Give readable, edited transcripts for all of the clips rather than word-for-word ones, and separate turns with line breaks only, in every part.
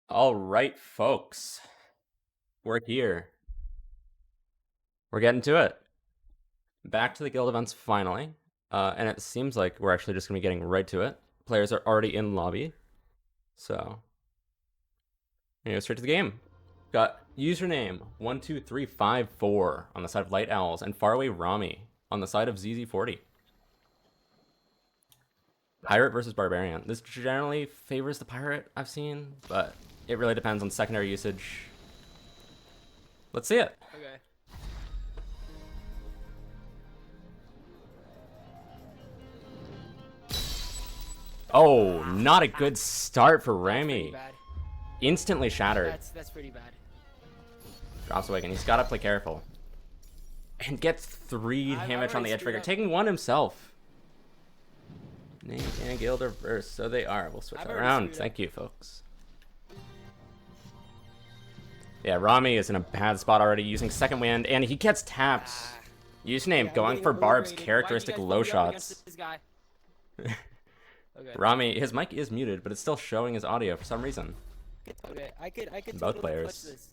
All right, folks. We're here. We're getting to it. Back to the guild events finally. And it seems like we're actually just going to be getting right to it. Players are already in lobby. So, go straight to the game. Got username 12354 on the side of Light Owls and Faraway Rami on the side of ZZ40. Pirate versus Barbarian. This generally favors the pirate, I've seen, but it really depends on secondary usage. Let's see it.
Okay.
Oh, not a good start for Rami.
Bad.
Instantly shattered.
That's pretty bad.
Drops awake, and he's got to play careful. And gets 3 damage on the edge trigger, taking 1 himself. Name and guild are reversed, so they are. We'll switch that around. Thank you, folks. Yeah, Rami is in a bad spot already, using second wind, and he gets tapped. Username going for Barb's characteristic low shots.
Okay.
Rami, his mic is muted, but it's still showing his audio for some reason.
Okay, I could
both players.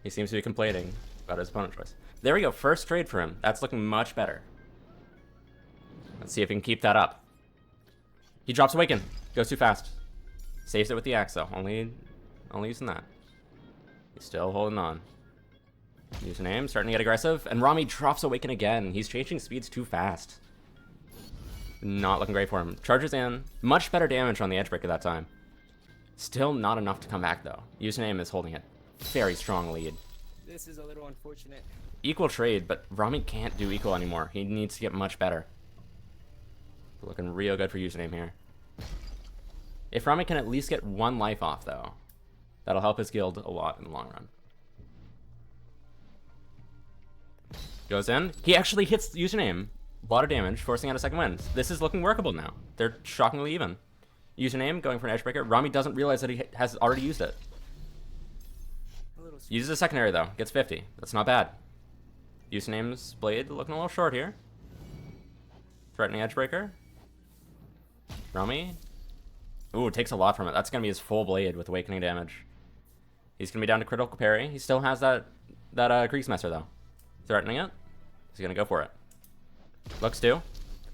He seems to be complaining about his opponent choice. There we go, first trade for him. That's looking much better. Let's see if he can keep that up. He drops Awaken. Goes too fast. Saves it with the axe, though. Only using that. He's still holding on. Username starting to get aggressive, and Rami drops Awaken again. He's changing speeds too fast. Not looking great for him. Charges in. Much better damage on the Edgebreaker that time. Still not enough to come back, though. Username is holding a very strong lead.
This is a little unfortunate.
Equal trade, but Rami can't do equal anymore. He needs to get much better. Looking real good for Username here. If Rami can at least get 1 life off, though, that'll help his guild a lot in the long run. Goes in. He actually hits Username. A lot of damage, forcing out a second wind. This is looking workable now. They're shockingly even. Username going for an Edgebreaker. Rami doesn't realize that he has already used it. Uses a secondary, though. Gets 50. That's not bad. Username's blade looking a little short here. Threatening Edgebreaker. Rami. Ooh, takes a lot from it. That's going to be his full blade with awakening damage. He's going to be down to critical parry. He still has that Kriegsmesser, though. Threatening it. He's going to go for it. Looks to.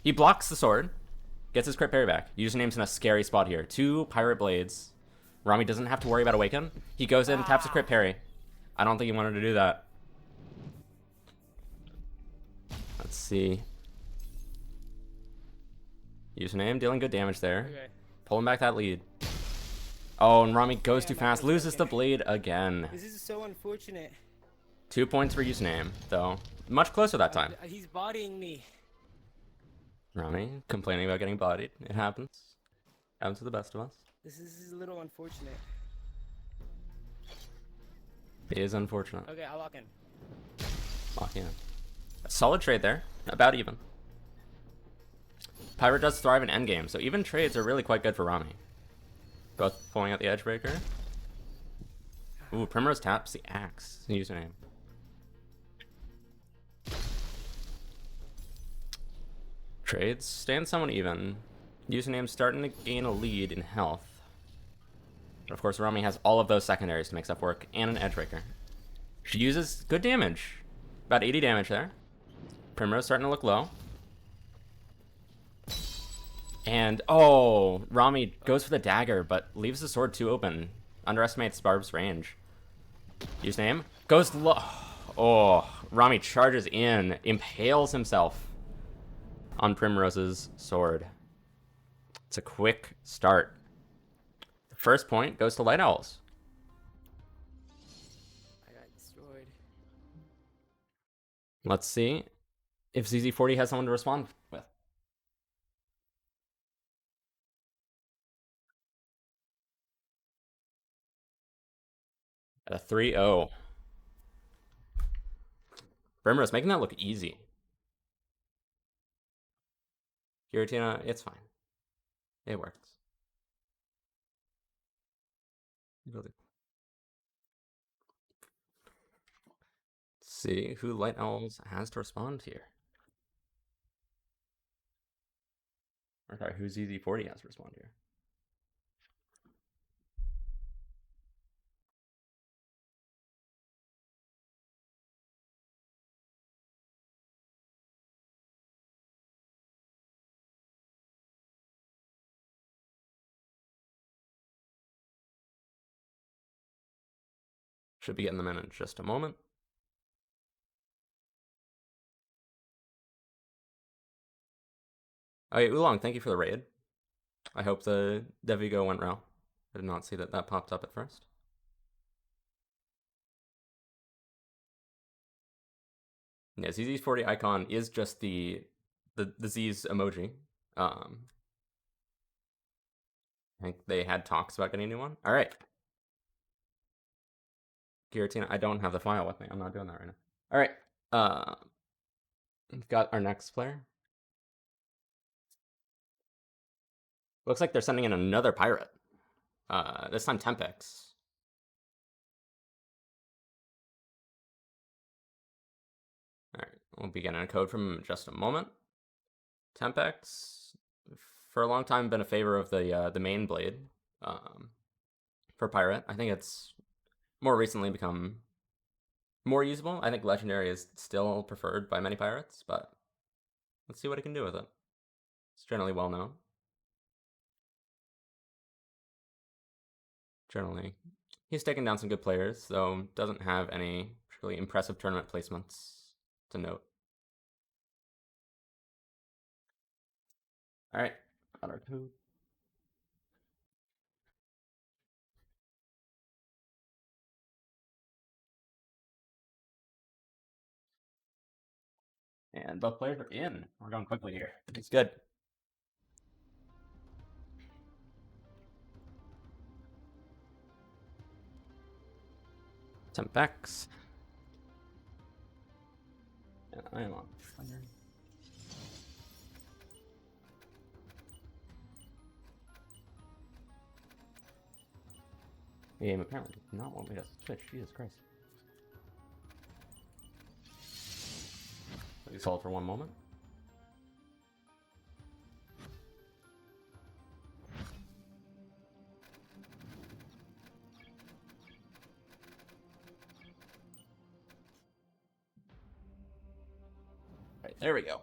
He blocks the sword. Gets his crit parry back. Username's in a scary spot here. 2 pirate blades. Rami doesn't have to worry about awaken. He goes in, taps a crit parry. I don't think he wanted to do that. Let's see. Username dealing good damage there.
Okay.
Pulling back that lead. Oh, and Rami goes too fast. Loses the blade again.
This is so unfortunate.
2 points for Username, though. Much closer that time.
He's bodying me.
Rami complaining about getting bodied. It happens. Happens to the best of us.
This is a little unfortunate.
It is unfortunate.
Okay, I'll lock in.
Lock in. A solid trade there. About even. Pirate does thrive in endgame, so even trades are really quite good for Rami. Both pulling out the Edgebreaker. Ooh, Primrose taps the axe. Username. Trades stand somewhat even. Username starting to gain a lead in health. But of course, Rami has all of those secondaries to make stuff work, and an Edgebreaker. She uses good damage. About 80 damage there. Primrose starting to look low. And, oh, Rami goes for the dagger, but leaves the sword too open. Underestimates Barb's range. Username goes low. Oh, Rami charges in, impales himself on Primrose's sword. It's a quick start. The first point goes to Light Owls.
I got destroyed.
Let's see if ZZ40 has someone to respond with. At a 3-0. Primrose making that look easy. Giratina, it's fine. It works. Let's see who Light Owls has to respond here. Or sorry, who ZZ40 has to respond here. Should be getting them in just a moment. Oh yeah, Oolong, thank you for the raid. I hope the Devigo went well. I did not see that popped up at first. Yeah, ZZ40 icon is just the Z's emoji. I think they had talks about getting a new one. All right. Giratina, I don't have the file with me. I'm not doing that right now. All right. We've got our next player. Looks like they're sending in another pirate. This time Tempex. All right, we'll be getting a code from him in just a moment. Tempex, for a long time, been a favor of the main blade for pirate. I think it's more recently become more usable. I think legendary is still preferred by many pirates, but let's see what it can do with it. It's generally well known. Generally, he's taken down some good players, though doesn't have any particularly impressive tournament placements to note. All right, got our code. And both players are in. We're going quickly here. It's good. Tempex. And I am on fire. The game apparently did not want me to switch. Jesus Christ. Please hold for one moment. Right, there we go.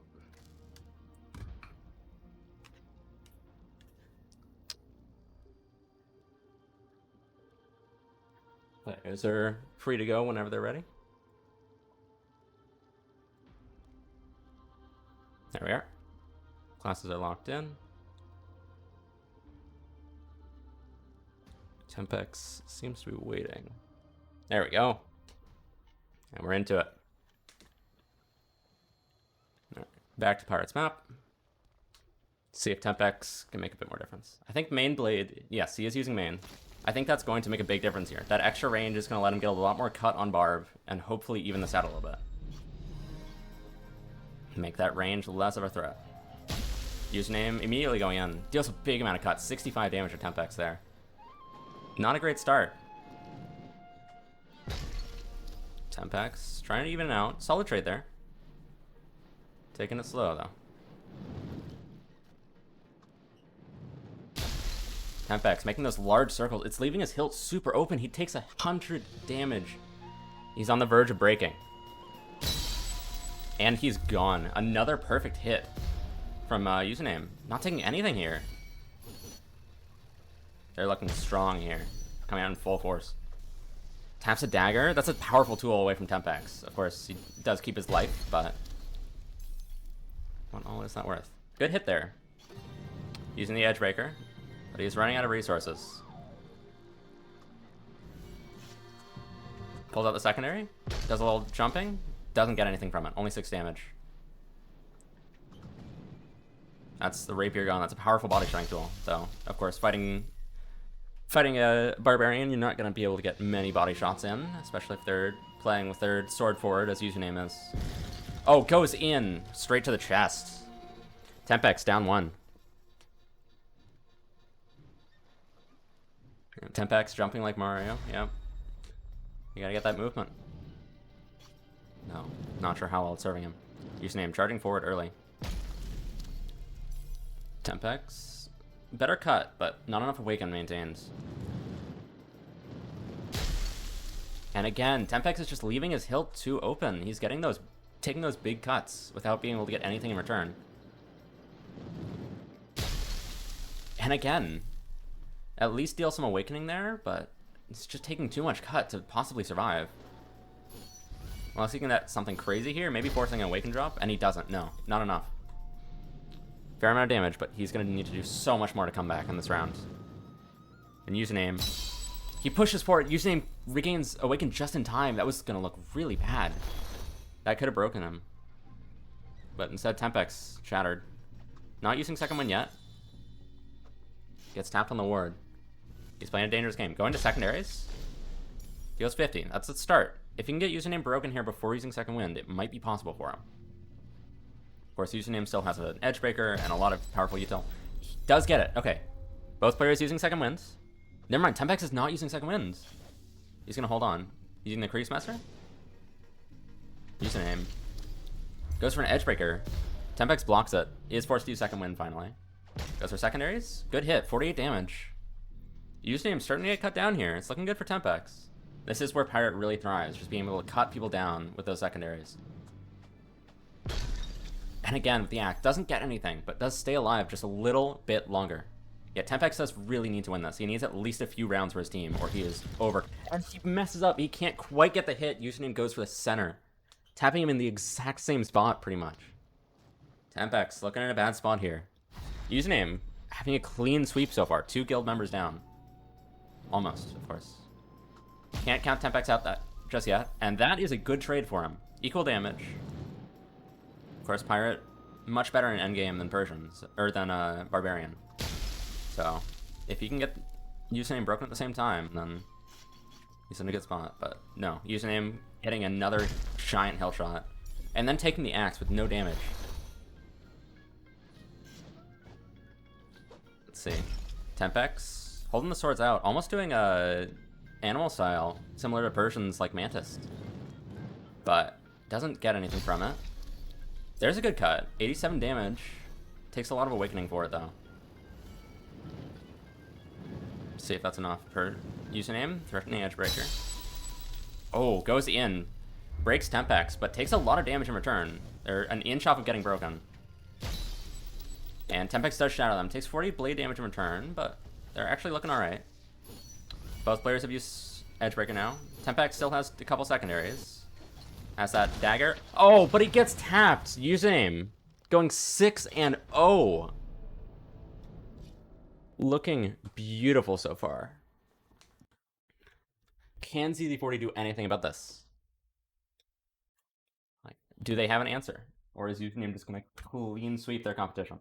Players are free to go whenever they're ready. There we are. Classes are locked in. Tempex seems to be waiting. There we go. And we're into it. All right, back to Pirates map. See if Tempex can make a bit more difference. I think main blade, yes, he is using main. I think that's going to make a big difference here. That extra range is going to let him get a lot more cut on Barb and hopefully even this out a little bit. Make that range less of a threat. Username immediately going in. Deals a big amount of cut. 65 damage to Tempex there. Not a great start. Tempex trying to even it out. Solid trade there. Taking it slow though. Tempex making those large circles. It's leaving his hilt super open. He takes 100 damage. He's on the verge of breaking. And he's gone. Another perfect hit from username. Not taking anything here. They're looking strong here. Coming out in full force. Taps a dagger. That's a powerful tool away from Tempex. Of course, he does keep his life, but what all is that worth? Good hit there. Using the edge breaker, but he's running out of resources. Pulls out the secondary. Does a little jumping. Doesn't get anything from it. Only 6 damage. That's the rapier gun. That's a powerful body strength tool. So, of course, fighting a barbarian, you're not going to be able to get many body shots in, especially if they're playing with their sword forward, as username is. Oh, goes in straight to the chest. Tempex down 1. Tempex jumping like Mario. Yep. You gotta get that movement. No, not sure how well it's serving him. Username charging forward early. Tempex, better cut, but not enough awaken maintained. And again, Tempex is just leaving his hilt too open. He's getting those, taking those big cuts without being able to get anything in return. And again, at least deal some awakening there, but It's just taking too much cut to possibly survive. Unless he can get something crazy here, maybe forcing an awaken drop, and he doesn't. No, not enough. Fair amount of damage, but he's going to need to do so much more to come back in this round. And Username. He pushes for it. Username regains awaken just in time. That was going to look really bad. That could have broken him. But instead, Tempex shattered. Not using second wind yet. Gets tapped on the ward. He's playing a dangerous game. Going to secondaries. Deals 50. That's the start. If he can get Username broken here before using second wind, it might be possible for him. Of course, Username still has an edge breaker and a lot of powerful util. He does get it. Okay. Both players using second winds. Never mind, Tempex is not using second winds. He's going to hold on. Using the Crease Master? Username. Goes for an edge breaker. Tempex blocks it. He is forced to use second wind finally. Goes for secondaries. Good hit. 48 damage. Username's starting to get cut down here. It's looking good for Tempex. This is where Pirate really thrives, just being able to cut people down with those secondaries. And again, with the Axe, doesn't get anything, but does stay alive just a little bit longer. Yeah, Tempex does really need to win this. He needs at least a few rounds for his team, or he is over. And he messes up. He can't quite get the hit. Username goes for the center. Tapping him in the exact same spot, pretty much. Tempex looking in a bad spot here. Username having a clean sweep so far. 2 guild members down. Almost, of course. Can't count Tempex out that just yet. And that is a good trade for him. Equal damage. Of course, Pirate, much better in endgame than Persians, or than Barbarian. So, if he can get Username broken at the same time, then he's in a good spot. But no, Username hitting another giant hell shot, and then taking the axe with no damage. Let's see. Tempex holding the swords out, almost doing a animal style, similar to Persians like Mantis. But doesn't get anything from it. There's a good cut. 87 damage. Takes a lot of awakening for it, though. See if that's enough per Username. Threatening Edgebreaker. Oh, goes in. Breaks Tempex, but takes a lot of damage in return. They're an inch off of getting broken. And Tempex does shatter them. Takes 40 blade damage in return, but they're actually looking alright. Both players have used Edgebreaker now. Tempex still has a couple secondaries. Has that dagger. Oh, but he gets tapped. Username. Going 6-0. Looking beautiful so far. Can ZZ40 do anything about this? Like, do they have an answer? Or is Username just going to clean sweep their competition?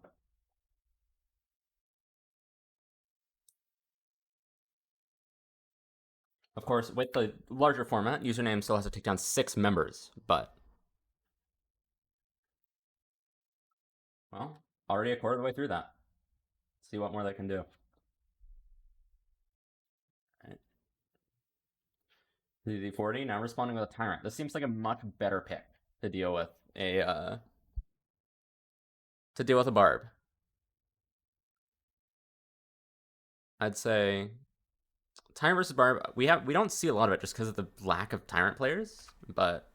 Of course, with the larger format, Username still has to take down 6 members, but... Well, already a quarter of the way through that. See what more they can do. Right. ZZ40 now responding with a Tyrant. This seems like a much better pick to deal with a Barb. I'd say Tyrant versus Barb, we don't see a lot of it just because of the lack of Tyrant players, but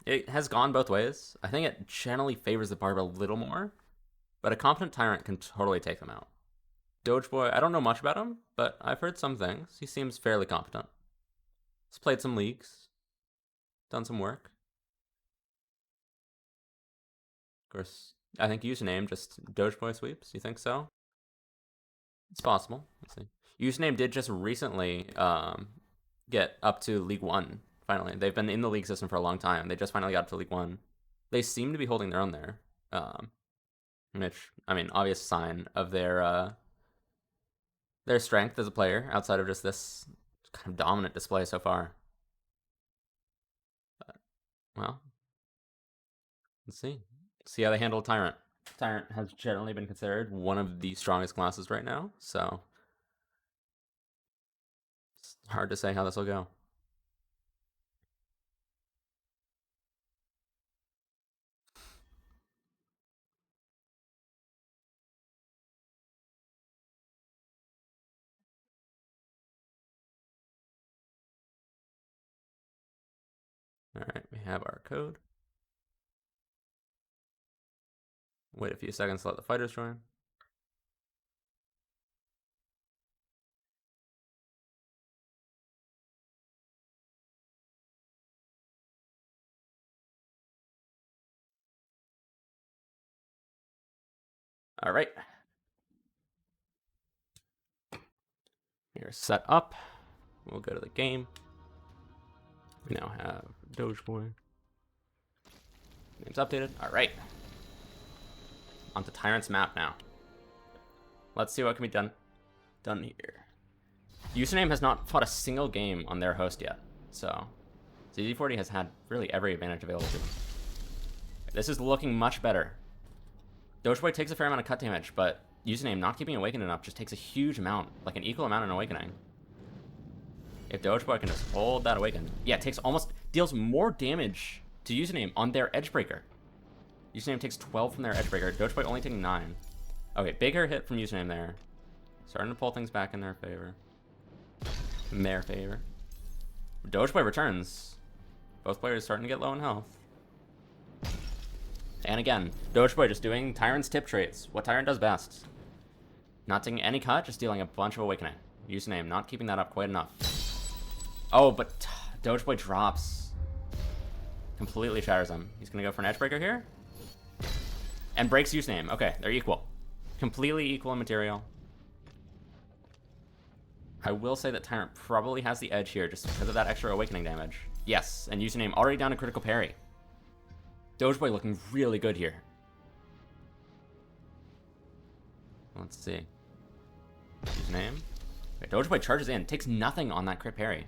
it has gone both ways. I think it generally favors the Barb a little more, but a competent Tyrant can totally take them out. Dogeboy, I don't know much about him, but I've heard some things. He seems fairly competent. He's played some leagues, done some work. Of course, I think Username just Dogeboy sweeps. You think so? It's possible. Let's see. Username did just recently get up to League 1, finally. They've been in the league system for a long time. They just finally got up to League 1. They seem to be holding their own there. Which, I mean, obvious sign of their strength as a player, outside of just this kind of dominant display so far. But, well, let's see. See how they handle Tyrant. Tyrant has generally been considered one of the strongest classes right now, so it's hard to say how this will go. Alright, we have our code. Wait a few seconds to let the fighters join. All right. You're set up. We'll go to the game. We now have Dogeboy. Name's updated. All right. Onto Tyrant's map now. Let's see what can be done here. Username has not fought a single game on their host yet, so ZZ40 has had really every advantage available to him. This is looking much better. Dogeboy takes a fair amount of cut damage, but Username not keeping Awakened enough just takes a huge amount, like an equal amount in Awakening. If Dogeboy can just hold that Awakened, yeah, it deals more damage to Username on their Edgebreaker. Username takes 12 from their Edgebreaker, Dogeboy only taking 9. Okay, bigger hit from Username there. Starting to pull things back in their favor. Dogeboy returns. Both players starting to get low in health. And again, Dogeboy just doing Tyrant's tip traits. What Tyrant does best. Not taking any cut, just dealing a bunch of Awakening. Username not keeping that up quite enough. Oh, but Dogeboy drops. Completely shatters him. He's going to go for an Edgebreaker here. And breaks Username. Okay, they're equal. Completely equal in material. I will say that Tyrant probably has the edge here just because of that extra Awakening damage. Yes, and Username already down to critical parry. Dogeboy looking really good here. Let's see. Username. Okay, Dogeboy charges in, takes nothing on that crit parry.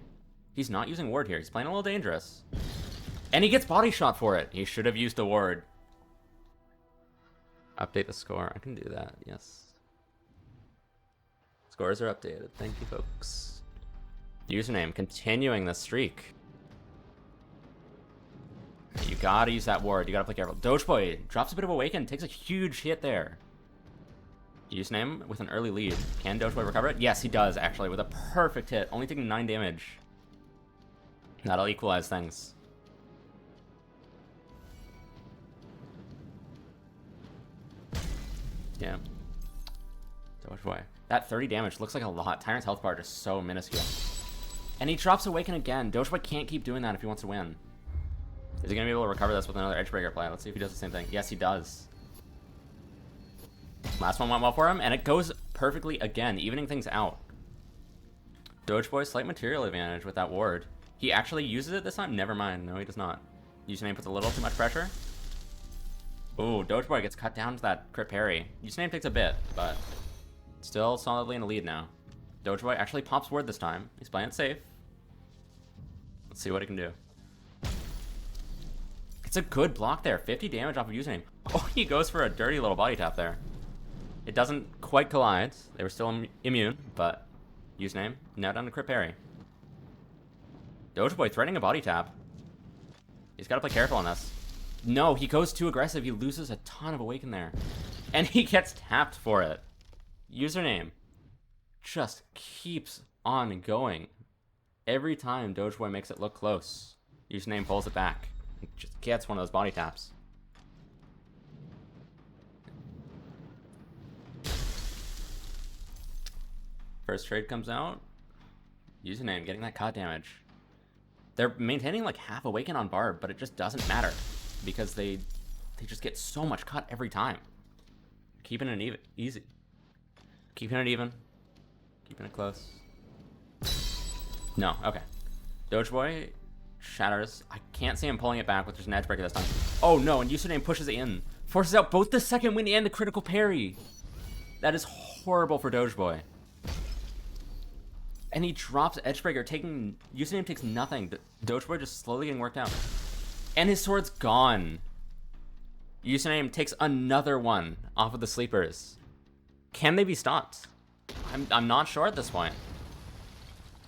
He's not using ward here. He's playing a little dangerous. And he gets body shot for it. He should have used the ward. Update the score. I can do that, yes. Scores are updated. Thank you, folks. Username continuing the streak. You gotta use that ward. You gotta play careful. Dogeboy drops a bit of Awaken, takes a huge hit there. Username with an early lead. Can Dogeboy recover it? Yes, he does, actually, with a perfect hit. Only taking 9 damage. That'll equalize things. Yeah. Dogeboy. That 30 damage looks like a lot. Tyrant's health bar is so minuscule. And he drops Awaken again. Dogeboy can't keep doing that if he wants to win. Is he going to be able to recover this with another Edgebreaker play? Let's see if he does the same thing. Yes, he does. Last one went well for him, and it goes perfectly again, evening things out. Dogeboy, slight material advantage with that ward. He actually uses it this time? Never mind. No, he does not. Username puts a little too much pressure. Ooh, Dogeboy gets cut down to that crit parry. Username takes a bit, but still solidly in the lead now. Dogeboy actually pops ward this time. He's playing it safe. Let's see what he can do. It's a good block there. 50 damage off of Username. Oh, he goes for a dirty little body tap there. It doesn't quite collide. They were still immune, but Username now down to crit parry. Dogeboy threatening a body tap. He's got to play careful on this. No, he goes too aggressive. He loses a ton of Awaken there. And he gets tapped for it. Username just keeps on going. Every time Dogeboy makes it look close, Username pulls it back. He just gets one of those body taps. First trade comes out. Username getting that cut damage. They're maintaining like half Awaken on Barb, but it just doesn't matter because they just get so much cut every time. Keeping it even, easy. Keeping it even. Keeping it close. No, okay. Dogeboy shatters. I can't see him pulling it back with just an Edgebreaker this time. Oh no, and Username pushes in. Forces out both the second win and the critical parry. That is horrible for Dogeboy. And he drops Edgebreaker, taking... Username takes nothing. Dogeboy just slowly getting worked out. And his sword's gone. Username takes another one off of the sleepers. Can they be stopped? I'm not sure at this point.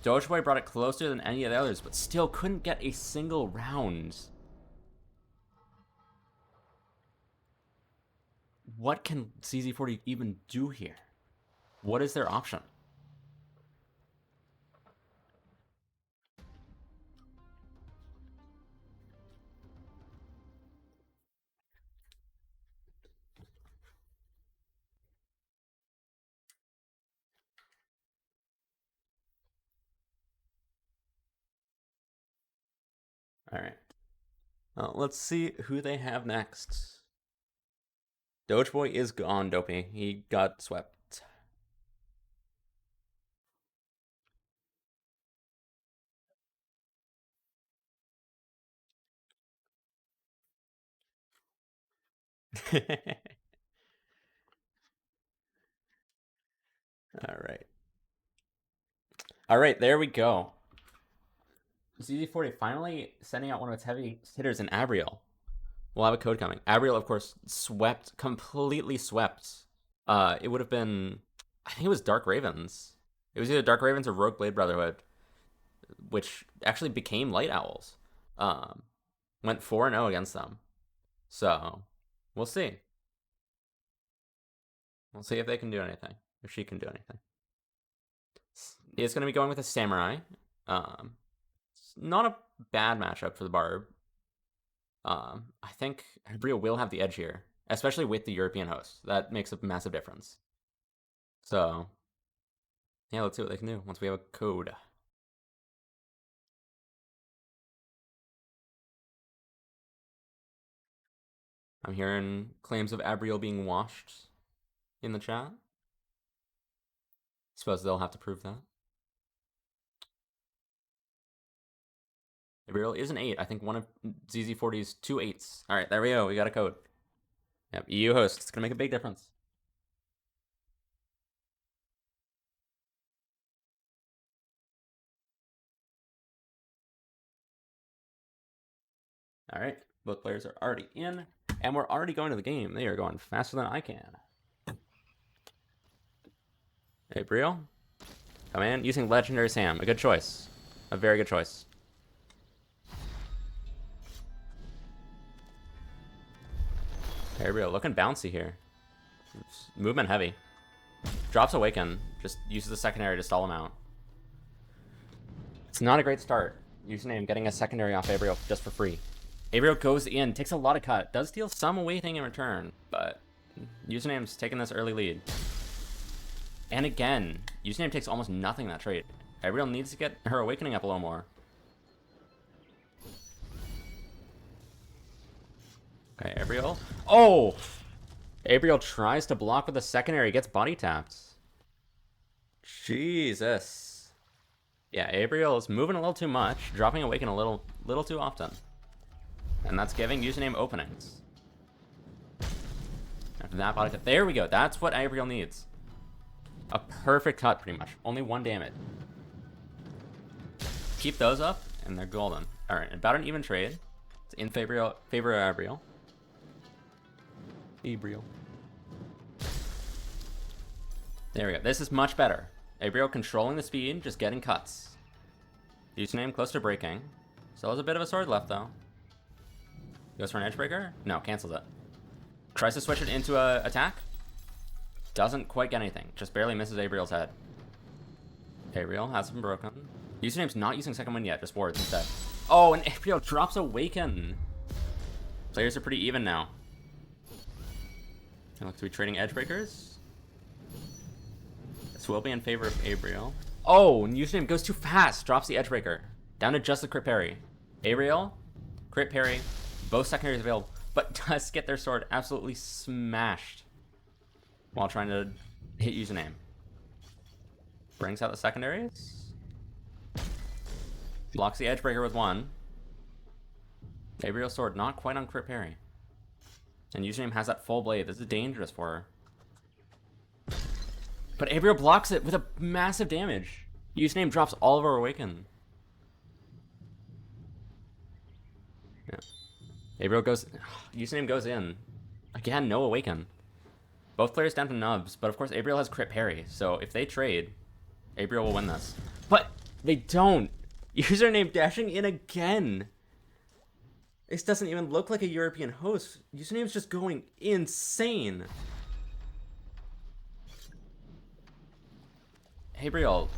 Dogeboy brought it closer than any of the others, but still couldn't get a single round. What can CZ40 even do here? What is their option? All right. Well, let's see who they have next. Doge Boy is gone, Dopey. He got swept. All right. All right, there we go. ZZ40 finally sending out one of its heavy hitters in Abriel. We'll have a code coming. Abriel, of course, swept, completely swept. It would have been, I think it was Dark Ravens. It was either Dark Ravens or Rogue Blade Brotherhood, which actually became Light Owls. Went 4-0 against them. So, we'll see. We'll see if they can do anything. If she can do anything. It's going to be going with a Samurai. It's not a bad matchup for the Barb. I think Brio will have the edge here, especially with the European host. That makes a massive difference. So, yeah, let's see what they can do once we have a code. I'm hearing claims of Abriel being washed in the chat. Suppose they'll have to prove that. Abriel is an 8. I think one of ZZ40's 2 8s. All right, there we go. We got a code. Yep, EU host. It's going to make a big difference. All right, both players are already in, and we're already going to the game. They are going faster than I can. Hey, Brio. Come in. Using Legendary Sam. A good choice. A very good choice. Hey, Brio. Looking bouncy here. It's movement heavy. Drops Awaken. Just uses the secondary to stall him out. It's not a great start. Username getting a secondary off Abriel just for free. Abriel goes in, takes a lot of cut, does deal some awakening in return, but Username's taking this early lead. And again, Username takes almost nothing in that trade. Abriel needs to get her awakening up a little more. Okay, Abriel. Oh! Abriel tries to block with a secondary, gets body tapped. Jesus. Yeah, Abriel is moving a little too much, dropping awaken a little too often. And that's giving Username openings. After that body tap, there we go. That's what Abriel needs. A perfect cut, pretty much. Only 1 damage. Keep those up, and they're golden. All right, about an even trade. It's in favor of Abriel. Abriel. There we go. This is much better. Abriel controlling the speed, just getting cuts. Username close to breaking. Still has a bit of a sword left, though. Goes for an Edgebreaker? No, cancels it. Tries to switch it into a attack. Doesn't quite get anything. Just barely misses Abriel's head. Abriel has been broken. Username's not using second wind yet, just wards instead. Oh, and Abriel drops Awaken. Players are pretty even now. They look to be trading Edgebreakers. This will be in favor of Abriel. Oh, and Username goes too fast. Drops the Edgebreaker. Down to just the crit parry. Abriel, crit parry. Both secondaries available, but does get their sword absolutely smashed while trying to hit Username. Brings out the secondaries. Blocks the Edgebreaker with 1. Abriel's sword not quite on crit parry. And Username has that full blade. This is dangerous for her. But Abriel blocks it with a massive damage. Username drops all of her awaken. Yeah. Abriel goes... Username goes in. Again, no awaken. Both players down to nubs, but of course Abriel has crit parry, so if they trade, Abriel will win this. But they don't! Username dashing in again! This doesn't even look like a European host. Username's just going insane! Abriel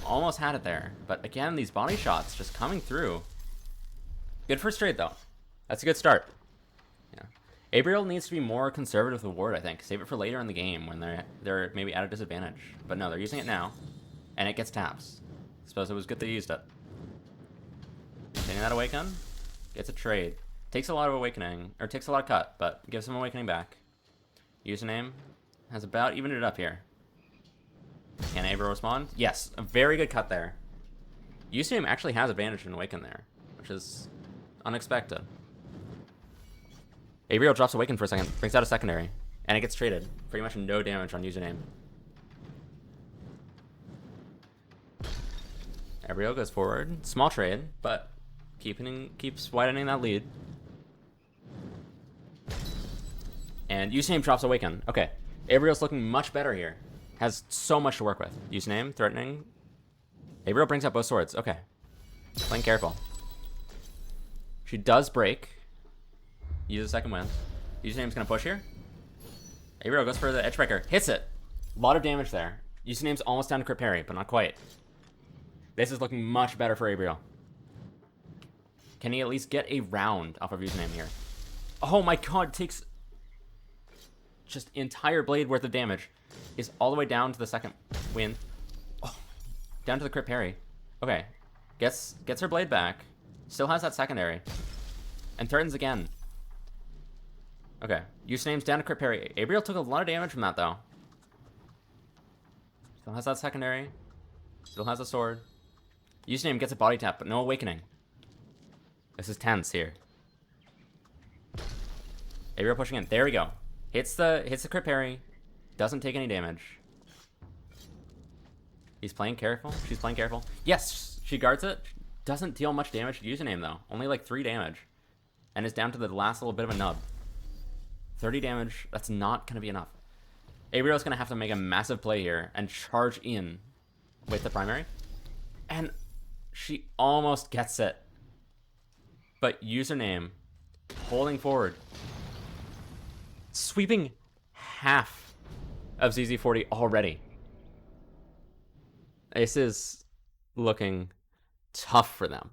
almost had it there, but again, these body shots just coming through. Good first trade, though. That's a good start. Yeah. Abriel needs to be more conservative with the ward, I think. Save it for later in the game when they're maybe at a disadvantage. But no, they're using it now, and it gets taps. Suppose it was good they used it. Getting that awaken, gets a trade. Takes a lot of awakening, or takes a lot of cut, but gives some awakening back. Username has about evened it up here. Can Abra respond? Yes, a very good cut there. Username actually has advantage in Awaken there, which is unexpected. Abriel drops Awaken for a second, brings out a secondary, and it gets traded. Pretty much no damage on Username. Abriel goes forward. Small trade, but keeps widening that lead. And Username drops Awaken. Okay, Abriel's looking much better here. Has so much to work with. Username, threatening. Abriel brings out both swords. Okay. Playing careful. She does break. Use a second wind. Username's gonna push here. Abriel goes for the Edgebreaker. Hits it. A lot of damage there. Username's almost down to crit parry, but not quite. This is looking much better for Abriel. Can he at least get a round off of Username here? Oh my god, takes just entire blade worth of damage. Is all the way down to the second wind. Oh, down to the crit parry. Okay. Gets her blade back. Still has that secondary. And threatens again. Okay. Username's down to crit parry. Abriel took a lot of damage from that, though. Still has that secondary. Still has a sword. Username gets a body tap, but no awakening. This is tense here. Abriel pushing in. There we go. Hits the crit parry. Doesn't take any damage. He's playing careful. She's playing careful. Yes, she guards it. Doesn't deal much damage to Username, though. Only like 3 damage. And is down to the last little bit of a nub. 30 damage. That's not going to be enough. Abriel's going to have to make a massive play here and charge in with the primary. And she almost gets it. But Username holding forward. Sweeping half of ZZ40 already. This is looking tough for them.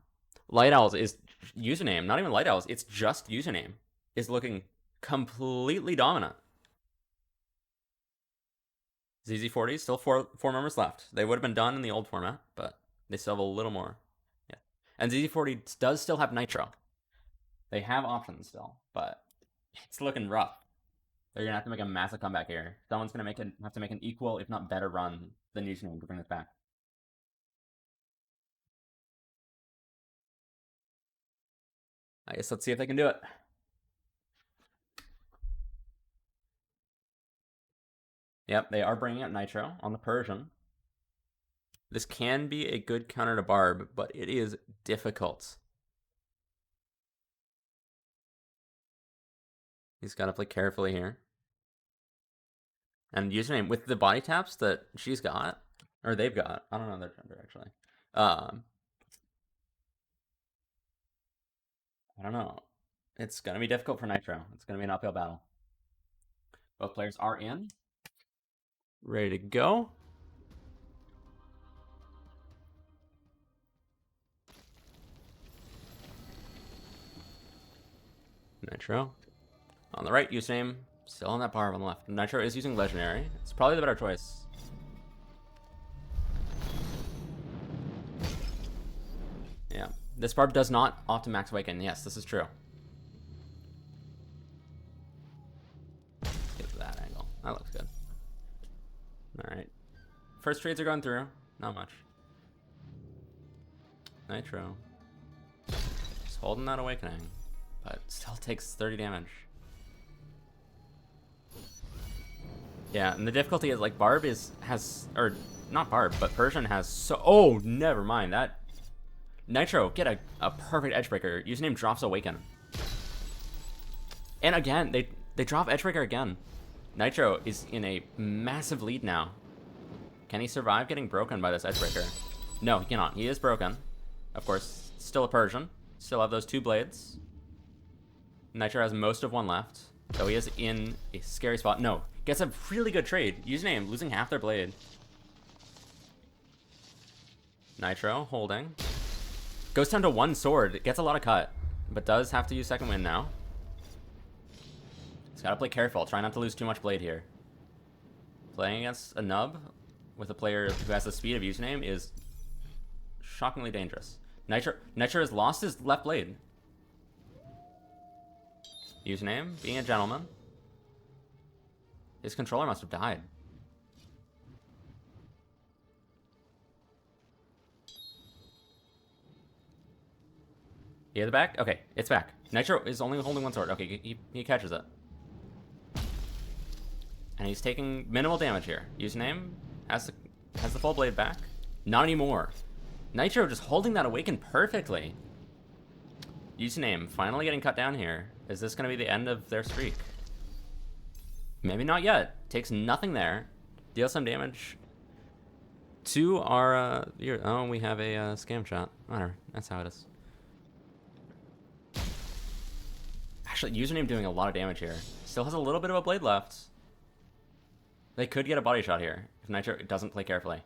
Light Owls is Username, not even Light Owls, it's just Username, is looking completely dominant. ZZ40, still four members left. They would have been done in the old format, but they still have a little more. Yeah. And ZZ40 does still have Nitro. They have options still, but it's looking rough. They're going to have to make a massive comeback here. Someone's going to have to make an equal, if not better, run than Username to bring this back. I guess let's see if they can do it. Yep, they are bringing out Nitro on the Persian. This can be a good counter to Barb, but it is difficult. He's got to play carefully here. And Username, with the body taps that she's got, or they've got, I don't know their gender actually. I don't know. It's going to be difficult for Nitro. It's going to be an uphill battle. Both players are in. Ready to go. Nitro. On the right, Username. Still on that bar on the left. Nitro is using Legendary. It's probably the better choice. Yeah. This barb does not opt to max awaken. Yes, this is true. Get to that angle. That looks good. Alright. First trades are going through. Not much. Nitro. Just holding that awakening. But still takes 30 damage. Yeah, and the difficulty is, like, Barb or not Barb, but Persian has oh, never mind. That Nitro, get a perfect Edgebreaker. Username drops Awaken. And again, they drop Edgebreaker again. Nitro is in a massive lead now. Can he survive getting broken by this Edgebreaker? No, he cannot. He is broken. Of course, still a Persian. Still have those 2 blades. Nitro has most of one left. So he is in a scary spot. No, gets a really good trade. Username losing half their blade. Nitro holding. Goes down to 1 sword. Gets a lot of cut, but does have to use second wind now. He's got to play careful. Try not to lose too much blade here. Playing against a nub with a player who has the speed of Username is shockingly dangerous. Nitro has lost his left blade. Username, being a gentleman. His controller must have died. You hear the back? Okay, it's back. Nitro is only holding one sword. Okay, he catches it. And he's taking minimal damage here. Username has the full blade back. Not anymore. Nitro just holding that awaken perfectly. Username finally getting cut down here. Is this going to be the end of their streak? Maybe not yet. Takes nothing there. Deal some damage to our... oh, we have a scam shot. Whatever. That's how it is. Actually, Username doing a lot of damage here. Still has a little bit of a blade left. They could get a body shot here if Nitro doesn't play carefully.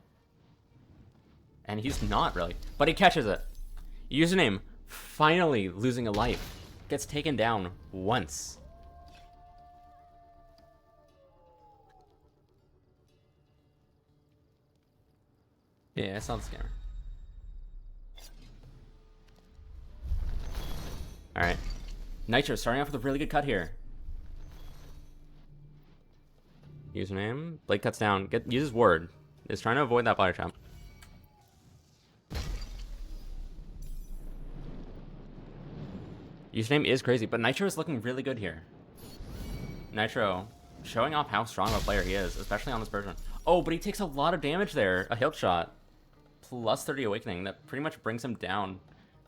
And he's not really. But he catches it. Username finally losing a life. Gets taken down once. Yeah, I saw the scammer. Alright. Nitro starting off with a really good cut here. Username. Blade cuts down. Uses word. Is trying to avoid that body trap. Username is crazy, but Nitro is looking really good here. Nitro showing off how strong of a player he is, especially on this version. Oh, but he takes a lot of damage there. A hilt shot. Plus 30 awakening. That pretty much brings him down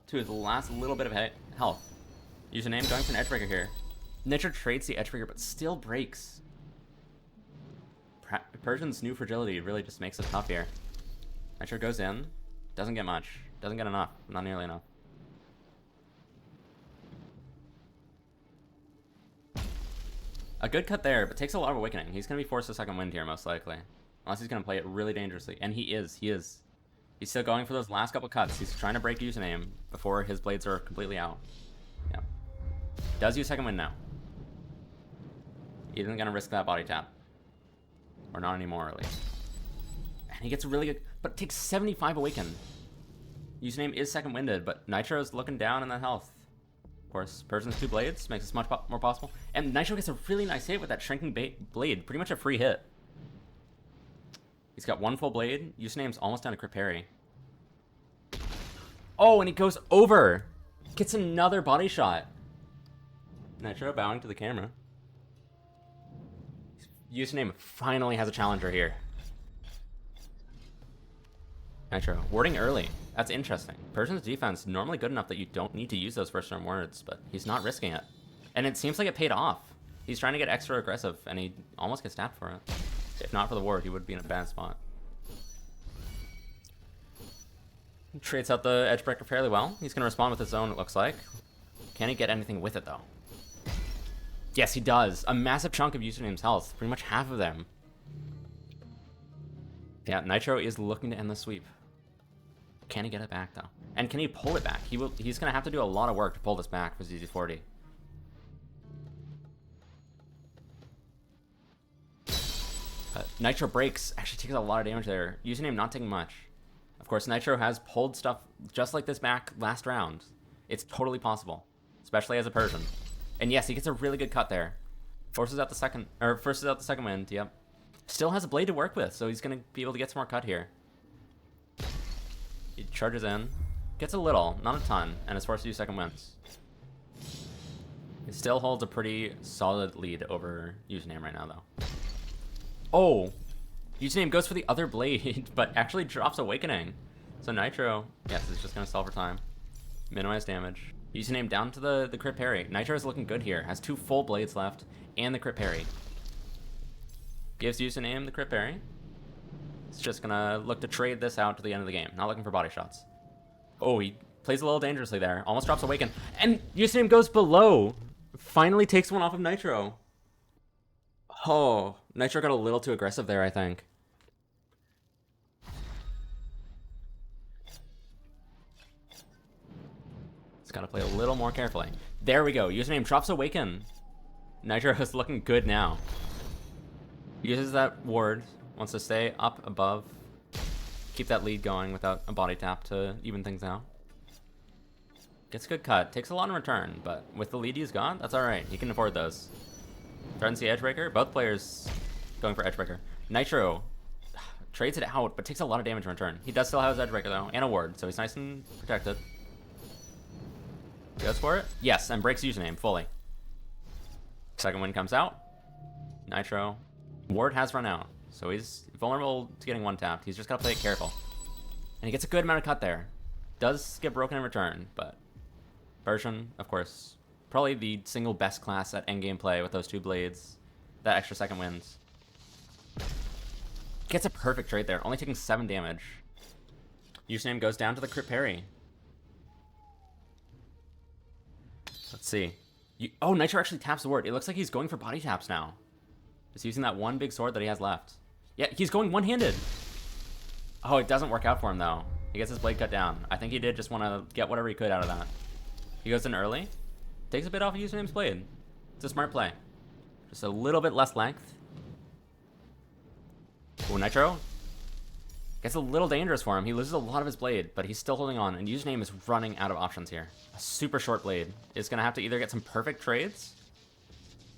to his last little bit of health. Username going for an edgebreaker here. Nitro trades the edgebreaker, but still breaks. Persian's new fragility really just makes it tough here. Nitro goes in. Doesn't get much. Doesn't get enough. Not nearly enough. A good cut there, but takes a lot of awakening. He's going to be forced to second wind here, most likely. Unless he's going to play it really dangerously. And he is. He is. He's still going for those last couple cuts. He's trying to break Username before his blades are completely out. Yeah. Does use second wind now. He isn't going to risk that body tap. Or not anymore, at least. And he gets really good, but takes 75 awaken. Username is second winded, but Nitro's looking down in that health. Of course, Persian's two blades makes this much more possible. And Nitro gets a really nice hit with that shrinking blade. Pretty much a free hit. He's got one full blade. Username's almost down to crit parry. Oh, and he goes over. Gets another body shot. Nitro bowing to the camera. Username finally has a challenger here. Nitro, wording early. That's interesting. Persian's defense normally good enough that you don't need to use those first turn words, but he's not risking it. And it seems like it paid off. He's trying to get extra aggressive, and he almost gets stabbed for it. If not for the ward, he would be in a bad spot. Trades out the edgebreaker fairly well. He's going to respond with his own, it looks like. Can he get anything with it, though? Yes, he does. A massive chunk of Username's health. Pretty much half of them. Yeah, Nitro is looking to end the sweep. Can he get it back, though? And can he pull it back? He's going to have to do a lot of work to pull this back for ZZ40. Nitro breaks. Actually takes a lot of damage there. Username not taking much. Of course, Nitro has pulled stuff just like this back last round. It's totally possible. Especially as a Persian. And yes, he gets a really good cut there. Forces out the second wind, yep. Still has a blade to work with, so he's going to be able to get some more cut here. He charges in. Gets a little, not a ton, and is forced to use second winds. He still holds a pretty solid lead over Username right now, though. Oh! Username goes for the other blade, but actually drops Awakening. So Nitro, yes, is just going to stall for time. Minimize damage. Username down to the crit parry. Nitro is looking good here. Has 2 full blades left, and the crit parry. Gives Username the crit parry. He's just going to look to trade this out to the end of the game. Not looking for body shots. Oh, he plays a little dangerously there. Almost drops Awaken. And Username goes below. Finally takes one off of Nitro. Oh, Nitro got a little too aggressive there, I think. He's got to play a little more carefully. There we go. Username drops Awaken. Nitro is looking good now. Uses that ward. Wants to stay up above. Keep that lead going without a body tap to even things out. Gets a good cut. Takes a lot in return, but with the lead he's got, that's alright. He can afford those. Threatens the Edgebreaker. Both players going for Edgebreaker. Nitro trades it out, but takes a lot of damage in return. He does still have his Edgebreaker, though, and a ward, so he's nice and protected. Goes for it. Yes, and breaks username fully. Second wind comes out. Nitro. Ward has run out, so he's vulnerable to getting one tapped. He's just got to play it careful. And he gets a good amount of cut there. Does get broken in return, but Persian, of course, probably the single best class at endgame play with those two blades. That extra second wins. Gets a perfect trade there, only taking 7 damage. Username goes down to the crit parry. Let's see. Oh, Nitro actually taps the ward. It looks like he's going for body taps now. Just using that one big sword that he has left. Yeah, he's going one-handed. Oh, it doesn't work out for him, though. He gets his blade cut down. I think he did just want to get whatever he could out of that. He goes in early. Takes a bit off of username's blade. It's a smart play. Just a little bit less length. Oh, Nitro. Gets a little dangerous for him. He loses a lot of his blade, but he's still holding on, and username is running out of options here. A super short blade is going to have to either get some perfect trades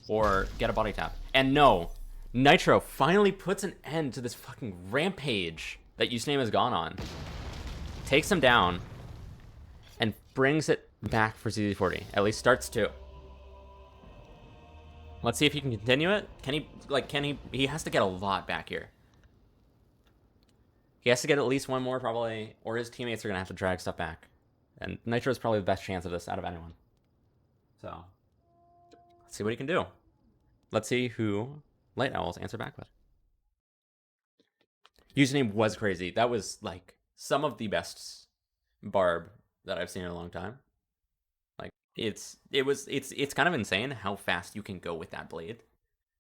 or get a body tap. And no, Nitro finally puts an end to this fucking rampage that username has gone on. Takes him down and brings it back for CZ40. At least starts to. Let's see if he can continue it. He has to get a lot back here. He has to get at least one more, probably, or his teammates are going to have to drag stuff back. And Nitro is probably the best chance of this out of anyone. So, let's see what he can do. Let's see who Light Owls answer back with. Username was crazy. That was, like, some of the best barb that I've seen in a long time. Like, it's kind of insane how fast you can go with that blade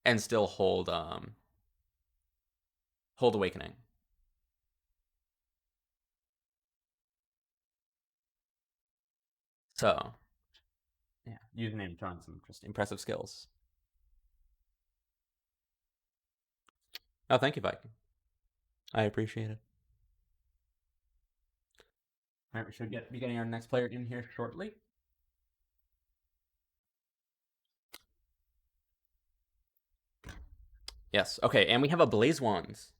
and still hold Awakening. So, yeah, username showing some just impressive skills. Oh, thank you, Viking. I appreciate it. All right, we should be getting our next player in here shortly. Yes, okay, and we have a Blaze Wands.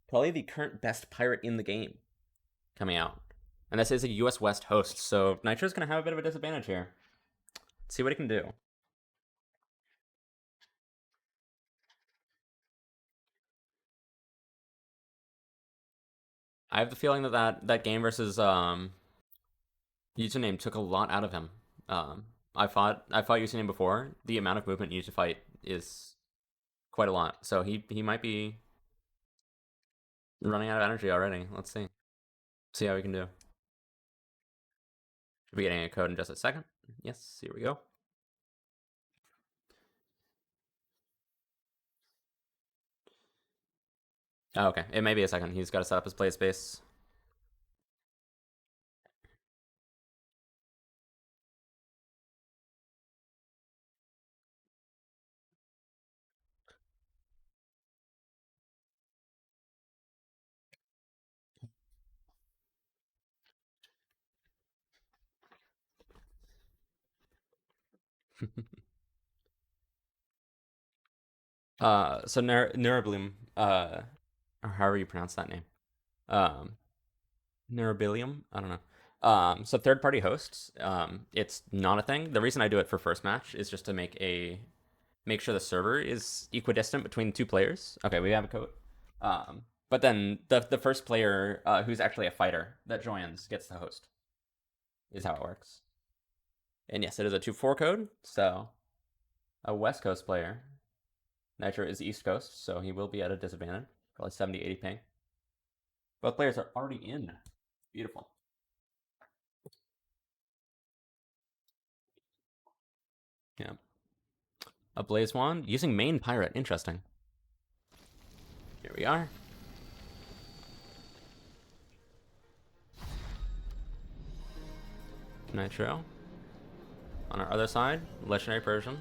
Probably the current best pirate in the game coming out. And this is a US West host, so Nitro's going to have a bit of a disadvantage here. Let's see what he can do. I have the feeling that game versus username took a lot out of him. I fought username before. The amount of movement you need to fight is quite a lot. So he might be running out of energy already. Let's see. See how we can do. Should be getting a code in just a second. Yes, here we go. Oh, okay, it may be a second. He's got to set up his play space. So Nerabloom, or however you pronounce that name. Nerabilium? I don't know. So third-party hosts, it's not a thing. The reason I do it for first match is just to make sure the server is equidistant between the two players. Okay, we have a code. But then the first player who's actually a fighter that joins gets the host, is how it works. And yes, it is a 2-4 code, so a West Coast player. Nitro is East Coast, so he will be at a disadvantage. Probably 70-80 ping. Both players are already in. Beautiful. Yeah. A Blaze Wand using main pirate. Interesting. Here we are. Nitro. On our other side, Legendary Persian.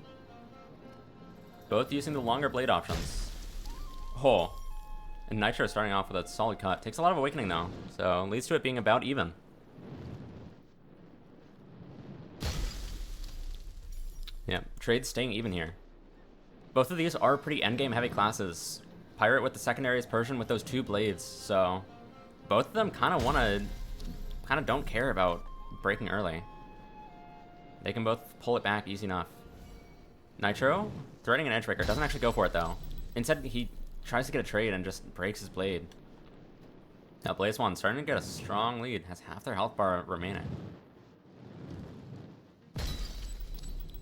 Both using the longer blade options. Oh. And Nitro starting off with a solid cut. Takes a lot of Awakening though, so leads to it being about even. Yeah, trades staying even here. Both of these are pretty endgame heavy classes. Pirate with the secondary is Persian with those 2 blades, so both of them kind of don't care about breaking early. They can both pull it back easy enough. Nitro, threatening an Edgebreaker, doesn't actually go for it though. Instead, he tries to get a trade and just breaks his blade. Now Blaze One starting to get a strong lead, has half their health bar remaining.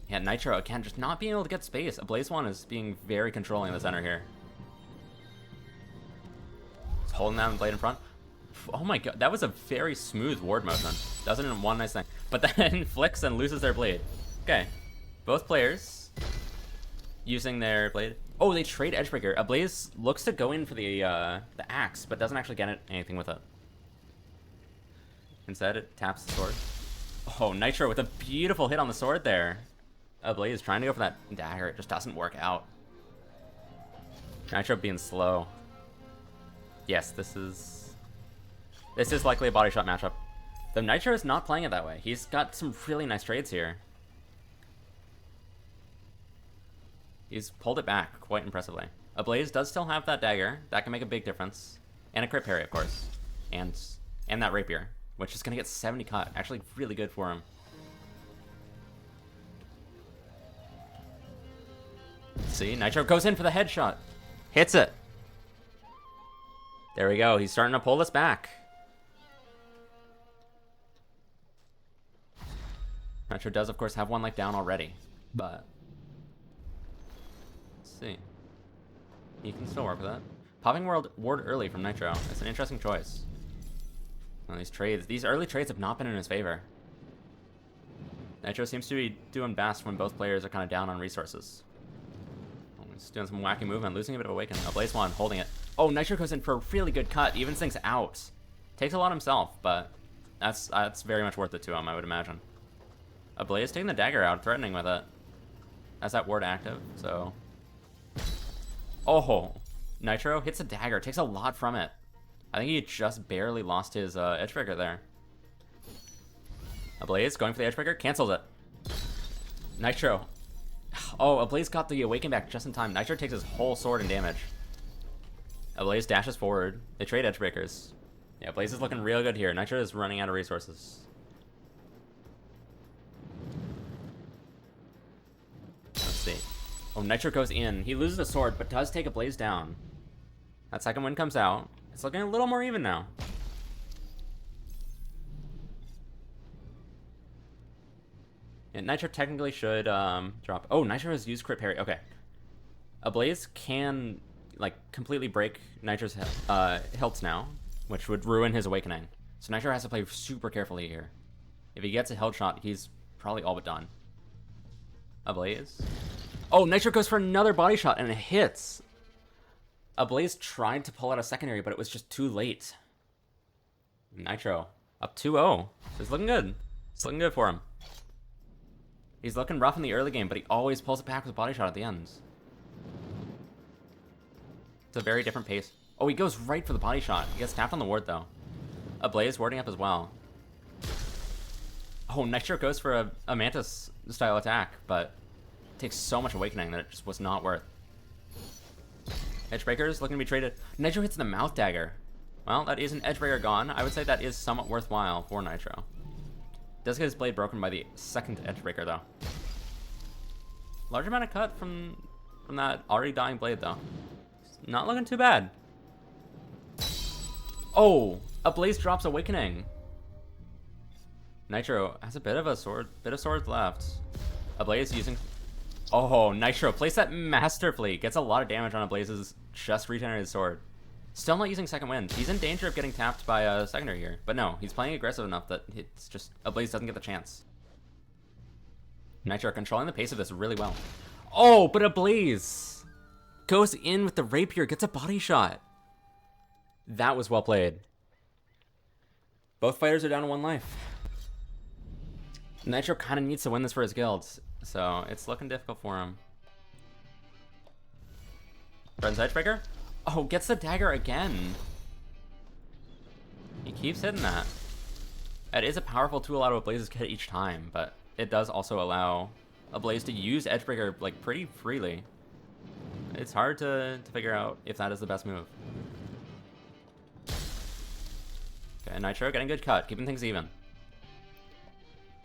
Yeah, Nitro, again, just not being able to get space. Blaze One is being very controlling in the center here. He's holding down the blade in front. Oh my god, that was a very smooth ward motion. Does it in one nice thing. But then flicks and loses their blade. Okay. Both players using their blade. Oh, they trade Edgebreaker. Ablaze looks to go in for the axe, but doesn't actually get anything with it. Instead, it taps the sword. Oh, Nitro with a beautiful hit on the sword there. Ablaze trying to go for that dagger. It just doesn't work out. Nitro being slow. Yes, this is likely a body shot matchup. Though Nitro is not playing it that way. He's got some really nice trades here. He's pulled it back quite impressively. Ablaze does still have that dagger. That can make a big difference. And a crit parry, of course. And that rapier, which is going to get 70 cut. Actually really good for him. See, Nitro goes in for the headshot. Hits it. There we go. He's starting to pull this back. Nitro does, of course, have one life down already. But let's see. He can still work with that. Popping ward early from Nitro. It's an interesting choice. Well, these early trades have not been in his favor. Nitro seems to be doing best when both players are kind of down on resources. He's doing some wacky movement, losing a bit of Awaken. Blaze One holding it. Oh, Nitro goes in for a really good cut, evens things out. Takes a lot himself, but that's very much worth it to him, I would imagine. Ablaze taking the dagger out, threatening with it. Has that ward active, so. Oh, Nitro hits a dagger, takes a lot from it. I think he just barely lost his Edgebreaker there. Ablaze going for the Edgebreaker, cancels it. Nitro. Oh, Ablaze got the Awaken back just in time. Nitro takes his whole sword in damage. Ablaze dashes forward. They trade Edgebreakers. Yeah, Ablaze is looking real good here. Nitro is running out of resources. Let's see. Oh, Nitro goes in. He loses a sword, but does take Ablaze down. That second win comes out. It's looking a little more even now. And Nitro technically should drop. Oh, Nitro has used crit parry. Okay. Ablaze can like completely break Nitro's health now, which would ruin his awakening. So Nitro has to play super carefully here. If he gets a health shot, he's probably all but done. Ablaze. Oh, Nitro goes for another body shot and it hits. Ablaze tried to pull out a secondary, but it was just too late. Nitro up 2-0. It's looking good. It's looking good for him. He's looking rough in the early game, but he always pulls it back with a body shot at the end. It's a very different pace. Oh, he goes right for the body shot. He gets tapped on the ward, though. Ablaze warding up as well. Oh, Nitro goes for a Mantis-style attack, but takes so much awakening that it just was not worth. Edgebreakers looking to be traded. Nitro hits the mouth dagger. Well, that is an Edgebreaker gone. I would say that is somewhat worthwhile for Nitro. Does get his blade broken by the second Edgebreaker, though. Large amount of cut from that already dying blade, though. Not looking too bad. Oh, Ablaze drops Awakening. Nitro has a bit of swords left. Ablaze using. Oh, Nitro plays that masterfully. Gets a lot of damage on Ablaze's just regenerated sword. Still not using second wind. He's in danger of getting tapped by a secondary here. But no, he's playing aggressive enough that it's just Ablaze doesn't get the chance. Nitro controlling the pace of this really well. Oh, but Ablaze goes in with the rapier, gets a body shot. That was well played. Both fighters are down to 1 life. Nitro kind of needs to win this for his guilds, so it's looking difficult for him. Friend's Edgebreaker? Oh, gets the dagger again. He keeps hitting that. It is a powerful tool out of Ablaze's kit each time, but it does also allow Ablaze to use Edgebreaker like pretty freely. It's hard to figure out if that is the best move. Okay, Nitro getting good cut, keeping things even.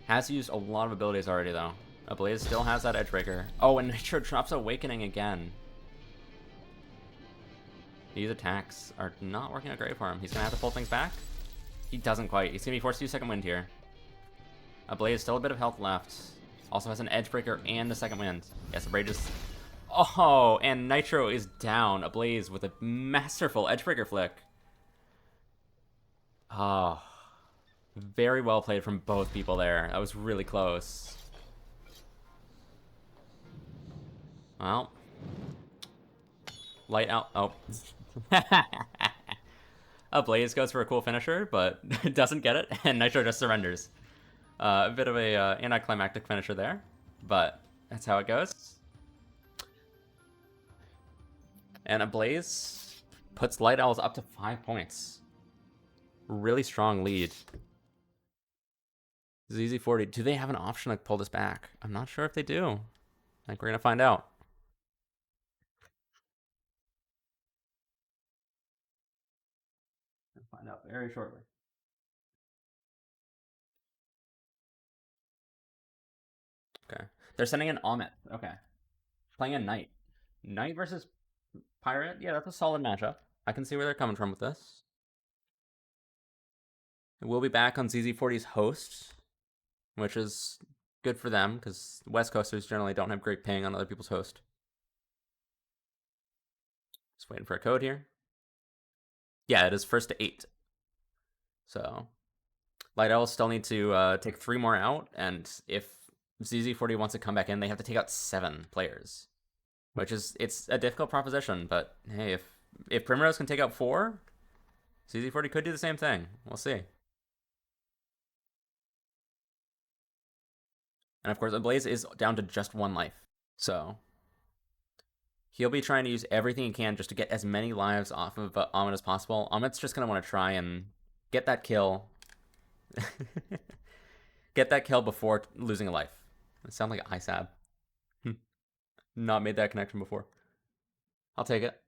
Has used a lot of abilities already, though. Ablaze still has that Edgebreaker. Oh, and Nitro drops Awakening again. These attacks are not working out great for him. He's going to have to pull things back. He doesn't quite. He's going to be forced to use Second Wind here. Ablaze still a bit of health left. Also has an Edgebreaker and a Second Wind. Yes, Ablaze just... Oh, and Nitro is down. Ablaze with a masterful Edgebreaker flick. Oh, very well played from both people there. That was really close. Well, light out. Oh. Ablaze goes for a cool finisher, but doesn't get it, and Nitro just surrenders. A bit of a anticlimactic finisher there, but that's how it goes. And Ablaze puts Light Owls up to 5 points. Really strong lead. ZZ40, do they have an option to pull this back? I'm not sure if they do. I think we're going to find out. We'll find out very shortly. Okay. They're sending an Amit. Okay. Playing a Knight. Knight versus Pirate? Yeah, that's a solid matchup. I can see where they're coming from with this. We'll be back on ZZ40's host, which is good for them, because West Coasters generally don't have great ping on other people's host. Just waiting for a code here. Yeah, it is 1st to 8. So, Light Owls still need to take 3 more out, and if ZZ40 wants to come back in, they have to take out 7 players. Which is, it's a difficult proposition, but hey, if Primrose can take out 4, ZZ40 could do the same thing. We'll see. And of course, Ablaze is down to just 1 life. So, he'll be trying to use everything he can just to get as many lives off of Amit as possible. Amit's just going to want to try and get that kill. Get that kill before losing a life. It sounds like ISAB. Not made that connection before. I'll take it.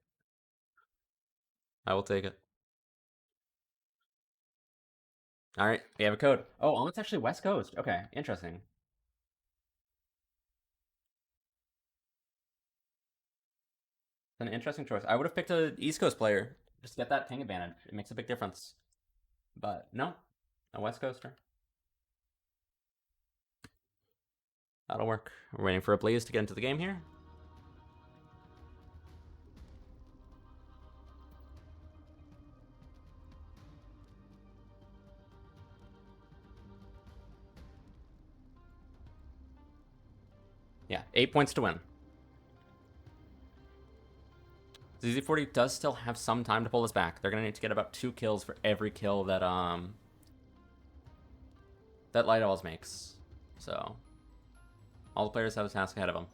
I will take it. Alright, we have a code. Oh, Amit's actually West Coast. Okay, interesting. An interesting choice. I would have picked an East Coast player. Just get that ping advantage. It makes a big difference. But no, a West Coaster. That'll work. We're waiting for a Blaze to get into the game here. Yeah, 8 points to win. ZZ40 does still have some time to pull this back. They're going to need to get about 2 kills for every kill that that Light Owls makes. So, all the players have a task ahead of them.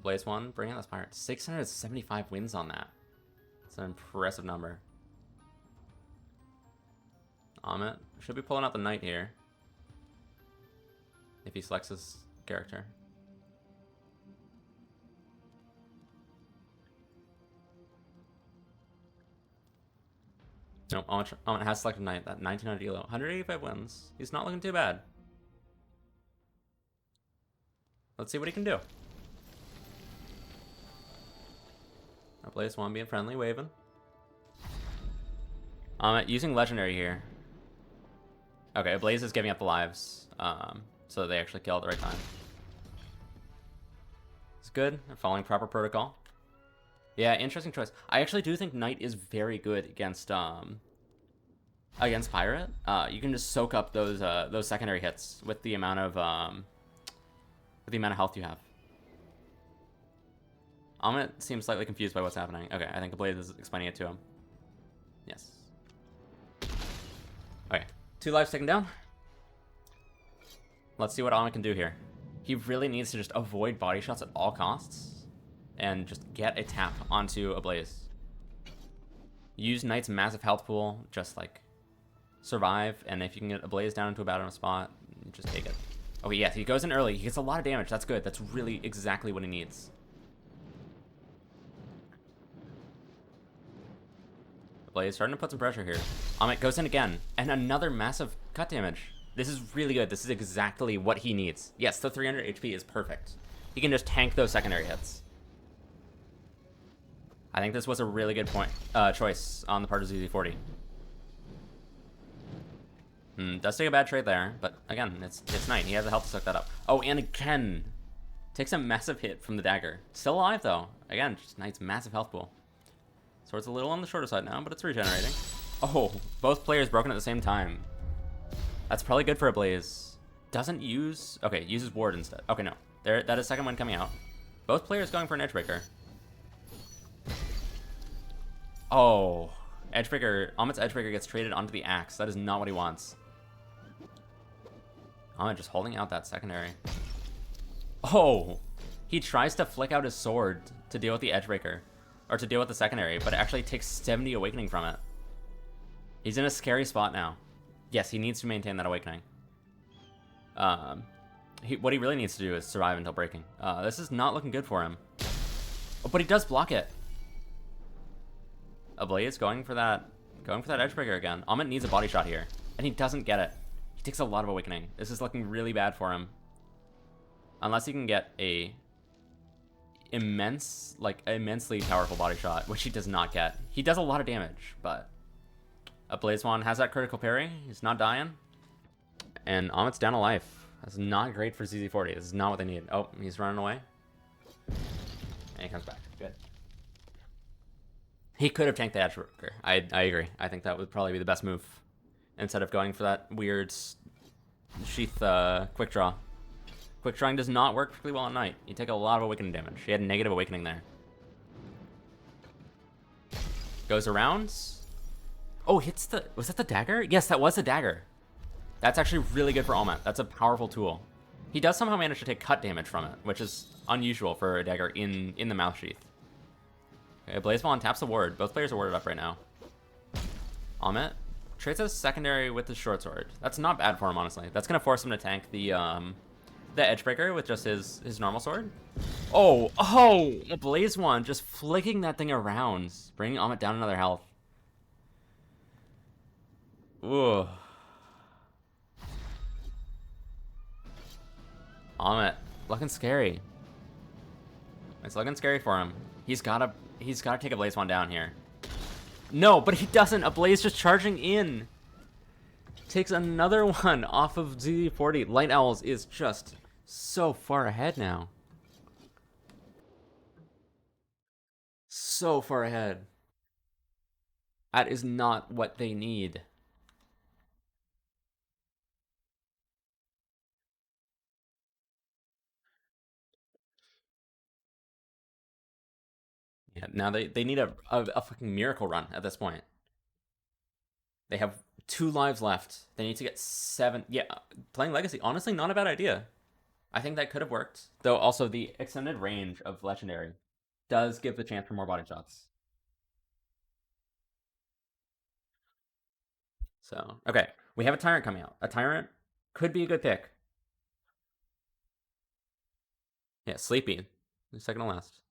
Blaze 1, bring out this pirate. 675 wins on that. It's an impressive number. Amit should be pulling out the Knight here. If he selects his character. Nope, Amit has selected Knight. That 1900 elo. 185 wins. He's not looking too bad. Let's see what he can do. Ablaze 1 being friendly, waving. Using Legendary here. Okay, Ablaze is giving up the lives. So they actually kill at the right time. It's good. They're following proper protocol. Yeah, interesting choice. I actually do think Knight is very good against Pirate. You can just soak up those secondary hits with the amount of health you have. Amit seems slightly confused by what's happening. Okay, I think Ablaze is explaining it to him. Yes. Okay, 2 lives taken down. Let's see what Amit can do here. He really needs to just avoid body shots at all costs and just get a tap onto Ablaze. Use Knight's massive health pool, just like survive, and if you can get Ablaze down into a bad enough spot, just take it. Okay, yes, he goes in early. He gets a lot of damage. That's good. That's really exactly what he needs. Blaze starting to put some pressure here. Amit goes in again, and another massive cut damage. This is really good. This is exactly what he needs. Yes, the 300 HP is perfect. He can just tank those secondary hits. I think this was a really good choice on the part of ZZ40. Does take a bad trade there, but again, it's night. He has the health to suck that up. Oh, and again, takes a massive hit from the dagger. Still alive though. Again, just Knight's massive health pool. Sword's a little on the shorter side now, but it's regenerating. Oh, both players broken at the same time. That's probably good for a Blaze. Doesn't use... Okay, uses ward instead. Okay, no. That is second one coming out. Both players going for an Edgebreaker. Oh, Edgebreaker. Amit's Edgebreaker gets traded onto the axe. That is not what he wants. Amit just holding out that secondary. Oh, he tries to flick out his sword to deal with the Edgebreaker. Or to deal with the secondary, but it actually takes 70 awakening from it. He's in a scary spot now. Yes, he needs to maintain that awakening. What he really needs to do is survive until breaking. This is not looking good for him. Oh, but he does block it. Ablaze going for that Edgebreaker again. Amit needs a body shot here, and he doesn't get it. He takes a lot of awakening. This is looking really bad for him. Unless he can get a immensely powerful body shot, which he does not get. He does a lot of damage, but Blazewon has that critical parry. He's not dying. And Amit's down a life. That's not great for ZZ40. This is not what they need. Oh, he's running away. And he comes back. Good. He could have tanked the Edgebreaker. I agree. I think that would probably be the best move. Instead of going for that weird sheath quick draw. Quick drawing does not work particularly well at night. You take a lot of awakening damage. He had negative awakening there. Goes around. Oh, hits the... Was that the dagger? Yes, that was the dagger. That's actually really good for Amit. That's a powerful tool. He does somehow manage to take cut damage from it, which is unusual for a dagger in the mouth sheath. Okay, Blazeball taps the ward. Both players are warded up right now. Amit trades a secondary with the short sword. That's not bad for him, honestly. That's going to force him to tank the Edgebreaker with just his normal sword. Oh, Blazewon just flicking that thing around, bringing Amit down another health. Ooh. Amit looking scary. It's looking scary for him. He's gotta take a Blazewon down here. No, but he doesn't. A Blaze just charging in. Takes another one off of ZZ40. Light Owls is just so far ahead now. So far ahead. That is not what they need. Yeah, now they need a fucking miracle run at this point. They have 2 lives left. They need to get 7. Yeah, playing Legacy, honestly, not a bad idea. I think that could have worked. Though also the extended range of Legendary does give the chance for more body shots. So, okay. We have a Tyrant coming out. A Tyrant could be a good pick. Yeah, Sleepy. Second to last.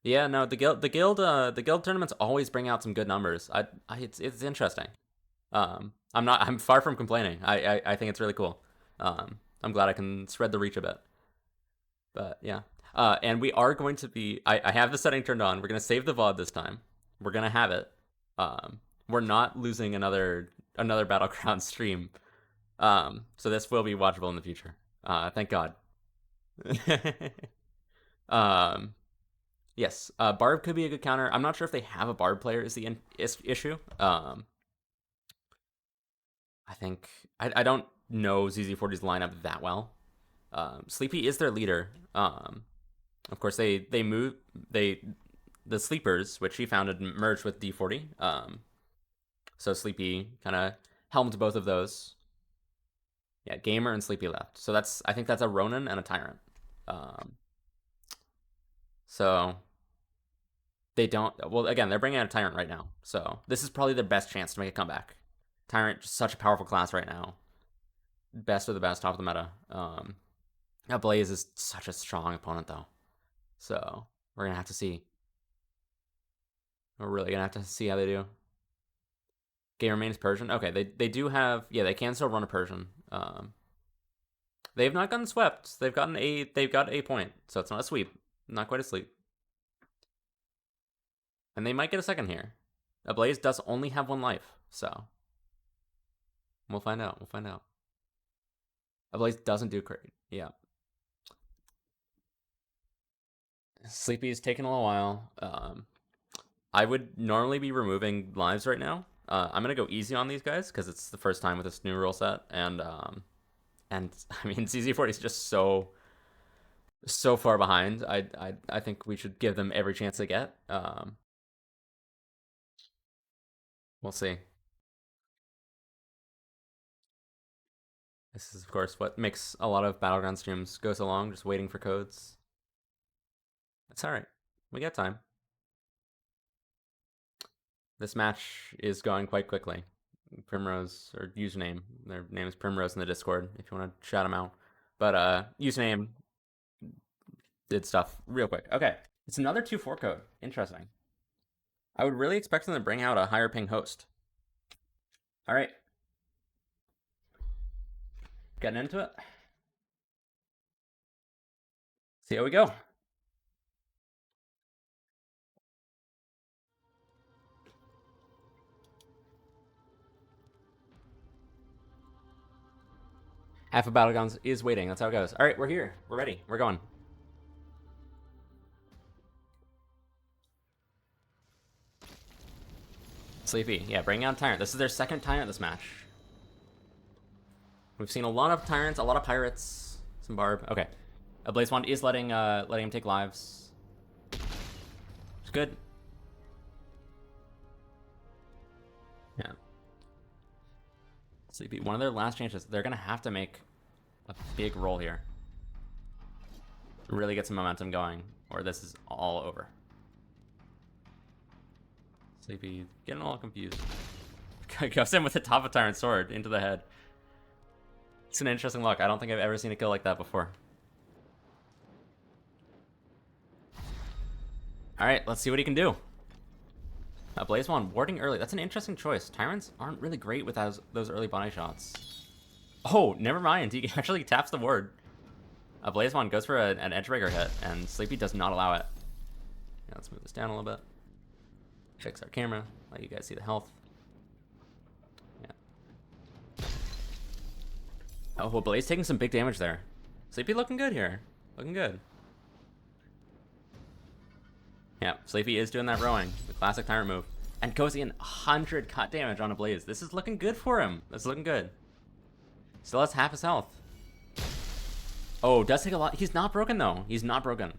Yeah, no, the guild tournaments always bring out some good numbers. It's interesting. I'm far from complaining. I think it's really cool. I'm glad I can spread the reach a bit. But yeah. And we are going to be, I have the setting turned on. We're gonna save the VOD this time. We're gonna have it. We're not losing another Battlegrounds stream. So this will be watchable in the future. Thank God. Yes, Barb could be a good counter. I'm not sure if they have a Barb player is the issue. I think I don't know ZZ40's lineup that well. Sleepy is their leader. Of course the Sleepers, which he founded, merged with D40. So Sleepy kind of helmed both of those. Yeah, Gamer and Sleepy left. So I think that's a Ronin and a Tyrant. So they don't. Well, again, they're bringing out a Tyrant right now. So this is probably their best chance to make a comeback. Tyrant, just such a powerful class right now. Best of the best, top of the meta. Blaze is such a strong opponent, though. So we're gonna have to see. We're really gonna have to see how they do. Game remains Persian. Okay, they do have, yeah, they can still run a Persian. They've not gotten swept. They've got a point, so it's not a sweep. Not quite a sweep. And they might get a second here. Ablaze does only have 1 life, so we'll find out. We'll find out. Ablaze doesn't do great. Yeah. Sleepy's taking a little while. I would normally be removing lives right now. I'm gonna go easy on these guys because it's the first time with this new rule set, and I mean CZ40 is just so far behind. I think we should give them every chance they get. We'll see. This is of course what makes a lot of Battleground streams go so long, just waiting for codes. It's alright. We got time. This match is going quite quickly. Primrose, or username, their name is Primrose in the Discord, if you want to shout them out. But username did stuff real quick. Okay, it's another 2-4 code. Interesting. I would really expect them to bring out a higher ping host. All right. Getting into it. See how we go. Half of Battlegrounds is waiting. That's how it goes. All right, we're here. We're ready. We're going. Sleepy. Yeah, bring out Tyrant. This is their second Tyrant this match. We've seen a lot of Tyrants, a lot of Pirates, some Barb. Okay. Ablaze Wand is letting him take lives. It's good. Yeah. Sleepy. One of their last chances. They're going to have to make a big roll here. Really get some momentum going, or this is all over. Sleepy getting all confused. Goes in with the top of Tyrant Sword into the head. It's an interesting look. I don't think I've ever seen a kill like that before. Alright, let's see what he can do. Blaze Wand warding early. That's an interesting choice. Tyrants aren't really great with those early body shots. Oh, never mind. He actually taps the ward. Blaze Wand goes for an edge breaker hit, and Sleepy does not allow it. Yeah, let's move this down a little bit. Fix our camera, let you guys see the health. Yeah. Oh, well, Blaze taking some big damage there. Sleepy looking good here. Looking good. Yeah, Sleepy is doing that rowing, the classic Tyrant move. And goes in 100 cut damage on a Blaze. This is looking good for him. That's looking good. Still has half his health. Oh, does take a lot. He's not broken, though. He's not broken.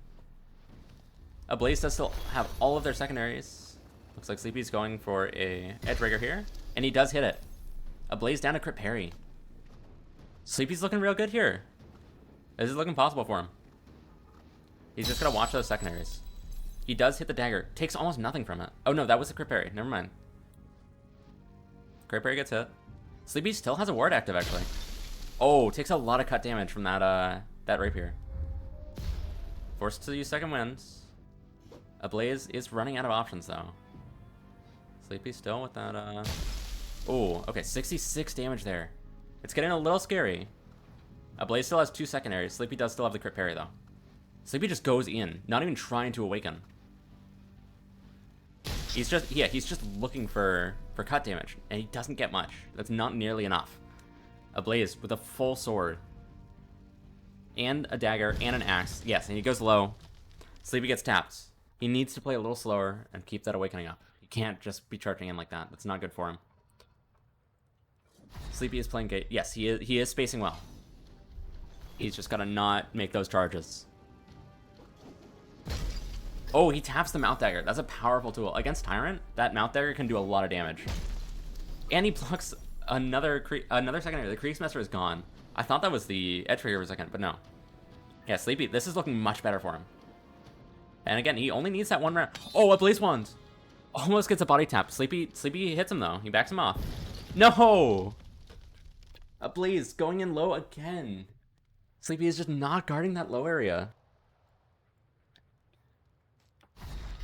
A Blaze does still have all of their secondaries. Looks like Sleepy's going for a edge breaker here. And he does hit it. A Blaze down to crit parry. Sleepy's looking real good here. This is looking possible for him. He's just gotta watch those secondaries. He does hit the dagger. Takes almost nothing from it. Oh no, that was the crit parry. Never mind. Crit parry gets hit. Sleepy still has a ward active, actually. Oh, takes a lot of cut damage from that rapier. Forced to use second winds. Ablaze is running out of options, though. Sleepy still with that, Oh, okay, 66 damage there. It's getting a little scary. Ablaze still has 2 secondaries. Sleepy does still have the crit parry, though. Sleepy just goes in, not even trying to awaken. He's just looking for cut damage, and he doesn't get much. That's not nearly enough. Ablaze with a full sword. And a dagger, and an axe. Yes, and he goes low. Sleepy gets tapped. He needs to play a little slower and keep that awakening up. He can't just be charging in like that. That's not good for him. Sleepy is playing gate. Yes, he is spacing well. He's just gotta not make those charges. Oh, he taps the mouth dagger. That's a powerful tool. Against Tyrant, that mouth dagger can do a lot of damage. And he blocks another secondary. The Kriegsmesser is gone. I thought that was the edge trigger for a second, but no. Yeah, Sleepy, this is looking much better for him. And again, he only needs that one round. Oh, a Blaze Wand! Almost gets a body tap. Sleepy hits him, though. He backs him off. No! A Blaze going in low again. Sleepy is just not guarding that low area.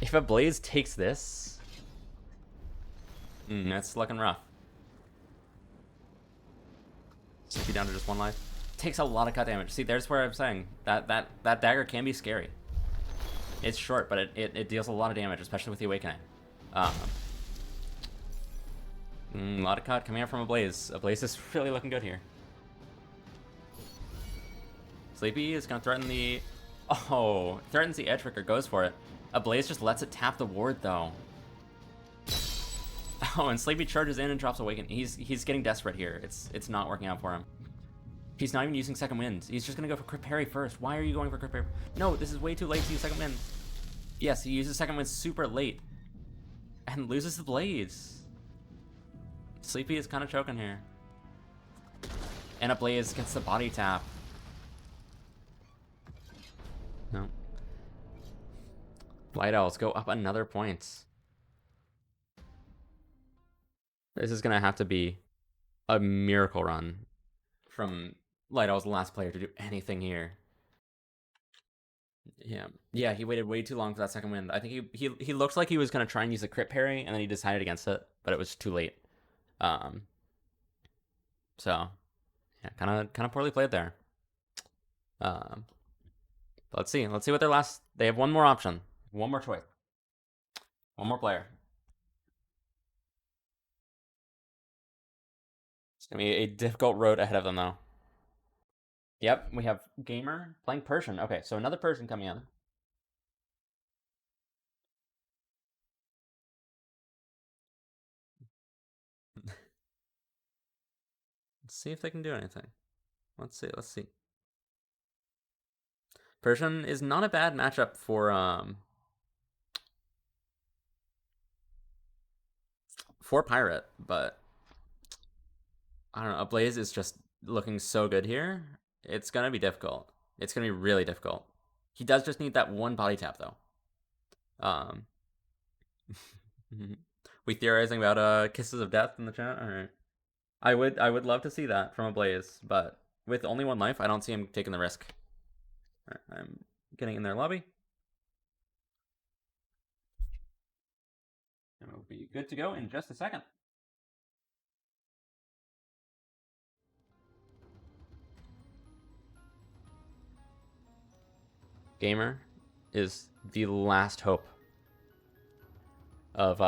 If a Blaze takes this, It's looking rough. Sleepy down to just 1 life. Takes a lot of cut damage. See, there's where I'm saying that dagger can be scary. It's short, but it deals a lot of damage, especially with the awakening. A lot of cut coming out from Ablaze. Ablaze is really looking good here. Sleepy is gonna threaten the... Oh, threatens the edge trigger, goes for it. Ablaze just lets it tap the ward though. Oh, and Sleepy charges in and drops Awaken. He's getting desperate here. It's not working out for him. He's not even using Second Wind. He's just gonna go for Crit Parry first. Why are you going for Crit Parry? No, this is way too late to use Second Wind. Yes, he uses Second Wind super late. And loses the Blaze. Sleepy is kind of choking here. And Ablaze gets the body tap. No. Light Owls go up another point. This is gonna have to be a miracle run from Light Owl's last player to do anything here. Yeah, he waited way too long for that second wind. I think he looked like he was gonna try and use a crit parry, and then he decided against it, but it was too late. So yeah, kind of poorly played there. But let's see what their last. They have one more option, one more choice, one more player. It's gonna be a difficult road ahead of them, though. Yep, we have Gamer playing Persian. Okay, so another Persian coming in. Let's see if they can do anything. Let's see. Persian is not a bad matchup for Pirate, but I don't know. Ablaze is just looking so good here. It's gonna be difficult. It's gonna be really difficult. He does just need that one body tap though. We theorizing about Kisses of Death in the chat. All right. I would love to see that from Ablaze, but with only 1 life, I don't see him taking the risk. All right, I'm getting in their lobby. And we'll be good to go in just a second. Gamer is the last hope of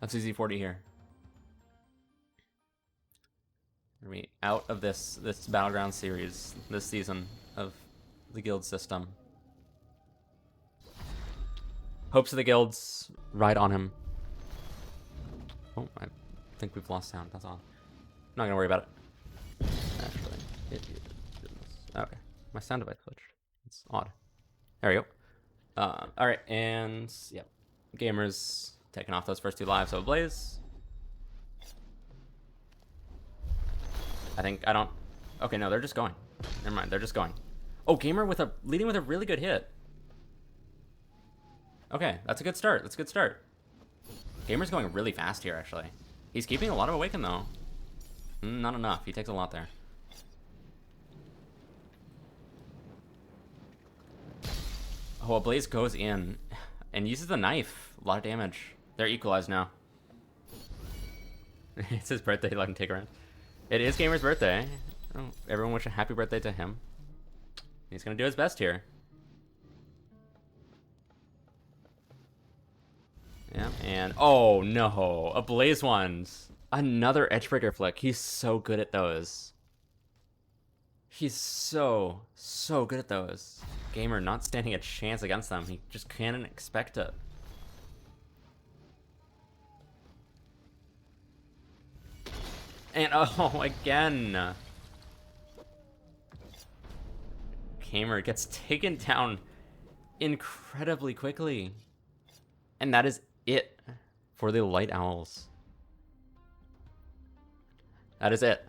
CZ40 here. Are we out of this Battlegrounds series this season of the guild system? Hopes of the guilds ride on him. Oh, I think we've lost sound. That's all. I'm not gonna worry about it. Actually, okay. My sound device glitched. It's odd. There we go. All right, and yep, Gamers taking off those first 2 lives of Blaze. I don't. Okay, no, they're just going. Never mind, they're just going. Oh, Gamer leading with a really good hit. Okay, that's a good start. That's a good start. Gamer's going really fast here, actually. He's keeping a lot of Awaken, though. Not enough. He takes a lot there. Oh, Ablaze goes in and uses the knife. A lot of damage. They're equalized now. It's his birthday. Let him take a run. It is Gamer's birthday. Oh, everyone wish a happy birthday to him. He's going to do his best here. Yeah, and oh no, Ablaze ones. Another Edgebreaker flick. He's so good at those. He's so good at those. Gamer not standing a chance against them. He just can't expect it. And oh, again. Gamer gets taken down incredibly quickly. And that is it for the Light Owls. That is it.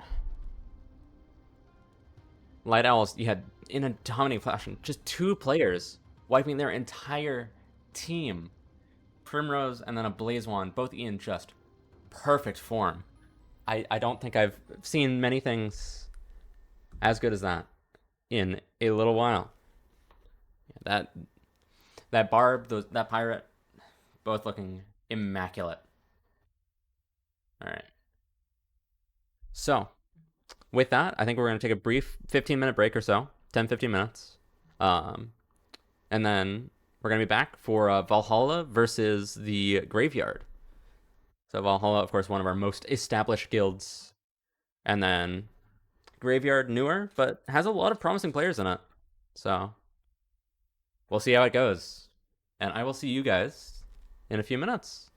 Light Owls, you had, in a dominating fashion, just 2 players wiping their entire team. Primrose and then a Blaze one, both in just perfect form. I don't think I've seen many things as good as that in a little while. That Barb, that Pirate, both looking immaculate. All right. So, with that, I think we're going to take a brief 15-minute break or so, 10, 15 minutes. And then we're going to be back for Valhalla versus the Graveyard. So Valhalla, of course, one of our most established guilds. And then Graveyard, newer, but has a lot of promising players in it. So we'll see how it goes. And I will see you guys in a few minutes.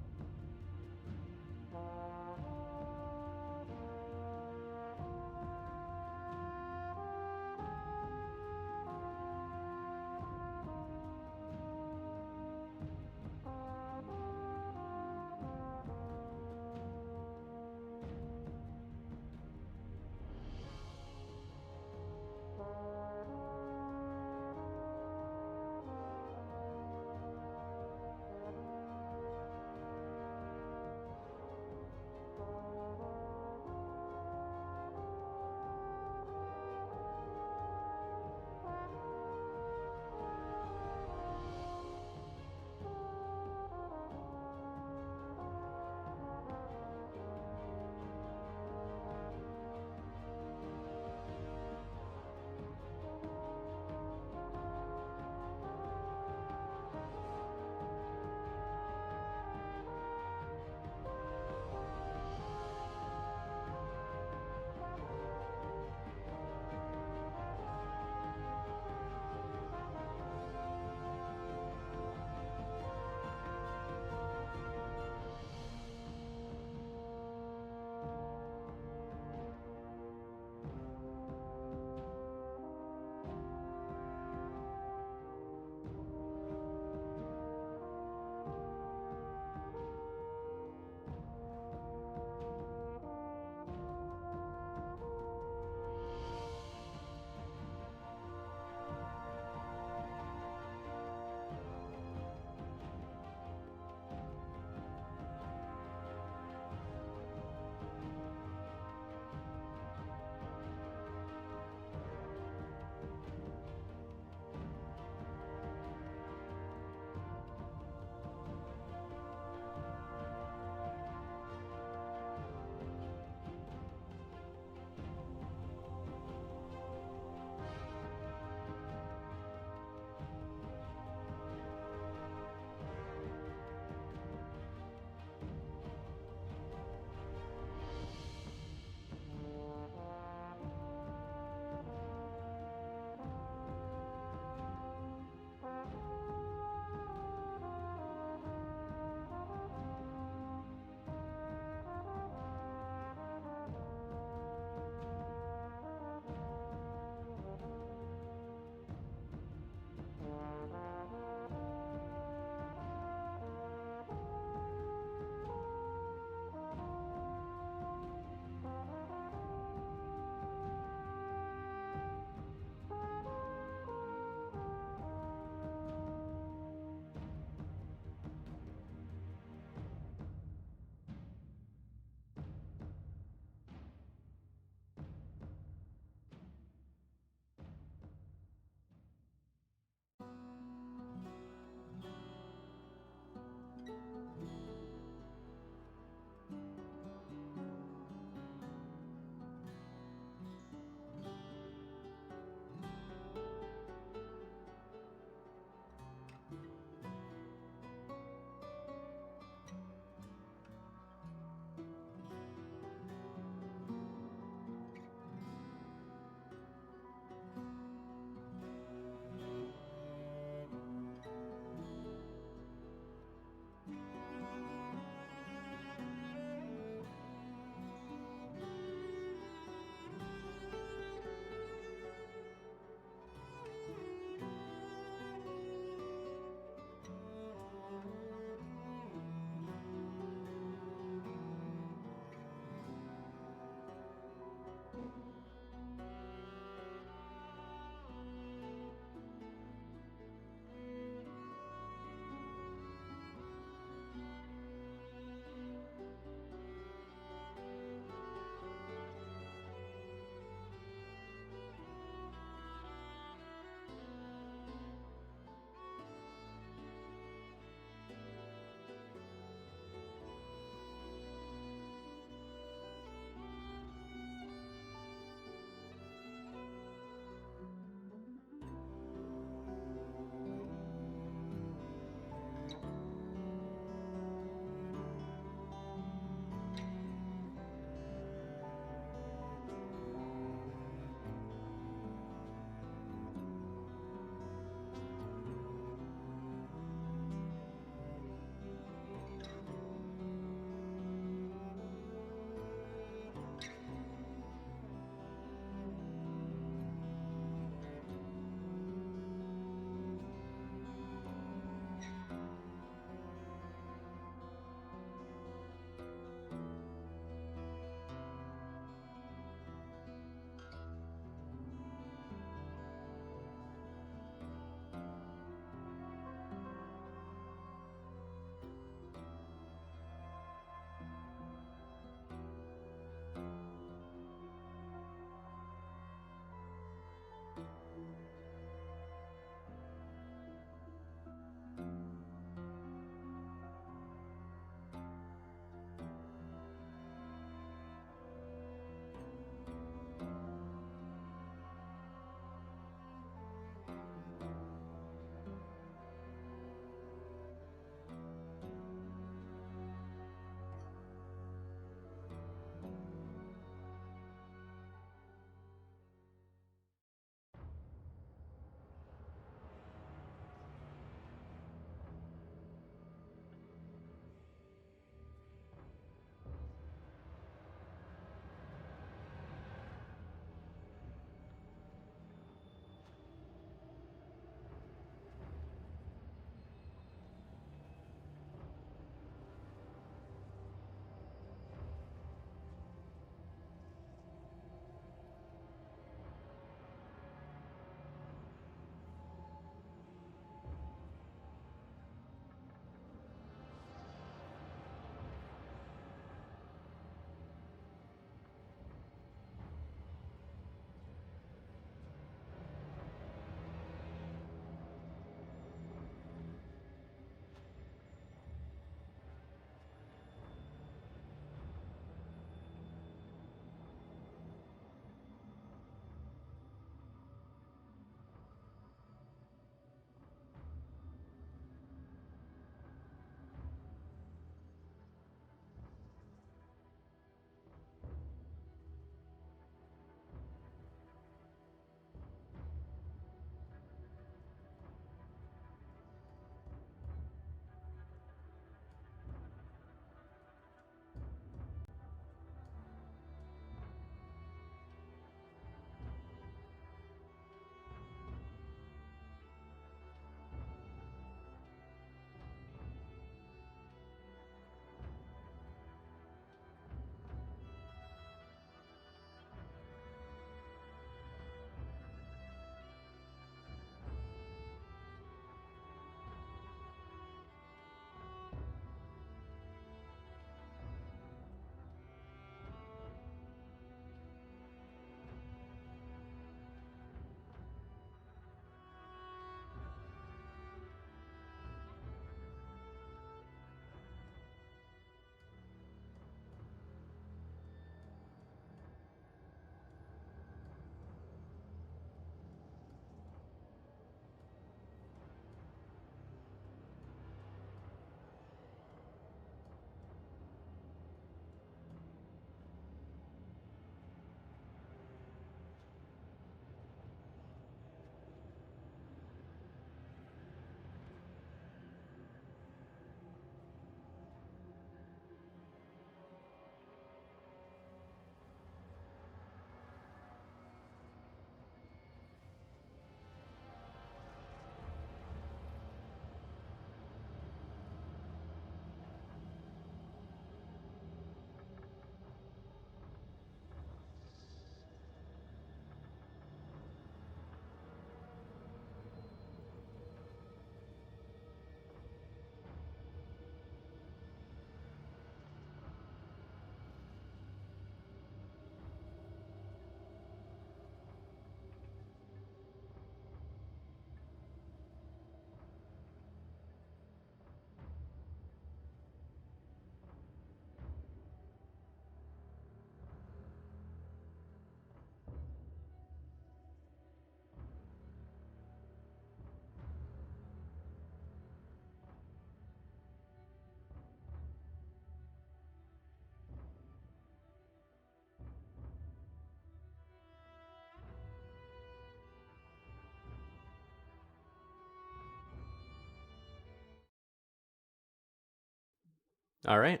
All right,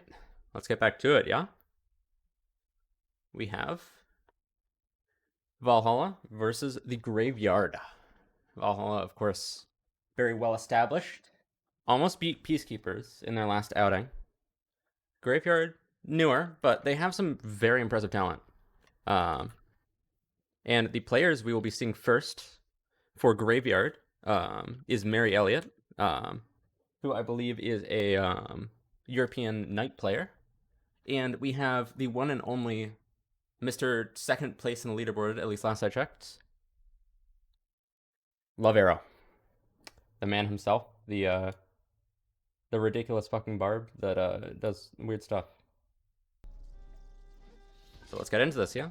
let's get back to it, yeah? We have Valhalla versus the Graveyard. Valhalla, of course, very well established. Almost beat Peacekeepers in their last outing. Graveyard, newer, but they have some very impressive talent. And the players we will be seeing first for Graveyard is Mary Elliott, who I believe is a European Knight player. And we have the one and only Mr. Second place in the leaderboard, at least last I checked, Love Arrow. The man himself, the ridiculous fucking barb that does weird stuff. So let's get into this, yeah?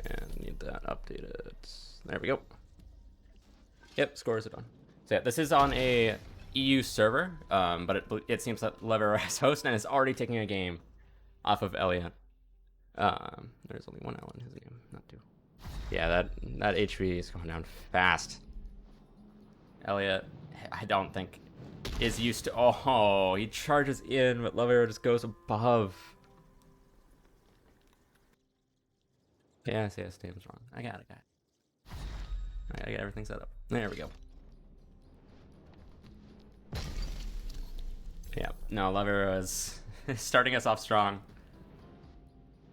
And need that updated. There we go. Yep, scores are done. So yeah, this is on a EU server, but it seems that Lever has host and is already taking a game off of Elliot. There's only one L in his name, not two. Yeah, that HP is going down fast. Elliot, I don't think, is used to. Oh, he charges in, but Lever just goes above. Yes, Damon's wrong. I got it. I gotta get everything set up. There we go. Yeah, no, Lever is starting us off strong.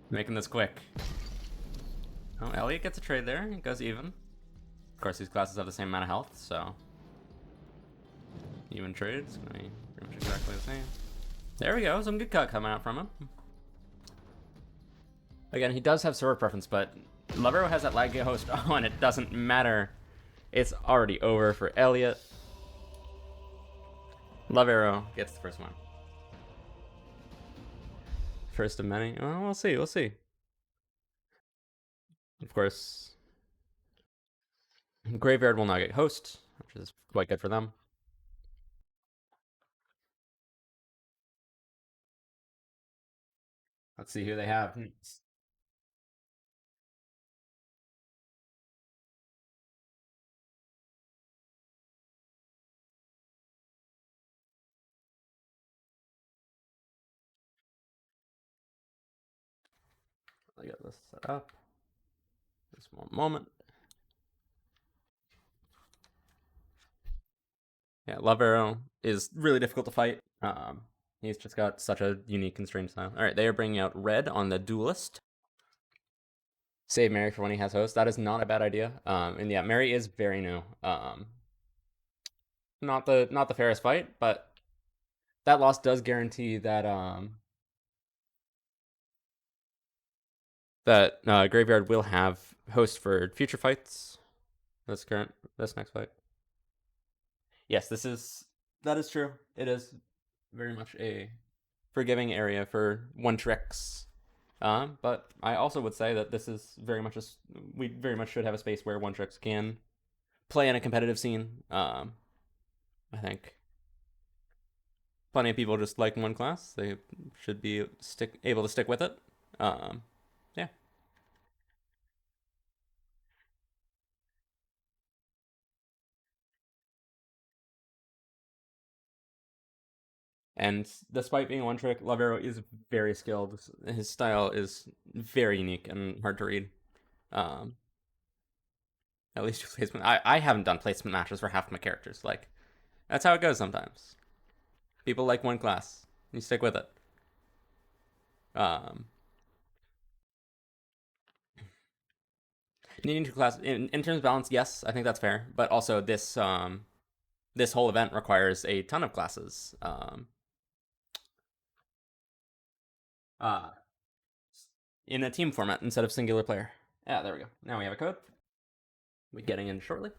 Making this quick. Oh, Elliot gets a trade there. He goes even. Of course, these classes have the same amount of health, so even trades gonna be pretty much exactly the same. There we go. Some good cut coming out from him. Again, he does have server preference, but Lever has that lag host on. It doesn't matter. It's already over for Elliot. Love Arrow gets the first one. First of many. Well, we'll see. Of course, Graveyard will not get host, which is quite good for them. Let's see who they have. I got this set up. Just one moment. Yeah, Love Arrow is really difficult to fight. He's just got such a unique constrained style. All right, they are bringing out Red on the Duelist. Save Mary for when he has host. That is not a bad idea. And yeah, Mary is very new. Not the fairest fight, but that loss does guarantee that Graveyard will have host for future fights. This next fight. Yes, that is true. It is very much a forgiving area for one tricks. But I also would say that this is very much we very much should have a space where one tricks can play in a competitive scene. I think plenty of people just like one class. They should be able to stick with it. Yeah. And despite being one trick, Love Arrow is very skilled. His style is very unique and hard to read. At least placement. I haven't done placement matches for half my characters. Like, that's how it goes sometimes. People like one class. You stick with it. Needing two classes in terms of balance, yes, I think that's fair. But also this this whole event requires a ton of classes. In a team format instead of singular player. Yeah, there we go. Now we have a code. We'll be getting in shortly.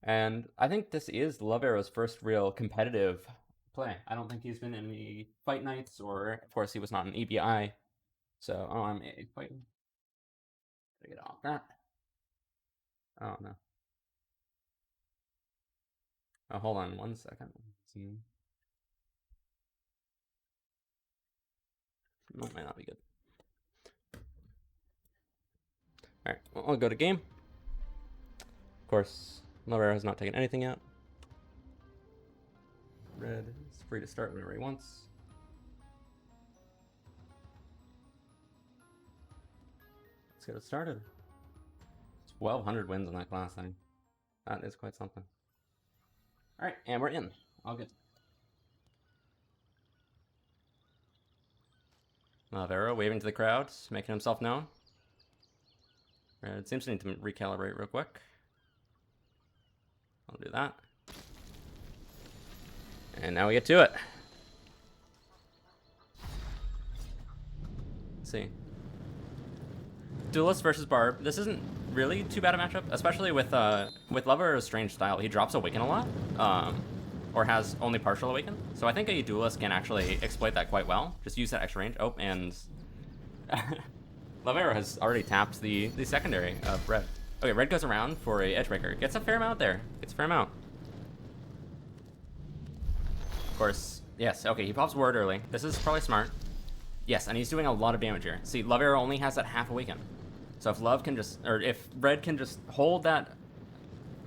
And I think this is Love Arrow's first real competitive play. I don't think he's been in any fight nights, or of course he was not an EBI. So, oh, I'm a fighting. Gotta get off that. Oh no. Oh, hold on 1 second. That might not be good. Alright, well, I'll go to game. Of course, Lover has not taken anything yet. Red is free to start whenever he wants. Let's get it started. It's 1,200 wins in that class thing. That is quite something. Alright, and we're in. All good. Vero waving to the crowd, making himself known. Red seems to need to recalibrate real quick. I'll do that. And now we get to it. Let's see. Duelist versus Barb. This isn't really too bad a matchup, especially with Lover's strange style. He drops Awaken a lot, or has only partial Awaken. So I think a Duelist can actually exploit that quite well. Just use that extra range. Oh, and Lavero has already tapped the secondary of Red. Okay, Red goes around for a Edgebreaker. Gets a fair amount there. Gets a fair amount. Of course, yes. Okay, he pops Ward early. This is probably smart. Yes, and he's doing a lot of damage here. See, Lavero only has that half Awaken. So if Love can just, or if Red can just hold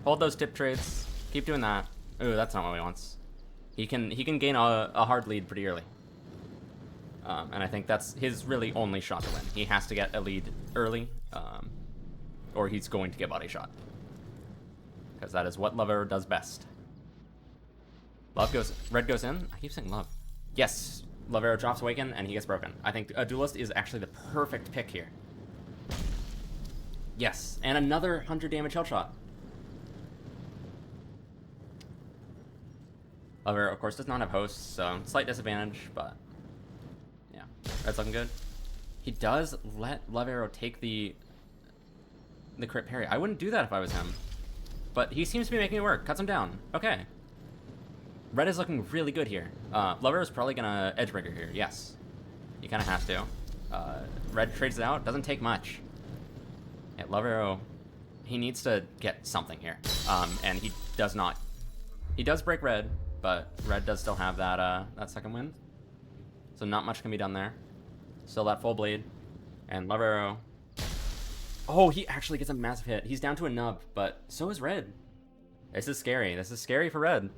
those tip trades, keep doing that. Ooh, that's not what he wants. He can gain a hard lead pretty early. And I think that's his really only shot to win. He has to get a lead early, or he's going to get body shot. Because that is what Lover does best. Red goes in. I keep saying Love. Yes, Lavero drops Awaken and he gets broken. I think a Duelist is actually the perfect pick here. Yes, and another 100 damage health shot. Lavero, of course, does not have hosts, so slight disadvantage, but yeah, that's looking good. He does let Lavero take the crit parry. I wouldn't do that if I was him, but he seems to be making it work. Cuts him down. Okay. Red is looking really good here. Lavero is probably gonna Edgebreaker here. Yes, he kind of has to. Red trades it out. Doesn't take much. Yeah, Lavero, he needs to get something here, and he does not. He does break Red, but Red does still have that that second win, so not much can be done there. Still that full bleed, and Lavero. Oh, he actually gets a massive hit. He's down to a nub, but so is Red. This is scary. This is scary for Red.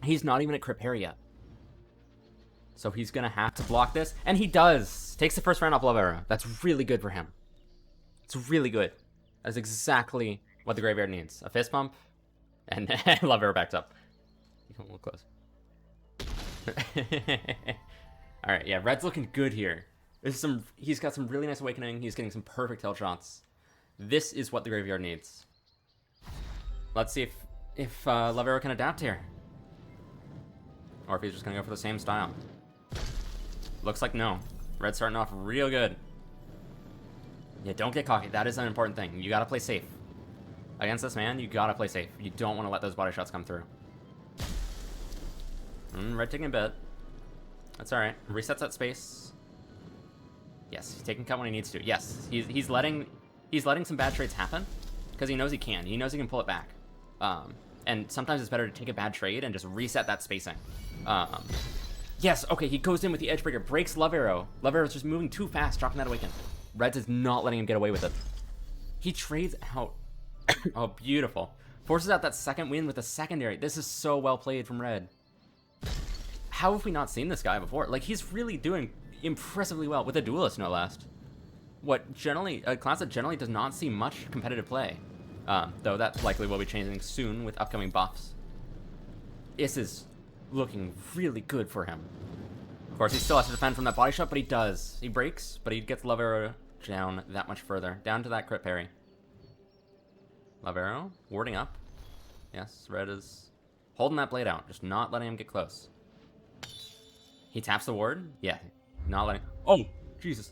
He's not even at crit parry yet, so he's gonna have to block this, and he does. Takes the first round off Lavero. That's really good for him. It's really good. That's exactly what the Graveyard needs. A fist pump, and Lavero backs up. You come a little close. Alright, yeah, Red's looking good here. He's got some really nice Awakening. He's getting some perfect health shots. This is what the Graveyard needs. Let's see if Lavero can adapt here. Or if he's just gonna go for the same style. Looks like no. Red's starting off real good. Yeah, don't get cocky. That is an important thing. You gotta play safe. Against this man, you gotta play safe. You don't want to let those body shots come through. Red taking a bit. That's alright. Resets that space. Yes, he's taking cut when he needs to. Yes, he's letting some bad trades happen because he knows he can. He knows he can pull it back. And sometimes it's better to take a bad trade and just reset that spacing. Yes, okay, he goes in with the Edgebreaker, breaks Lavero. Lavero's just moving too fast, dropping that Awaken. Red is not letting him get away with it. He trades out. Oh, beautiful. Forces out that second win with a secondary. This is so well played from Red. How have we not seen this guy before? Like, he's really doing impressively well with a Duelist, no less. A class that generally does not see much competitive play. Though that likely will be changing soon with upcoming buffs. This is looking really good for him. Of course, he still has to defend from that body shot, but he does. He breaks, but he gets Lavero down that much further. Down to that crit parry. Lavero, warding up. Yes, Red is holding that blade out, just not letting him get close. He taps the ward. Yeah, not letting... Oh, Jesus.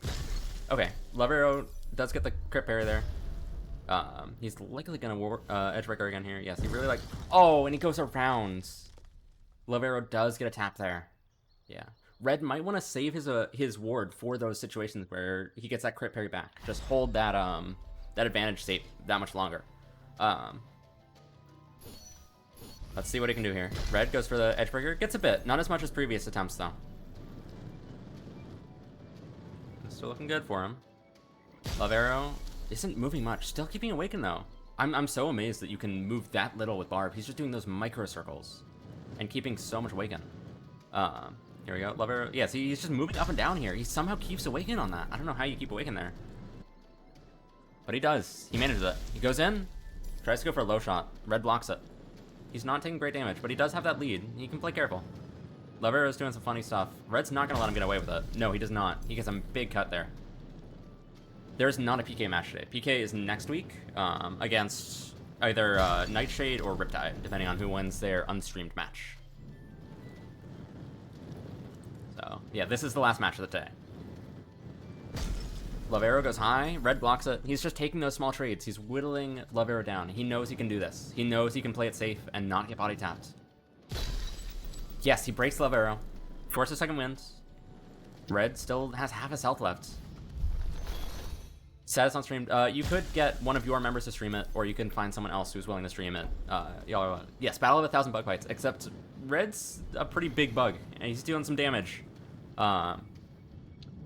Okay, Lavero does get the crit parry there. He's likely gonna Edgebreaker again here. Yes, he really like... Oh, and he goes around. Lavero does get a tap there. Yeah. Red might want to save his ward for those situations where he gets that crit parry back. Just hold that that advantage state that much longer. Let's see what he can do here. Red goes for the Edgebreaker. Gets a bit. Not as much as previous attempts, though. Still looking good for him. Love Arrow isn't moving much. Still keeping Awaken, though. I'm so amazed that you can move that little with Barb. He's just doing those micro circles and keeping so much Awaken. Here we go. Love Arrow. Yeah, see, he's just moving up and down here. He somehow keeps Awaken on that. I don't know how you keep Awaken there. But he does. He manages it. He goes in, tries to go for a low shot. Red blocks it. He's not taking great damage, but he does have that lead. He can play careful. Love Arrow's doing some funny stuff. Red's not going to let him get away with it. No, he does not. He gets a big cut there. There's not a PK match today. PK is next week against either Nightshade or Riptide, depending on who wins their unstreamed match. So, yeah, this is the last match of the day. Love Arrow goes high. Red blocks it. He's just taking those small trades. He's whittling Love Arrow down. He knows he can do this. He knows he can play it safe and not get body tapped. Yes, he breaks Love Arrow. Forces second wins. Red still has half his health left. Says on stream, you could get one of your members to stream it, or you can find someone else who's willing to stream it. Yes, Battle of 1,000 bug fights, except Red's a pretty big bug, and he's doing some damage. Love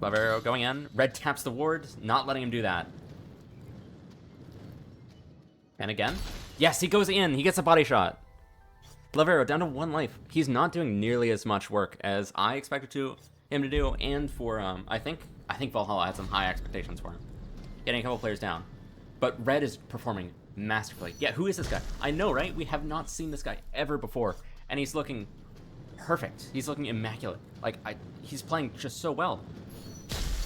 Arrow going in. Red taps the ward, not letting him do that. And again. Yes, he goes in. He gets a body shot. Love Arrow down to 1 life. He's not doing nearly as much work as I expected him to do, and for I think Valhalla had some high expectations for him. Getting a couple players down. But Red is performing masterfully. Yeah, who is this guy? I know, right? We have not seen this guy ever before. And he's looking perfect. He's looking immaculate. Like, he's playing just so well.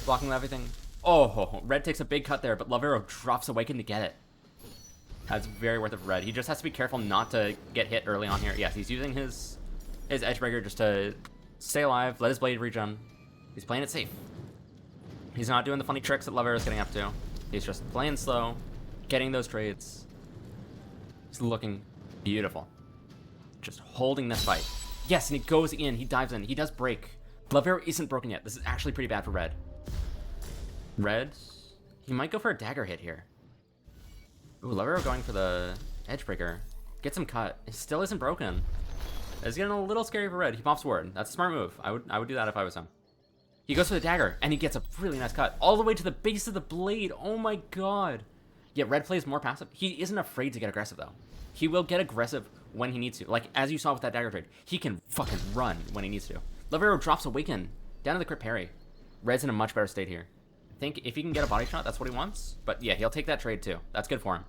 Blocking everything. Oh, Red takes a big cut there, but Love Arrow drops Awaken to get it. That's very worth it for Red. He just has to be careful not to get hit early on here. Yes, he's using his Edgebreaker just to stay alive, let his blade regen. He's playing it safe. He's not doing the funny tricks that Love Arrow's getting up to. He's just playing slow, getting those trades. He's looking beautiful. Just holding this fight. Yes, and he goes in, he dives in, he does break. Love Arrow isn't broken yet. This is actually pretty bad for Red. Red, he might go for a dagger hit here. Ooh, Love Arrow going for the Edgebreaker. Gets him cut. It still isn't broken. It's getting a little scary for Red. He pops ward. That's a smart move. I would do that if I was him. He goes for the dagger, and he gets a really nice cut. All the way to the base of the blade. Oh my god. Yet Red plays more passive. He isn't afraid to get aggressive, though. He will get aggressive when he needs to. Like, as you saw with that dagger trade. He can fucking run when he needs to. Love Arrow drops Awaken. Down to the crit parry. Red's in a much better state here. I think if he can get a body shot, that's what he wants. But yeah, he'll take that trade, too. That's good for him.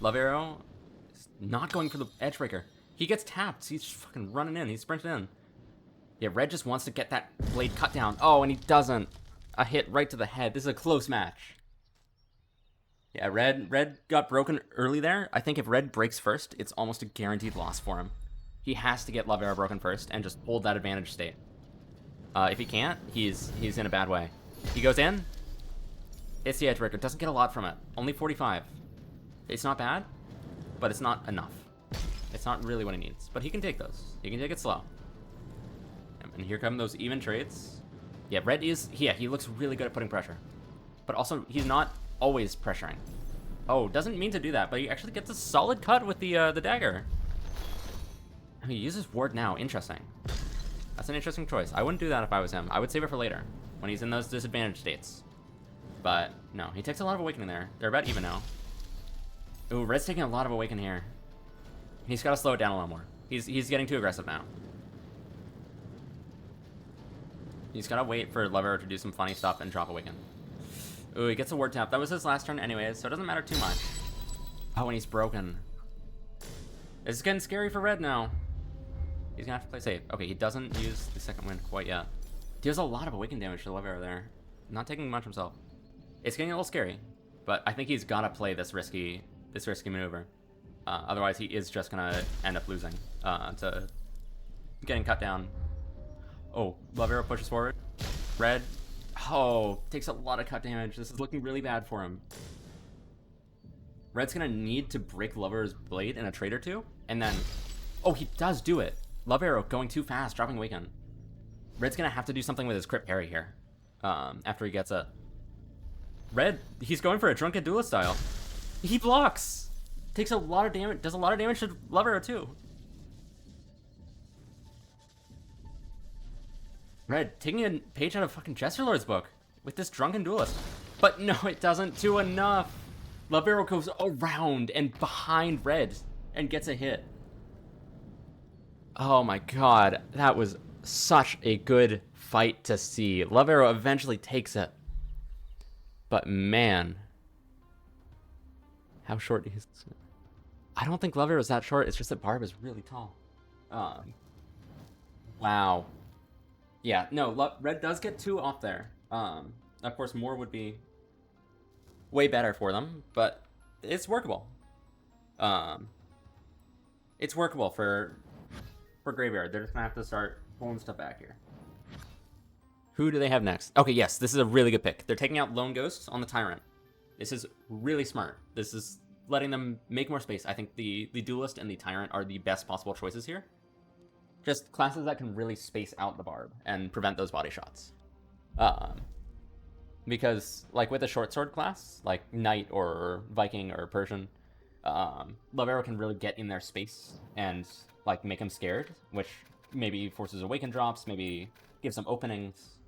Love Arrow is not going for the Edgebreaker. He gets tapped. He's fucking running in. He's sprinting in. Yeah, Red just wants to get that blade cut down. Oh, and he doesn't. A hit right to the head. This is a close match. Yeah, Red got broken early there. I think if Red breaks first, it's almost a guaranteed loss for him. He has to get Love Arrow broken first and just hold that advantage state. If he can't, he's in a bad way. He goes in. It's the Edgebreaker. Doesn't get a lot from it. Only 45. It's not bad, but it's not enough. It's not really what he needs. But he can take those. He can take it slow. And here come those even trades. Yeah, Red is... Yeah, he looks really good at putting pressure. But also, he's not always pressuring. Oh, doesn't mean to do that, but he actually gets a solid cut with the dagger. I mean, he uses ward now. Interesting. That's an interesting choice. I wouldn't do that if I was him. I would save it for later, when he's in those disadvantaged states. But, no. He takes a lot of Awakening there. They're about even now. Ooh, Red's taking a lot of Awaken here. He's got to slow it down a lot more. He's getting too aggressive now. He's got to wait for Love Arrow to do some funny stuff and drop Awaken. Ooh, he gets a ward tap. That was his last turn anyways, so it doesn't matter too much. Oh, and he's broken. This is getting scary for Red now. He's going to have to play safe. Okay, he doesn't use the second wind quite yet. Deals a lot of Awaken damage to Love Arrow there. Not taking much himself. It's getting a little scary, but I think he's got to play this risky maneuver. Otherwise, he is just going to end up losing to getting cut down. Oh, Love Arrow pushes forward. Red, oh, takes a lot of cut damage. This is looking really bad for him. Red's gonna need to break Love Arrow's blade in a trade or two, and then, oh, he does do it. Love Arrow going too fast, dropping Awaken. Red's gonna have to do something with his crit parry here, after he gets it. Red, he's going for a Drunken Duelist style. He blocks! Takes a lot of damage, does a lot of damage to Love Arrow too. Red, taking a page out of fucking Jester Lord's book. with this Drunken Duelist. But no, it doesn't do enough. Lavero goes around and behind red and gets a hit. Oh my god, that was such a good fight to see. Lavero eventually takes it. But man, how short is this? I don't think Lavero is that short. It's just that Barb is really tall. Wow. Yeah, no, red does get 2 off there. Of course, more would be way better for them, but it's workable. It's workable for Graveyard. They're just gonna have to start pulling stuff back here. Who do they have next? Okay, yes, this is a really good pick. They're taking out Lone Ghosts on the Tyrant. This is really smart. This is letting them make more space. I think the Duelist and the Tyrant are the best possible choices here. Just classes that can really space out the Barb and prevent those body shots. Because, like, with a short sword class, like Knight or Viking or Persian, Lavero can really get in their space and, like, make them scared, which maybe forces Awaken drops, maybe gives them openings.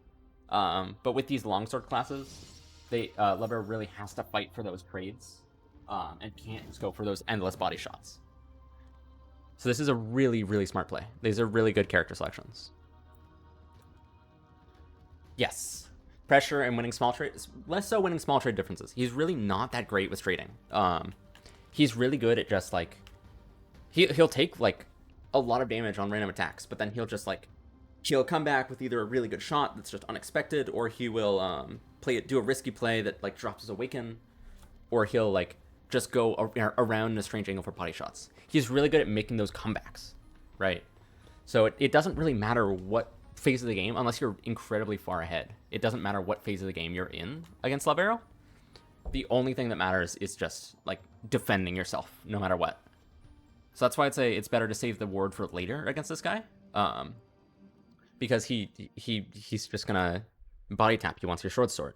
But with these longsword classes, Lavero really has to fight for those trades, and can't just go for those endless body shots. So this is a really, really smart play. These are really good character selections. Yes. Pressure and winning small trades. Less so winning small trade differences. He's really not that great with trading. He's really good at just, like... He'll take, like, a lot of damage on random attacks, but then he'll just, like... He'll come back with either a really good shot that's just unexpected, or he will do a risky play that, like, drops his Awaken, or he'll, like, just go around in a strange angle for body shots. He's really good at making those comebacks, right? So it doesn't really matter what phase of the game, unless you're incredibly far ahead. It doesn't matter what phase of the game you're in against Lavero. The only thing that matters is just, like, defending yourself, no matter what. So that's why I'd say it's better to save the ward for later against this guy. Because he's just gonna body tap you once you're short sword.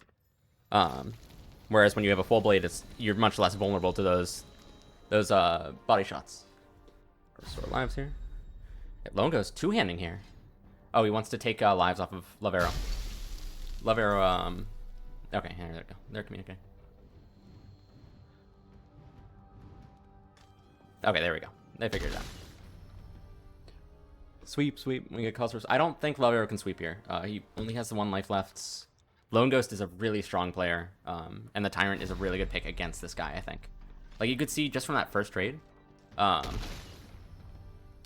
Whereas when you have a full blade, you're much less vulnerable to those body shots. Restore lives here. Lone goes two-handing here. Oh, he wants to take lives off of Lavero. Lavero, okay, here they go. They're communicating. Okay, there we go. They figured it out. Sweep. We get calls for... I don't think Lavero can sweep here. He only has the 1 life left. Lone Ghost is a really strong player, and the Tyrant is a really good pick against this guy, I think. Like, you could see just from that first trade,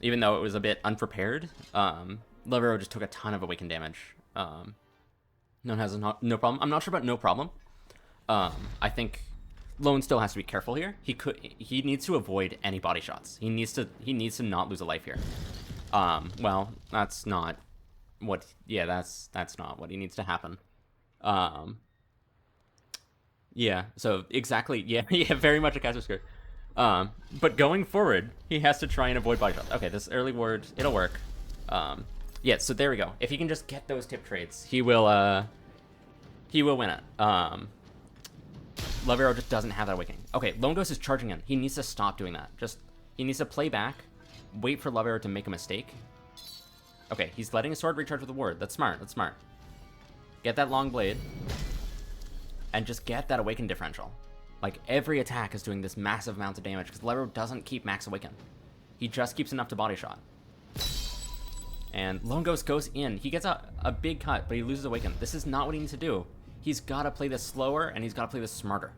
even though it was a bit unprepared, Lavero just took a ton of Awaken damage. No problem. I'm not sure about no problem. I think Lone still has to be careful here. He needs to avoid any body shots. He needs to not lose a life here. Well, that's not what... Yeah, that's not what he needs to happen. Yeah, so exactly, yeah, very much a caster skirt. But going forward, he has to try and avoid body shots. Okay, this early ward, it'll work. Yeah, so there we go. If he can just get those tip trades, he will win it. Lavero just doesn't have that awakening. Okay, Lone Ghost is charging in. He needs to stop doing that. He needs to play back, wait for Lavero to make a mistake. Okay, he's letting his sword recharge with a ward. That's smart, Get that long blade, and just get that awaken differential. Like, every attack is doing this massive amount of damage, because Lavero doesn't keep max awaken. He just keeps enough to body shot. And Lone Ghost goes in. He gets a big cut, but he loses awaken. This is not what he needs to do. He's got to play this slower, and he's got to play this smarter.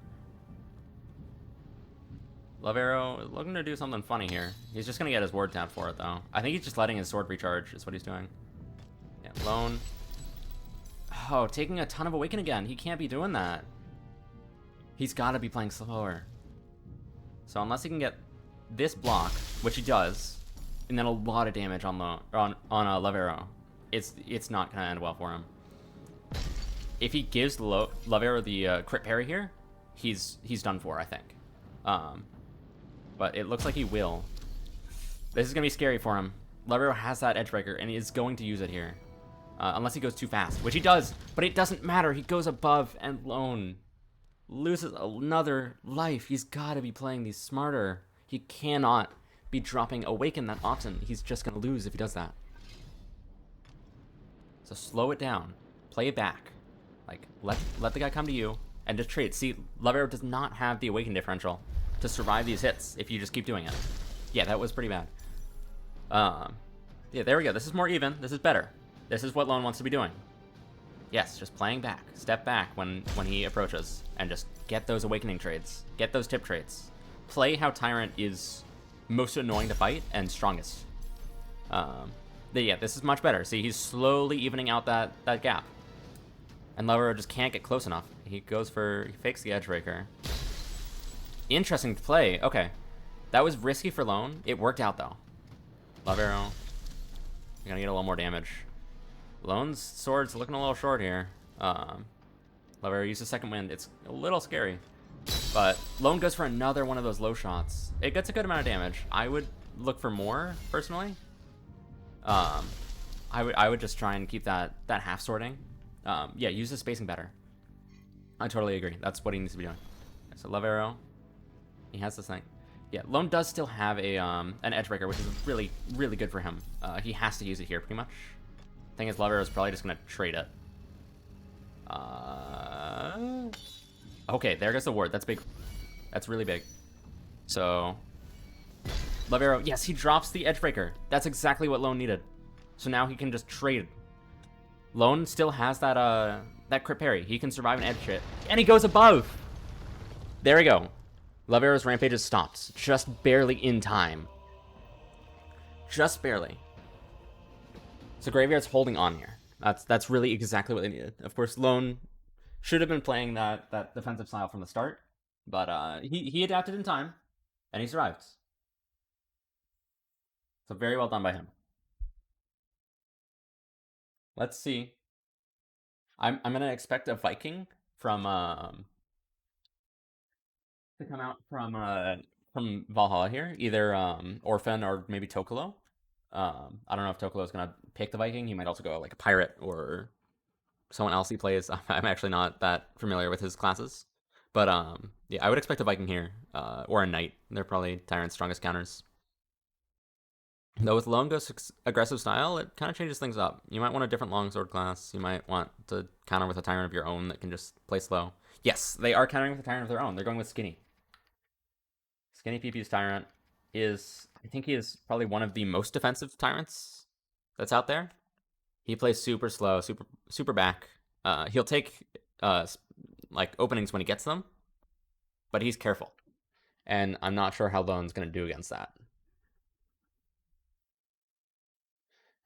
Lavero is looking to do something funny here. He's just going to get his ward tapped for it, though. I think he's just letting his sword recharge is what he's doing. Yeah, Lone. Oh, taking a ton of awaken again. He can't be doing that. He's got to be playing slower. So unless he can get this block, which he does, and then a lot of damage on Lavero, it's not going to end well for him. If he gives Lavero the crit parry here, he's done for, I think. But it looks like he will. This is going to be scary for him. Lavero has that edge breaker, and he is going to use it here. Unless he goes too fast, which he does, but it doesn't matter. He goes above, and Lone loses another life. He's got to be playing these smarter. He cannot be dropping awaken that often. He's just going to lose if he does that. So slow it down. Play it back. Like, let the guy come to you and just trade. See, Love Arrow does not have the awaken differential to survive these hits if you just keep doing it. Yeah, that was pretty bad. Yeah, there we go. This is more even. This is better. This is what Lone wants to be doing. Yes, just playing back. Step back when he approaches and just get those awakening trades. Get those tip trades. Play how Tyrant is most annoying to fight and strongest. Yeah, this is much better. See, he's slowly evening out that gap. And Love Arrow just can't get close enough. He fakes the Edgebreaker. Interesting play. Okay. That was risky for Lone. It worked out, though. Love Arrow. You're gonna get a little more damage. Lone's sword's looking a little short here. Love Arrow uses second wind. It's a little scary. But Lone goes for another one of those low shots. It gets a good amount of damage. I would look for more, personally. I would just try and keep that half sorting. Yeah, use the spacing better. I totally agree. That's what he needs to be doing. So Love Arrow. He has this thing. Yeah, Lone does still have a an Edgebreaker, which is really, really good for him. He has to use it here, pretty much. Thing is, Love Arrow is probably just going to trade it. Okay, there goes the ward. That's big. That's really big. So, Love Arrow. Yes, he drops the Edgebreaker. That's exactly what Lone needed. So now he can just trade. Lone still has that crit parry. He can survive an edge hit. And he goes above. There we go. Love Arrow's rampage is stopped. Just barely in time. Just barely. So Graveyard's holding on here. That's really exactly what they needed. Of course, Lone should have been playing that defensive style from the start. But he adapted in time. And he survived. So very well done by him. Let's see. I'm gonna expect a Viking from to come out from Valhalla here, either Orphan or maybe Tokolo. I don't know if Tokolo's gonna pick the Viking. He might also go like a pirate or someone else he plays. I'm actually not that familiar with his classes, but yeah, I would expect a Viking here or a knight. They're probably Tyrant's strongest counters. Though with Lone Ghost's aggressive style, it kind of changes things up. You might want a different longsword class. You might want to counter with a Tyrant of your own that can just play slow. Yes, they are countering with a Tyrant of their own. They're going with Skinny. Skinny PP's Tyrant I think he is probably one of the most defensive Tyrants that's out there. He plays super slow, super back. He'll take like openings when he gets them, but he's careful. And I'm not sure how Lone's going to do against that.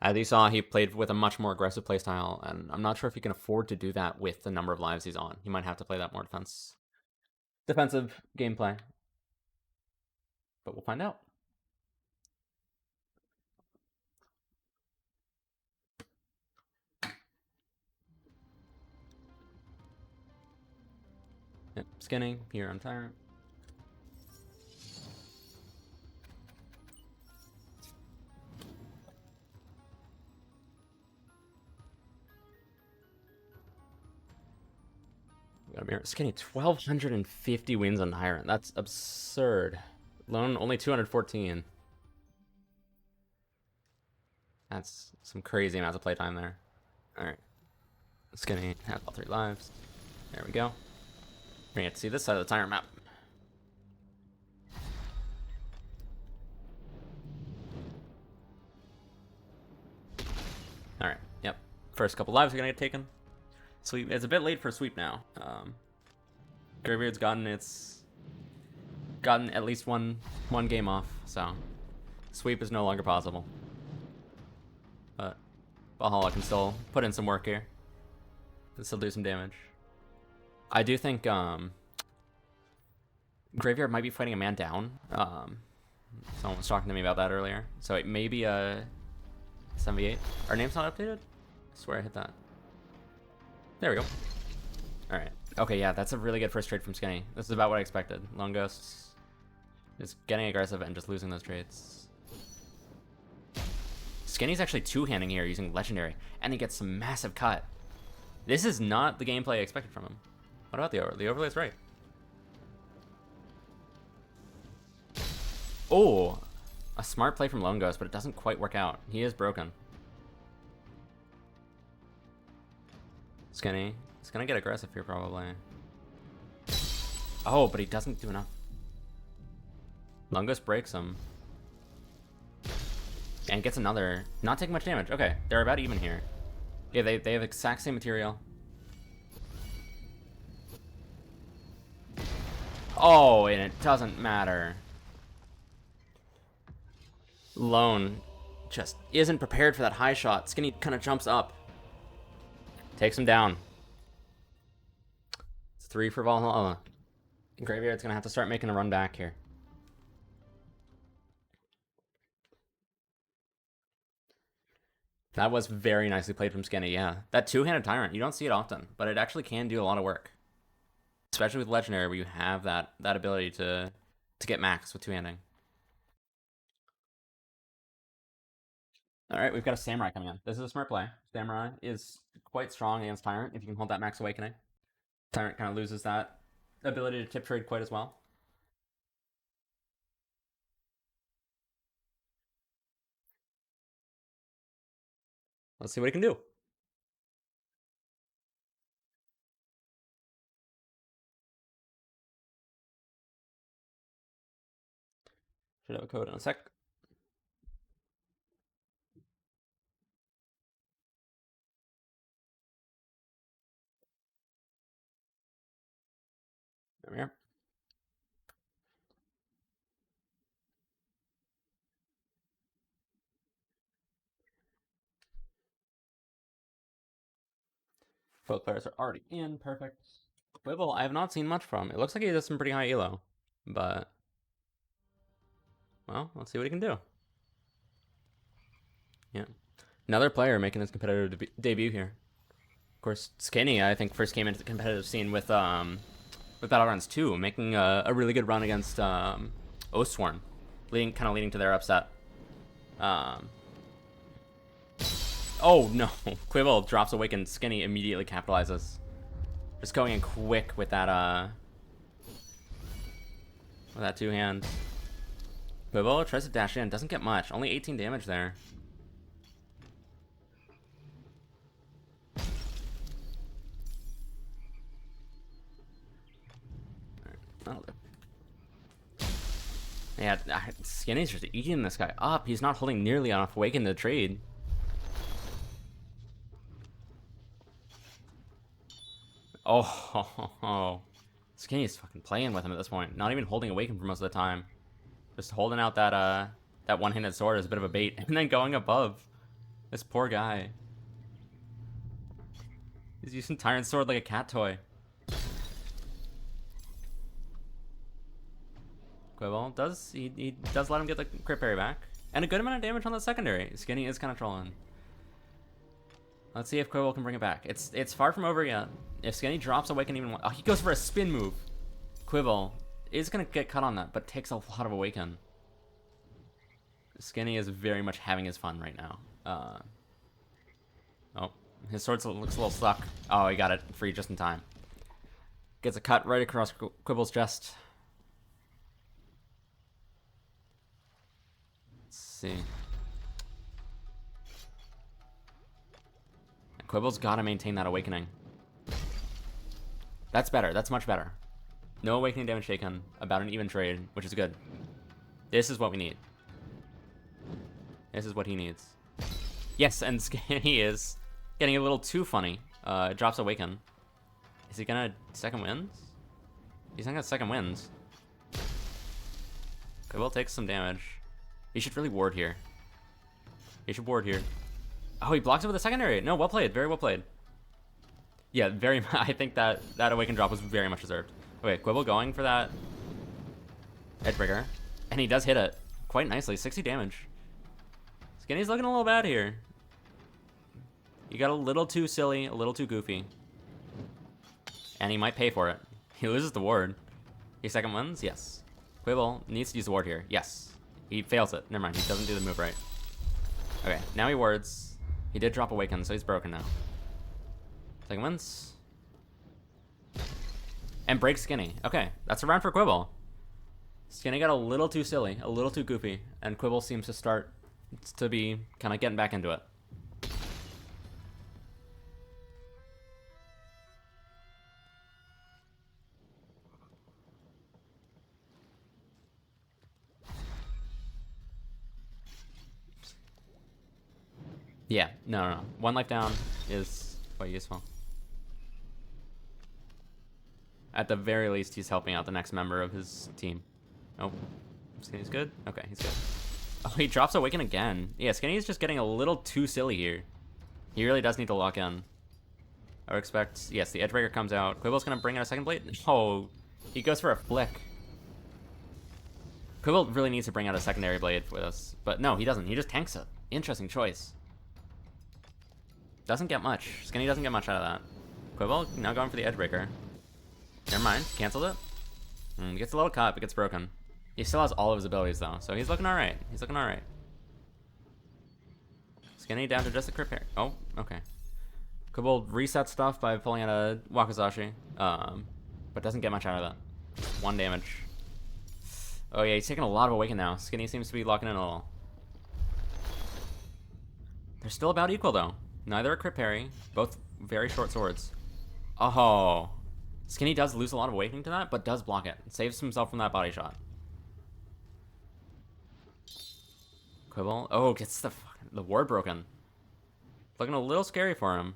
As you saw, he played with a much more aggressive playstyle, and I'm not sure if he can afford to do that with the number of lives he's on. He might have to play that more defensive gameplay. But we'll find out. Yep, Skinny, here on Tyrant. Skinny, 1,250 wins on Tyrant. That's absurd. Lone, only 214. That's some crazy amounts of playtime there. Alright. Skinny has all 3 lives. There we go. We're gonna get to see this side of the Tyrant map. Alright, yep. First couple lives are gonna get taken. Sweep. It's a bit late for sweep now. Graveyard's gotten at least one game off, so sweep is no longer possible. But Valhalla can still put in some work here. Can still do some damage. I do think Graveyard might be fighting a man down. Someone was talking to me about that earlier. So it may be a 7v8. Our name's not updated? I swear I hit that. There we go. Alright. Okay, yeah, that's a really good first trade from Skinny. This is about what I expected. Lone Ghost is getting aggressive and just losing those trades. Skinny's actually two-handing here using Legendary, and he gets some massive cut. This is not the gameplay I expected from him. What about the overlay? The overlay's right. Oh, a smart play from Lone Ghost, but it doesn't quite work out. He is broken. Skinny He's gonna get aggressive here, probably. Oh, but he doesn't do enough. Lungus breaks him. And gets another. Not taking much damage. Okay, they're about even here. Yeah, they have the exact same material. Oh, and it doesn't matter. Lone just isn't prepared for that high shot. Skinny kind of jumps up. Takes him down. It's 3 for Valhalla. Graveyard's gonna have to start making a run back here. That was very nicely played from Skinny, yeah. That two-handed Tyrant, you don't see it often, but it actually can do a lot of work. Especially with Legendary, where you have that ability to get max with two-handing. Alright, we've got a Samurai coming in. This is a smart play. Samurai is quite strong against Tyrant if you can hold that max awakening. Tyrant kind of loses that ability to tip trade quite as well. Let's see what he can do. Should have a code in a sec. There we are. Both players are already in. Perfect. Quibble, I have not seen much from. It looks like he does some pretty high elo, but well, let's see what he can do. Yeah, another player making his competitive debut here. Of course, Skinny, I think, first came into the competitive scene with Battlegrounds 2, making a really good run against Oathsworn, kind of leading to their upset. Oh no! Quibble drops Awaken. Skinny immediately capitalizes. Just going in quick with that two-hand. Quibble tries to dash in, doesn't get much. Only 18 damage there. Alright, that'll do. Yeah, Skinny's just eating this guy up. He's not holding nearly enough Awaken to trade. Oh, Skinny's fucking playing with him at this point. Not even holding Awaken for most of the time. Just holding out that one-handed sword as a bit of a bait, and then going above. This poor guy. He's using Tyrant's sword like a cat toy. Quibble does he does let him get the crit parry back, and a good amount of damage on the secondary. Skinny is kind of trolling. Let's see if Quibble can bring it back. It's far from over yet. If Skinny drops Awaken even one... Oh, he goes for a spin move. Quibble is going to get cut on that, but takes a lot of Awaken. Skinny is very much having his fun right now. Oh, his sword looks a little stuck. Oh, he got it free just in time. Gets a cut right across Quibble's chest. Let's see. Quibble's got to maintain that Awakening. That's better. That's much better. No Awakening damage taken. About an even trade, which is good. This is what we need. This is what he needs. Yes, and Skinny is getting a little too funny. Drops Awaken. Is he gonna second wins? He's not gonna second wins. Quibble takes some damage. He should really ward here. He should ward here. Oh, he blocks it with a secondary. No, well played. Very well played. Yeah, very. I think that Awaken drop was very much deserved. Okay, Quibble going for that Edgebreaker, and he does hit it quite nicely. 60 damage. Skinny's looking a little bad here. He got a little too silly, a little too goofy, and he might pay for it. He loses the ward. He second wins? Yes. Quibble needs to use the ward here. Yes. He fails it. Never mind. He doesn't do the move right. Okay, now he wards. He did drop Awaken, so he's broken now. Second wins. And breaks Skinny. Okay, that's a round for Quibble. Skinny got a little too silly, a little too goofy, and Quibble seems to start to be kind of getting back into it. Yeah, no. 1 life down is quite useful. At the very least, he's helping out the next member of his team. Oh, Skinny's good? Okay, he's good. Oh, he drops Awaken again. Yeah, Skinny's just getting a little too silly here. He really does need to lock in. I would expect... Yes, the Edgebreaker comes out. Quibble's going to bring out a second blade. Oh, he goes for a flick. Quibble really needs to bring out a secondary blade with us. But no, he doesn't. He just tanks it. Interesting choice. Doesn't get much. Skinny doesn't get much out of that. Quibble now going for the Edgebreaker. Never mind. Canceled it. He gets a little cut, but gets broken. He still has all of his abilities, though, so he's looking alright. He's looking alright. Skinny down to just a crit parry. Oh, okay. Quibble resets stuff by pulling out a Wakizashi, but doesn't get much out of that. 1 damage. Oh yeah, he's taking a lot of Awaken now. Skinny seems to be locking in a little. They're still about equal, though. Neither a crit parry. Both very short swords. Oh. Skinny does lose a lot of Awakening to that, but does block it. Saves himself from that body shot. Quibble. Oh, gets the ward broken. Looking a little scary for him.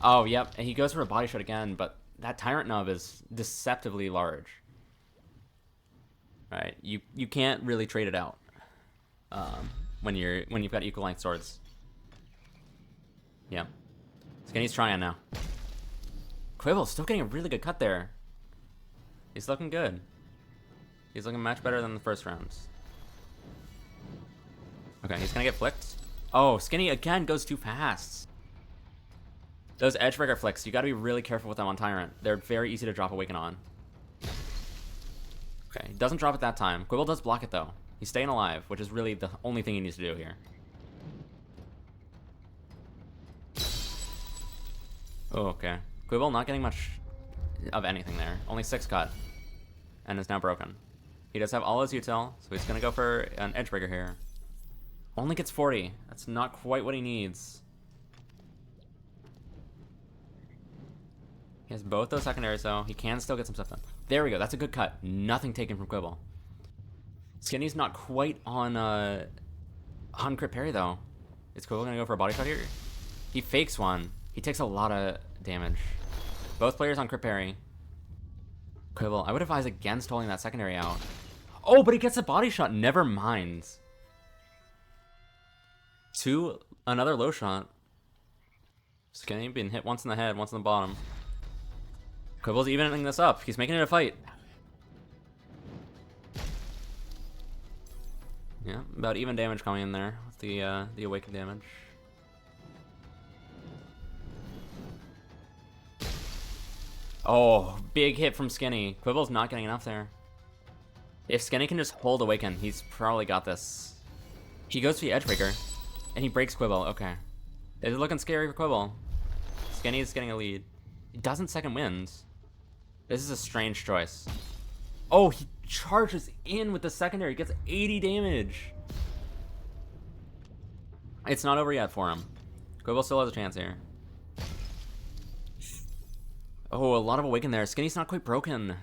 Oh, yep. And he goes for a body shot again, but that Tyrant Nub is deceptively large. Right? You can't really trade it out. When you've got equal length swords. Yep. Skinny's trying now. Quibble's still getting a really good cut there. He's looking good. He's looking much better than the first rounds. Okay, he's gonna get flicked. Oh, Skinny again goes too fast. Those Edgebreaker flicks, you gotta be really careful with them on Tyrant. They're very easy to drop Awaken on. Okay, doesn't drop it that time. Quibble does block it though. He's staying alive, which is really the only thing he needs to do here. Oh, okay. Quibble not getting much of anything there. Only 6 cut. And is now broken. He does have all his util, so he's gonna go for an Edgebreaker here. Only gets 40. That's not quite what he needs. He has both those secondaries though. He can still get some stuff done. There we go. That's a good cut. Nothing taken from Quibble. Skinny's not quite on crit parry though. Is Quibble gonna go for a body shot here? He fakes one. He takes a lot of damage. Both players on crit parry. Quibble, I would advise against holding that secondary out. Oh, but he gets a body shot. Never mind. Another low shot. Skinny being hit once in the head, once in the bottom. Quibble's evening this up. He's making it a fight. Yeah, about even damage coming in there with the awakened damage. Oh, big hit from Skinny. Quibble's not getting enough there. If Skinny can just hold Awaken, he's probably got this. He goes for the Edgebreaker, and he breaks Quibble. Okay. It's looking scary for Quibble. Skinny is getting a lead. He doesn't second wind. This is a strange choice. Oh, he charges in with the secondary. Gets 80 damage. It's not over yet for him. Quibble still has a chance here. Oh, a lot of Awaken there. Skinny's not quite broken.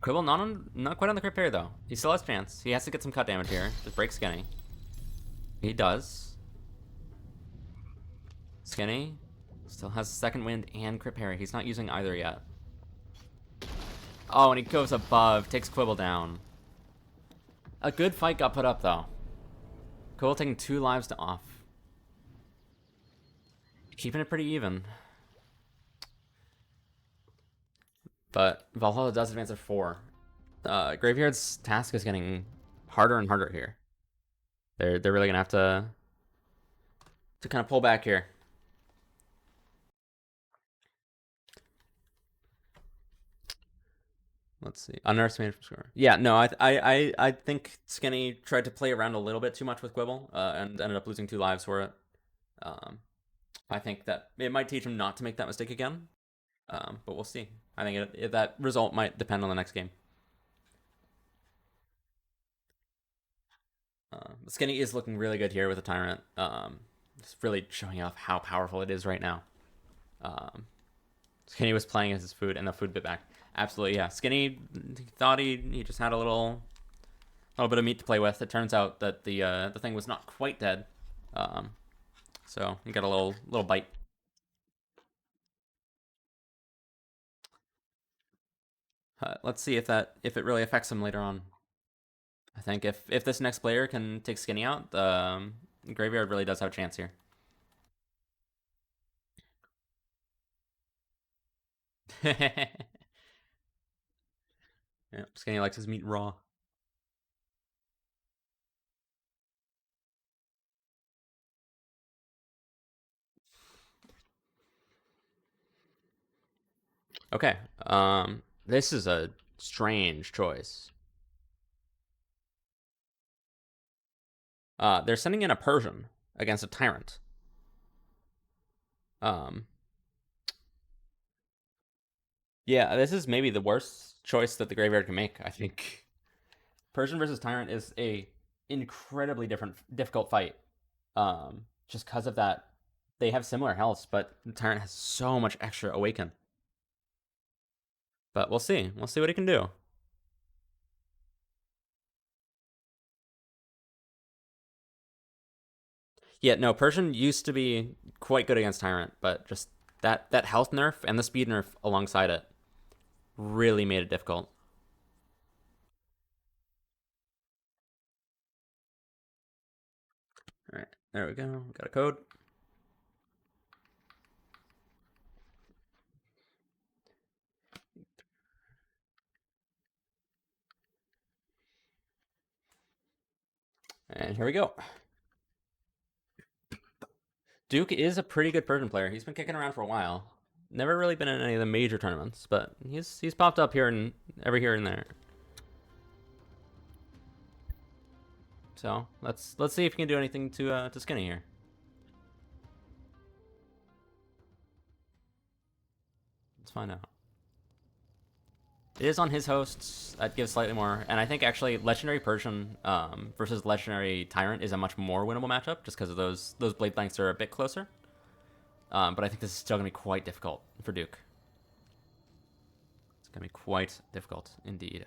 Quibble not quite on the crit parry though. He still has a chance. He has to get some cut damage here. Just break Skinny. He does. Skinny still has second wind and crit parry. He's not using either yet. Oh, and he goes above. Takes Quibble down. A good fight got put up though. Quibble taking 2 lives to off. Keeping it pretty even. But Valhalla does advance at 4. Graveyard's task is getting harder and harder here. They're really gonna have to kind of pull back here. Let's see. Underestimated from score. Yeah, no, I think Skinny tried to play around a little bit too much with Quibble, and ended up losing 2 lives for it. I think that it might teach him not to make that mistake again. But we'll see. I think that result might depend on the next game. Skinny is looking really good here with the Tyrant. Just really showing off how powerful it is right now. Skinny was playing as his food, and the food bit back. Absolutely, yeah. Skinny thought he just had a little little bit of meat to play with. It turns out that the thing was not quite dead, so you got a little bite. Let's see if it really affects him later on. I think if this next player can take Skinny out, the Graveyard really does have a chance here. Yeah, Skinny likes his meat raw. Okay. This is a strange choice. They're sending in a Persian against a Tyrant. Yeah, this is maybe the worst choice that the Graveyard can make, I think. Persian versus Tyrant is a incredibly difficult fight. Just because of that, they have similar healths, but the Tyrant has so much extra Awaken. But we'll see. We'll see what he can do. Yeah, no, Persian used to be quite good against Tyrant, but just that health nerf and the speed nerf alongside it really made it difficult. All right, there we go. Got a code. And here we go. Duke is a pretty good Persian player. He's been kicking around for a while. Never really been in any of the major tournaments, but he's popped up here and here and there. So let's see if he can do anything to Skinny here. Let's find out. It is on his hosts. That gives slightly more, and I think actually Legendary Persian versus Legendary Tyrant is a much more winnable matchup, just because of those blade lengths are a bit closer. But I think this is still gonna be quite difficult for Duke. It's gonna be quite difficult indeed.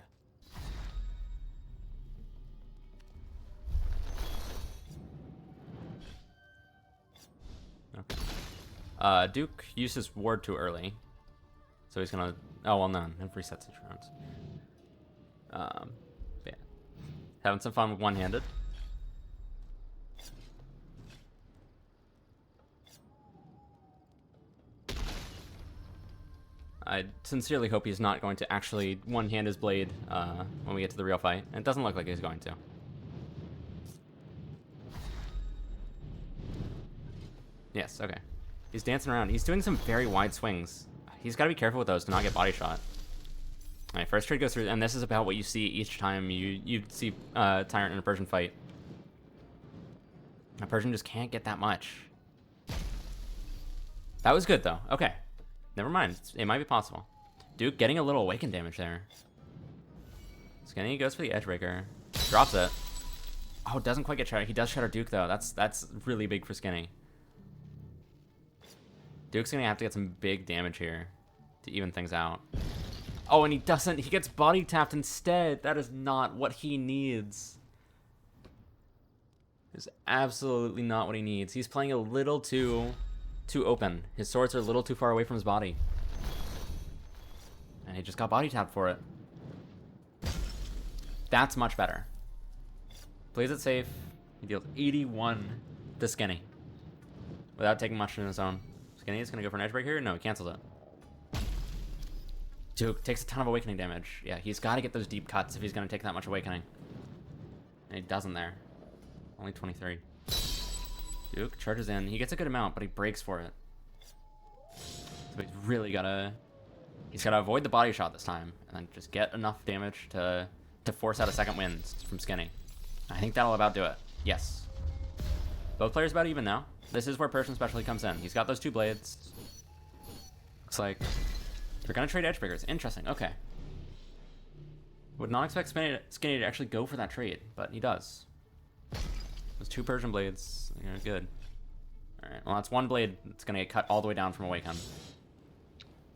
Okay. Duke used his ward too early, so he's gonna. Oh well, none. It resets each round. Yeah. Having some fun with one-handed. I sincerely hope he's not going to actually one-hand his blade when we get to the real fight. And it doesn't look like he's going to. Yes, okay. He's dancing around. He's doing some very wide swings. He's got to be careful with those to not get body shot. Alright, first trade goes through, and this is about what you see each time you see Tyrant in a Persian fight. A Persian just can't get that much. That was good, though. Okay. Never mind. It might be possible. Duke getting a little Awaken damage there. Skinny goes for the Edgebreaker. Drops it. Oh, doesn't quite get Shatter. He does Shatter Duke, though. That's really big for Skinny. Duke's gonna have to get some big damage here to even things out. Oh, and he doesn't. He gets body tapped instead. That is not what he needs. Is absolutely not what he needs. He's playing a little too open. His swords are a little too far away from his body. And he just got body tapped for it. That's much better. Plays it safe. He deals 81 to Skinny without taking much in his own. Skinny is going to go for an Edgebreaker here? No, he cancels it. Duke takes a ton of Awakening damage. Yeah, he's got to get those deep cuts if he's going to take that much Awakening. And he doesn't there. Only 23. Duke charges in. He gets a good amount, but he breaks for it. So he's really got to... He's got to avoid the body shot this time, and then just get enough damage to force out a second win from Skinny. I think that'll about do it. Yes. Both players about even now. This is where Persian specialty comes in. He's got those two blades. Looks like they're going to trade Edgebreakers. Interesting. Okay. Would not expect Skinny to actually go for that trade, but he does. Those two Persian blades. They're good. Alright, well, that's one blade that's going to get cut all the way down from Awaken.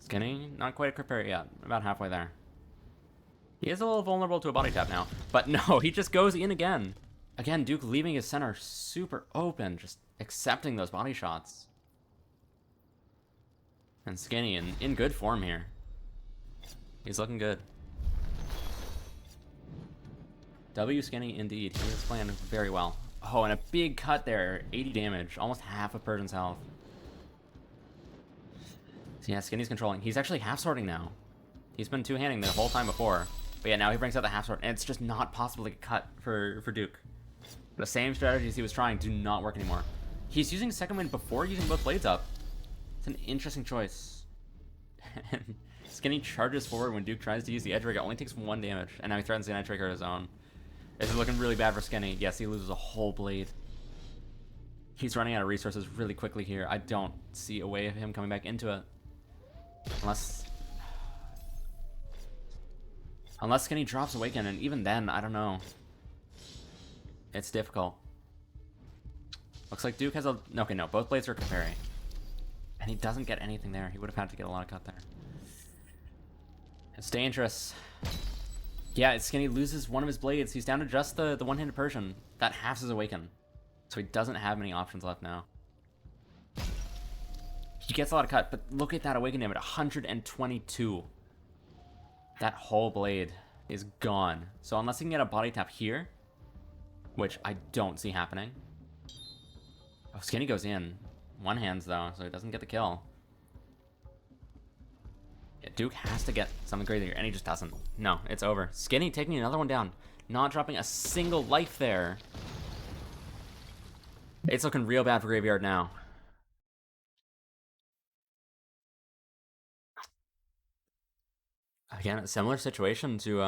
Skinny, not quite a crit parry yet. About halfway there. He is a little vulnerable to a body tap now. But no, he just goes in again. Again, Duke leaving his center super open, just accepting those body shots. And Skinny in good form here. He's looking good. W Skinny indeed. He is playing very well. Oh, and a big cut there. 80 damage. Almost half of Persian's health. So yeah, Skinny's controlling. He's actually half sorting now. He's been two-handing the whole time before. But yeah, now he brings out the half sword, and it's just not possible to get cut for Duke. The same strategies he was trying do not work anymore. He's using second wind before using both blades up. It's an interesting choice. And Skinny charges forward when Duke tries to use the edge trigger. It only takes 1 damage, and now he threatens the edge trigger of his own. This is looking really bad for Skinny. Yes, he loses a whole blade. He's running out of resources really quickly here. I don't see a way of him coming back into it. Unless Skinny drops Awaken, and even then, I don't know. It's difficult. Looks like Duke has a... Okay, no, both blades are Kaferi. And he doesn't get anything there. He would have had to get a lot of cut there. It's dangerous. Yeah, Skinny loses one of his blades. He's down to just the one-handed Persian. That halves his Awaken. So he doesn't have many options left now. He gets a lot of cut, but look at that Awaken damage, 122. That whole blade is gone. So unless he can get a body tap here, which I don't see happening. Oh, Skinny goes in. One hands though, so he doesn't get the kill. Yeah, Duke has to get something crazy here, and he just doesn't. No, it's over. Skinny taking another one down. Not dropping a single life there. It's looking real bad for Graveyard now. Again, a similar situation to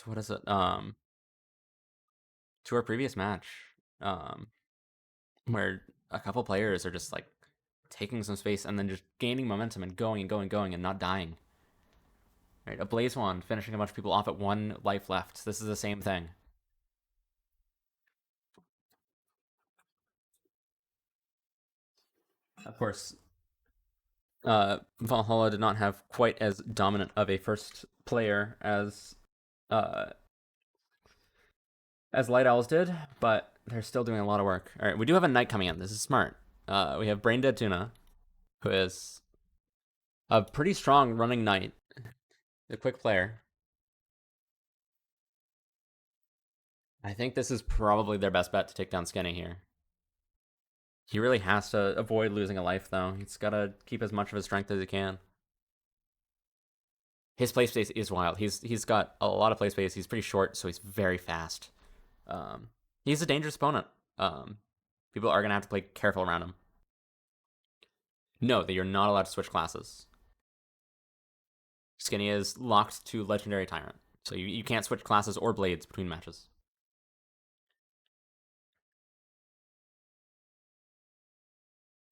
what is it? To our previous match. Where a couple players are just like taking some space and then just gaining momentum and going and going and going and not dying. Right, a Blaze Wand finishing a bunch of people off at 1 life left. This is the same thing. Of course, Valhalla did not have quite as dominant of a first player as Light Owls did, but they're still doing a lot of work. All right, we do have a knight coming in. This is smart. We have Brain Dead Tuna, who is a pretty strong running knight. A quick player. I think this is probably their best bet to take down Skinny here. He really has to avoid losing a life, though. He's got to keep as much of his strength as he can. His play space is wild. He's got a lot of play space. He's pretty short, so he's very fast. He's a dangerous opponent. People are going to have to play careful around him. Note that you're not allowed to switch classes. Skinny is locked to Legendary Tyrant, so you can't switch classes or blades between matches.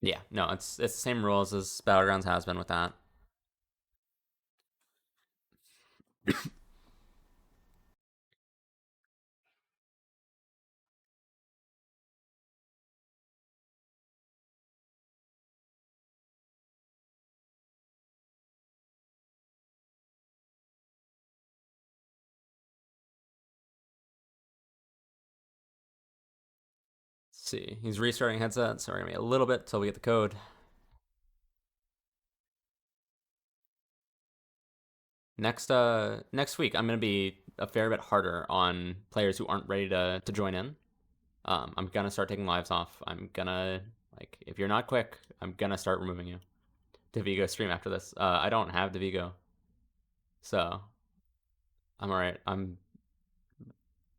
Yeah, no, it's the same rules as Battlegrounds has been with that. Let's see, he's restarting headset, so we're gonna be a little bit till we get the code. Next week, I'm gonna be a fair bit harder on players who aren't ready to join in. I'm gonna start taking lives off. I'm gonna, like, if you're not quick, I'm gonna start removing you. Devigo stream after this. I don't have Devigo, so I'm alright. I'm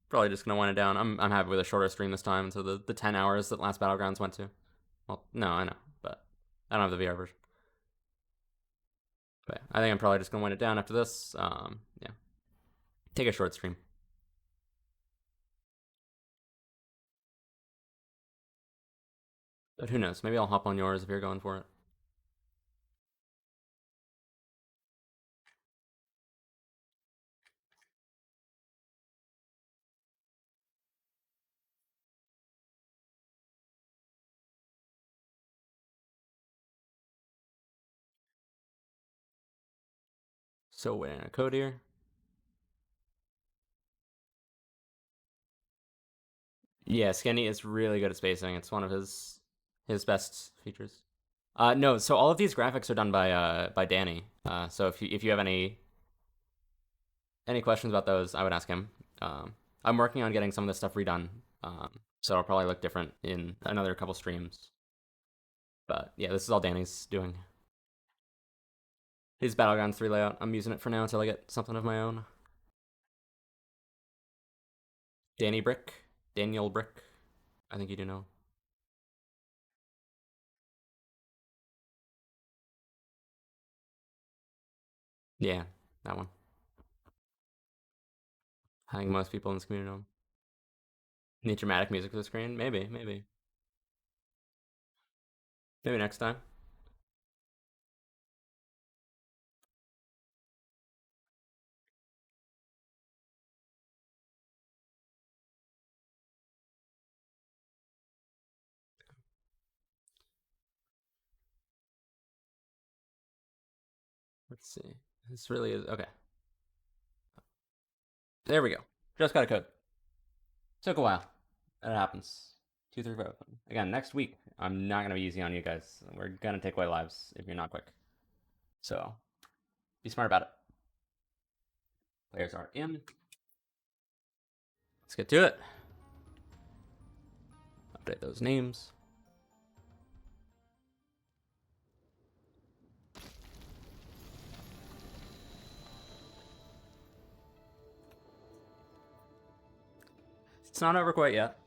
probably just gonna wind it down. I'm happy with a shorter stream this time, so the 10 hours that last Battlegrounds went to. Well, no, I know, but I don't have the VR version. But yeah, I think I'm probably just gonna wind it down after this. Yeah, take a short stream. But who knows? Maybe I'll hop on yours if you're going for it. So waiting on a code here. Yeah, Skinny is really good at spacing. It's one of his best features. No, so all of these graphics are done by Danny. So if you have any questions about those, I would ask him. I'm working on getting some of this stuff redone. So it'll probably look different in another couple streams. But yeah, this is all Danny's doing. His Battlegrounds 3 layout. I'm using it for now until I get something of my own. Daniel Brick. I think you do know. Yeah, that one. I think most people in this community know him. Need dramatic music for the screen? Maybe. Maybe next time. Let's see. This really is okay. There we go. Just got a code. Took a while. That happens. 2, 3, 4. Again, next week, I'm not gonna be easy on you guys. We're gonna take away lives if you're not quick. So be smart about it. Players are in. Let's get to it. Update those names. It's not over quite yet.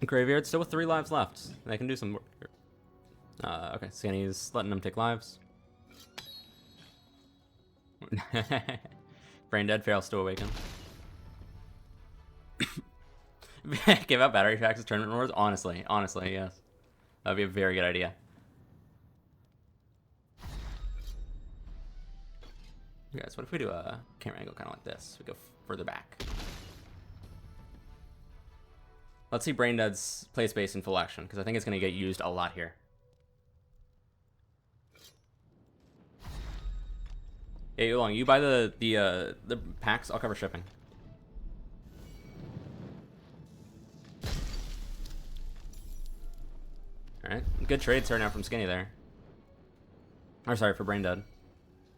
Graveyard still with 3 lives left. They can do some work here. Okay, Skinny's letting them take lives. Brain dead, fails to awaken. Give out battery packs as tournament rewards? Honestly, yes. That would be a very good idea. Guys, what if we do a camera angle kind of like this? We go further back. Let's see Brain Dead's play space in full action, because I think it's going to get used a lot here. Hey, Oolong, you buy the packs, I'll cover shipping. Alright, good trade starting out from Skinny there. Or sorry, for Brain Dead.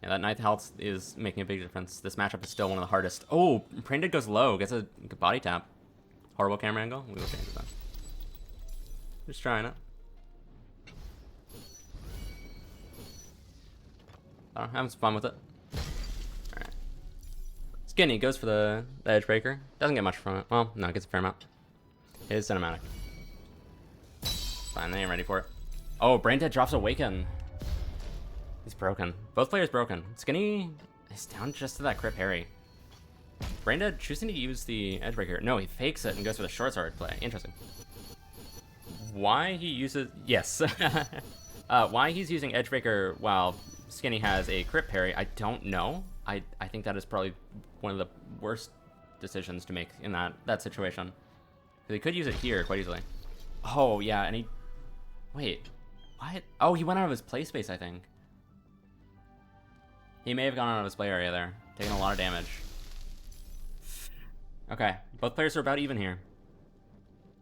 Yeah, that 9th health is making a big difference. This matchup is still one of the hardest. Oh, Brain Dead goes low, gets a body tap. Horrible camera angle, we will change that. Just trying it. I don't know, having some fun with it. Alright. Skinny goes for the edge breaker. Doesn't get much from it. Well, no, it gets a fair amount. It is cinematic. Fine, they ain't ready for it. Oh, Brain Dead drops Awaken. He's broken. Both players broken. Skinny is down just to that crit parry. Brain Dead choosing to use the edge breaker. No, he fakes it and goes for the short sword play. Interesting. Why he uses... Yes. Why he's using edge breaker while Skinny has a crit parry, I don't know. I think that is probably one of the worst decisions to make in that situation. Because he could use it here quite easily. Oh, yeah, and he... Wait. What? Oh, he went out of his play space, I think. He may have gone out of his play area there. Taking a lot of damage. Okay, both players are about even here.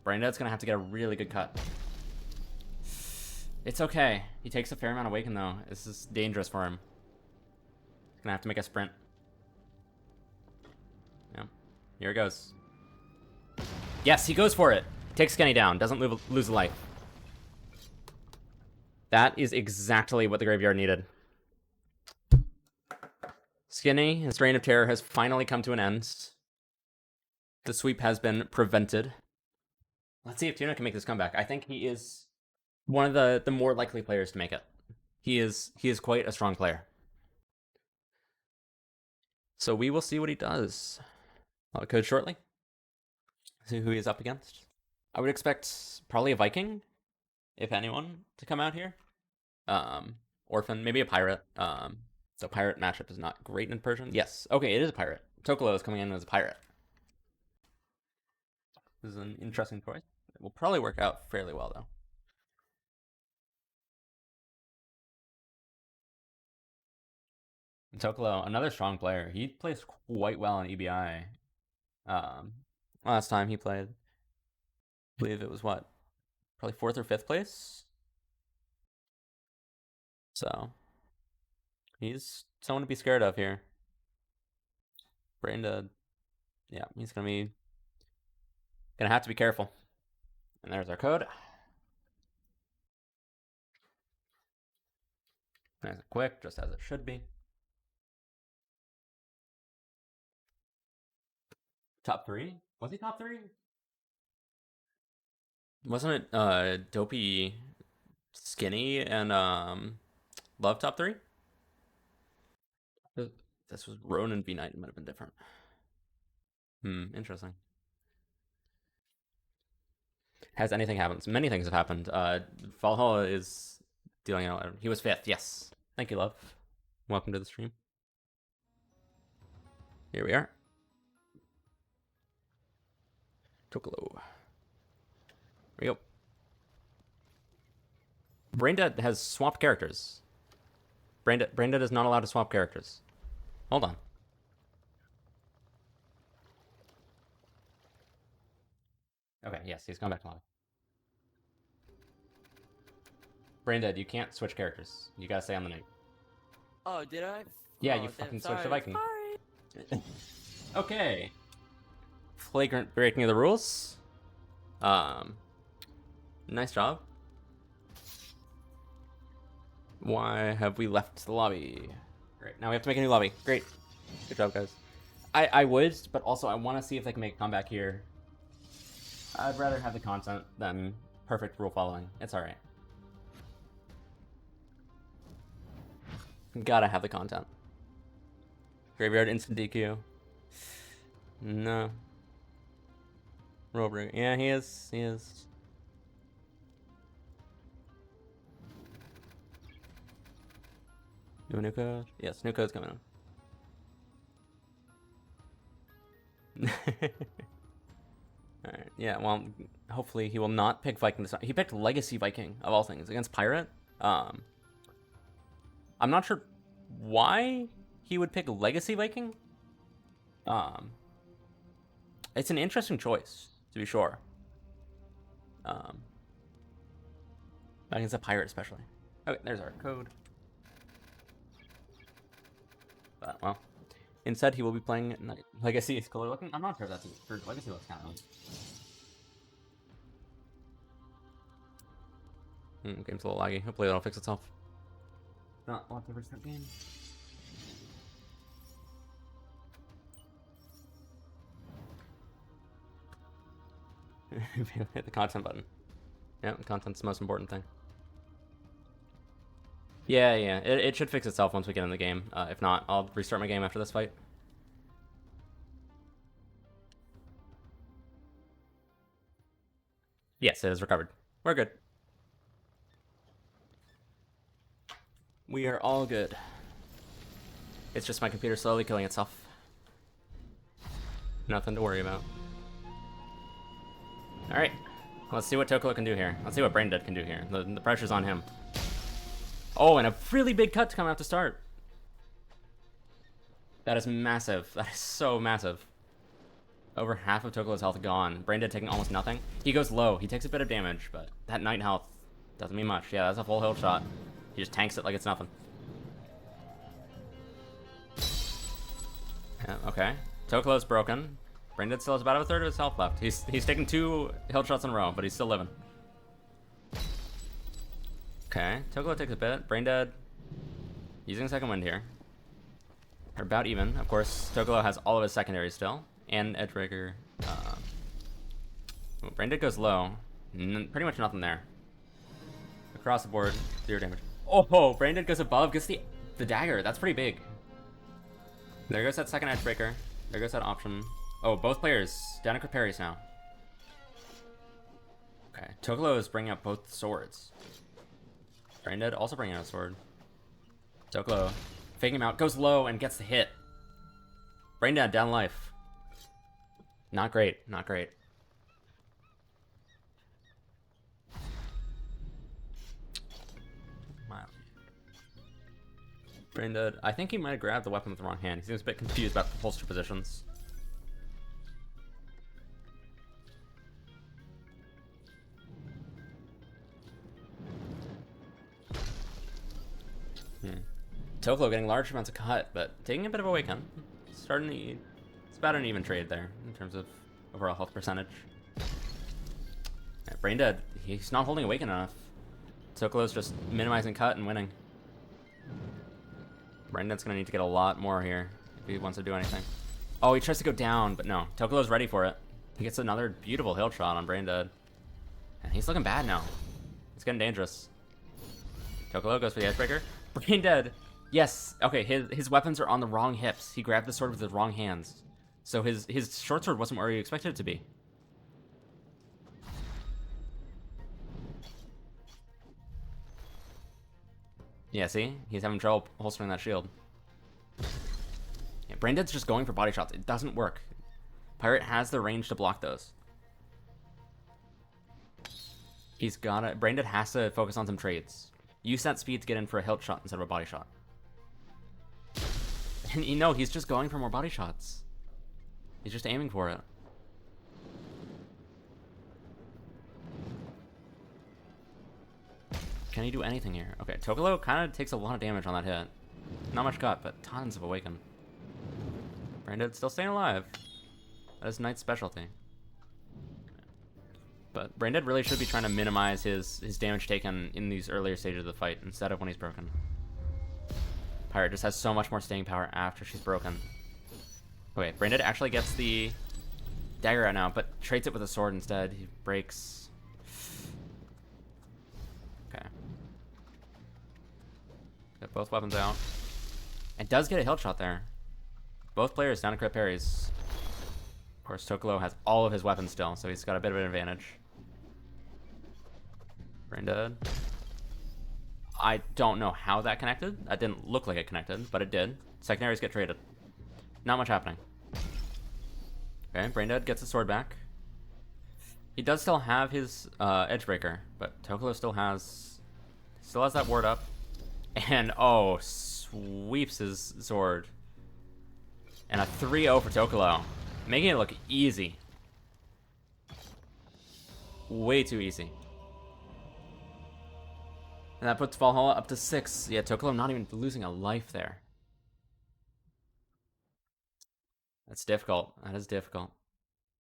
Braindead's gonna have to get a really good cut. It's okay. He takes a fair amount of Awaken, though. This is dangerous for him. He's gonna have to make a sprint. Yeah. Here it goes. Yes, he goes for it. Takes Skinny down. Doesn't lose a life. That is exactly what the graveyard needed. Skinny, his reign of terror has finally come to an end. The sweep has been prevented. Let's see if Tuna can make this comeback. I think he is one of the more likely players to make it. He is quite a strong player. So we will see what he does. I'll code shortly. See who he is up against. I would expect probably a Viking, if anyone, to come out here. Orphan, maybe a pirate. So pirate matchup is not great in Persian. Yes. Okay, it is a pirate. Tokolo is coming in as a pirate. This is an interesting choice. It will probably work out fairly well, though. Toklo, another strong player. He plays quite well in EBI. Last time he played, I believe it was what? Probably 4th or 5th place. So he's someone to be scared of here. Brenda, yeah, he's gonna have to be careful. And there's our code. Nice and quick, just as it should be. Top 3? Was he top 3? Wasn't it Dopey, Skinny, and Love top 3? This was Ronan V Knight. It might have been different. Interesting. Has anything happened? Many things have happened. Valhalla is dealing out. He was 5th. Yes. Thank you, Love. Welcome to the stream. Here we are. Tokalo. Here we go. Braindead has swapped characters. Braindead is not allowed to swap characters. Hold on. Okay, yes, he's gone back to lobby. Braindead, you can't switch characters. You gotta stay on the name.
Oh, did I?
Yeah,
Oh,
you
damn,
fucking
sorry.
switched to Viking.
Sorry.
Okay. Flagrant breaking of the rules. Nice job. Why have we left the lobby? Great. Now we have to make a new lobby. Great. Good job, guys. I would, but also I want to see if they can make a comeback here. I'd rather have the content than perfect rule following. It's alright. Gotta have the content. Graveyard instant DQ. No. Rule break. Yeah, he is. He is. Do a new code? Yes, new code's coming on. Alright, yeah, well, hopefully he will not pick Viking this time. He picked Legacy Viking, of all things, against Pirate. I'm not sure why he would pick Legacy Viking. It's an interesting choice, to be sure. Against a Pirate, especially. Okay, there's our code. But, well, instead he will be playing Legacy Color Looking. I'm not sure if that's for Legacy looks kind of. Game's a little laggy. Hopefully that'll fix itself. Not want to restart game. Hit the content button. Yeah, the content's the most important thing. Yeah, it should fix itself once we get in the game. If not, I'll restart my game after this fight. Yes, it is recovered. We're good. We are all good. It's just my computer slowly killing itself. Nothing to worry about. Alright. Let's see what Tokolo can do here. Let's see what Braindead can do here. The pressure's on him. Oh, and a really big cut to come out to start. That is massive. That is so massive. Over half of Tokolo's health gone. Braindead taking almost nothing. He goes low. He takes a bit of damage, but that Knight health doesn't mean much. Yeah, that's a full health shot. He just tanks it like it's nothing. Yeah, okay. Tokolo's broken. Braindead still has about a third of his health left. He's taking 2 health shots in a row, but he's still living. Okay, Tokolo takes a bit. Braindead using second wind here. They're about even. Of course, Tokolo has all of his secondaries still. And Edgebreaker. Braindead goes low. Pretty much nothing there. Across the board, 0 damage. Oh, Braindead goes above, gets the dagger. That's pretty big. There goes that second Edgebreaker. There goes that option. Oh, both players down to parries now. Okay, Tokolo is bringing up both swords. Braindead also bringing out a sword. Tokolo faking him out, goes low and gets the hit. Braindead down life. Not great, not great. Brain dead. I think he might have grabbed the weapon with the wrong hand. He seems a bit confused about the holster positions. Toklo getting large amounts of cut, but taking a bit of a awaken. It's about an even trade there in terms of overall health percentage. Yeah, Brain dead. He's not holding awaken enough. Toklo's just minimizing cut and winning. Brain dead's gonna need to get a lot more here if he wants to do anything. Oh, he tries to go down, but no. Toklo's ready for it. He gets another beautiful hill shot on Brain dead. And he's looking bad now. It's getting dangerous. Toklo goes for the icebreaker. Brain dead. Yes. Okay, his weapons are on the wrong hips. He grabbed the sword with the wrong hands. So his short sword wasn't where he expected it to be. Yeah, see? He's having trouble holstering that shield. Yeah, Braindead's just going for body shots. It doesn't work. Pirate has the range to block those. He's gotta... Braindead has to focus on some trades. Use that speed to get in for a hilt shot instead of a body shot. And you know, he's just going for more body shots. He's just aiming for it. Can he do anything here? Okay, Toklo kind of takes a lot of damage on that hit. Not much cut, but tons of awaken. Braindead's still staying alive. That is Knight's specialty. But Braindead really should be trying to minimize his damage taken in these earlier stages of the fight instead of when he's broken. Pirate just has so much more staying power after she's broken. Okay, Braindead actually gets the dagger out now, but trades it with a sword instead. He breaks. Okay. Got both weapons out. And does get a hilt shot there. Both players down to crit parries. Of course, Toklo has all of his weapons still, so he's got a bit of an advantage. Braindead. I don't know how that connected. That didn't look like it connected, but it did. Secondaries get traded. Not much happening. Okay, Braindead gets the sword back. He does still have his Edgebreaker, but Toklo still has that ward up. And, oh, sweeps his sword. And a 3-0 for Toklo. Making it look easy. Way too easy. And that puts Valhalla up to 6. Yeah, Toklo not even losing a life there. That's difficult. That is difficult.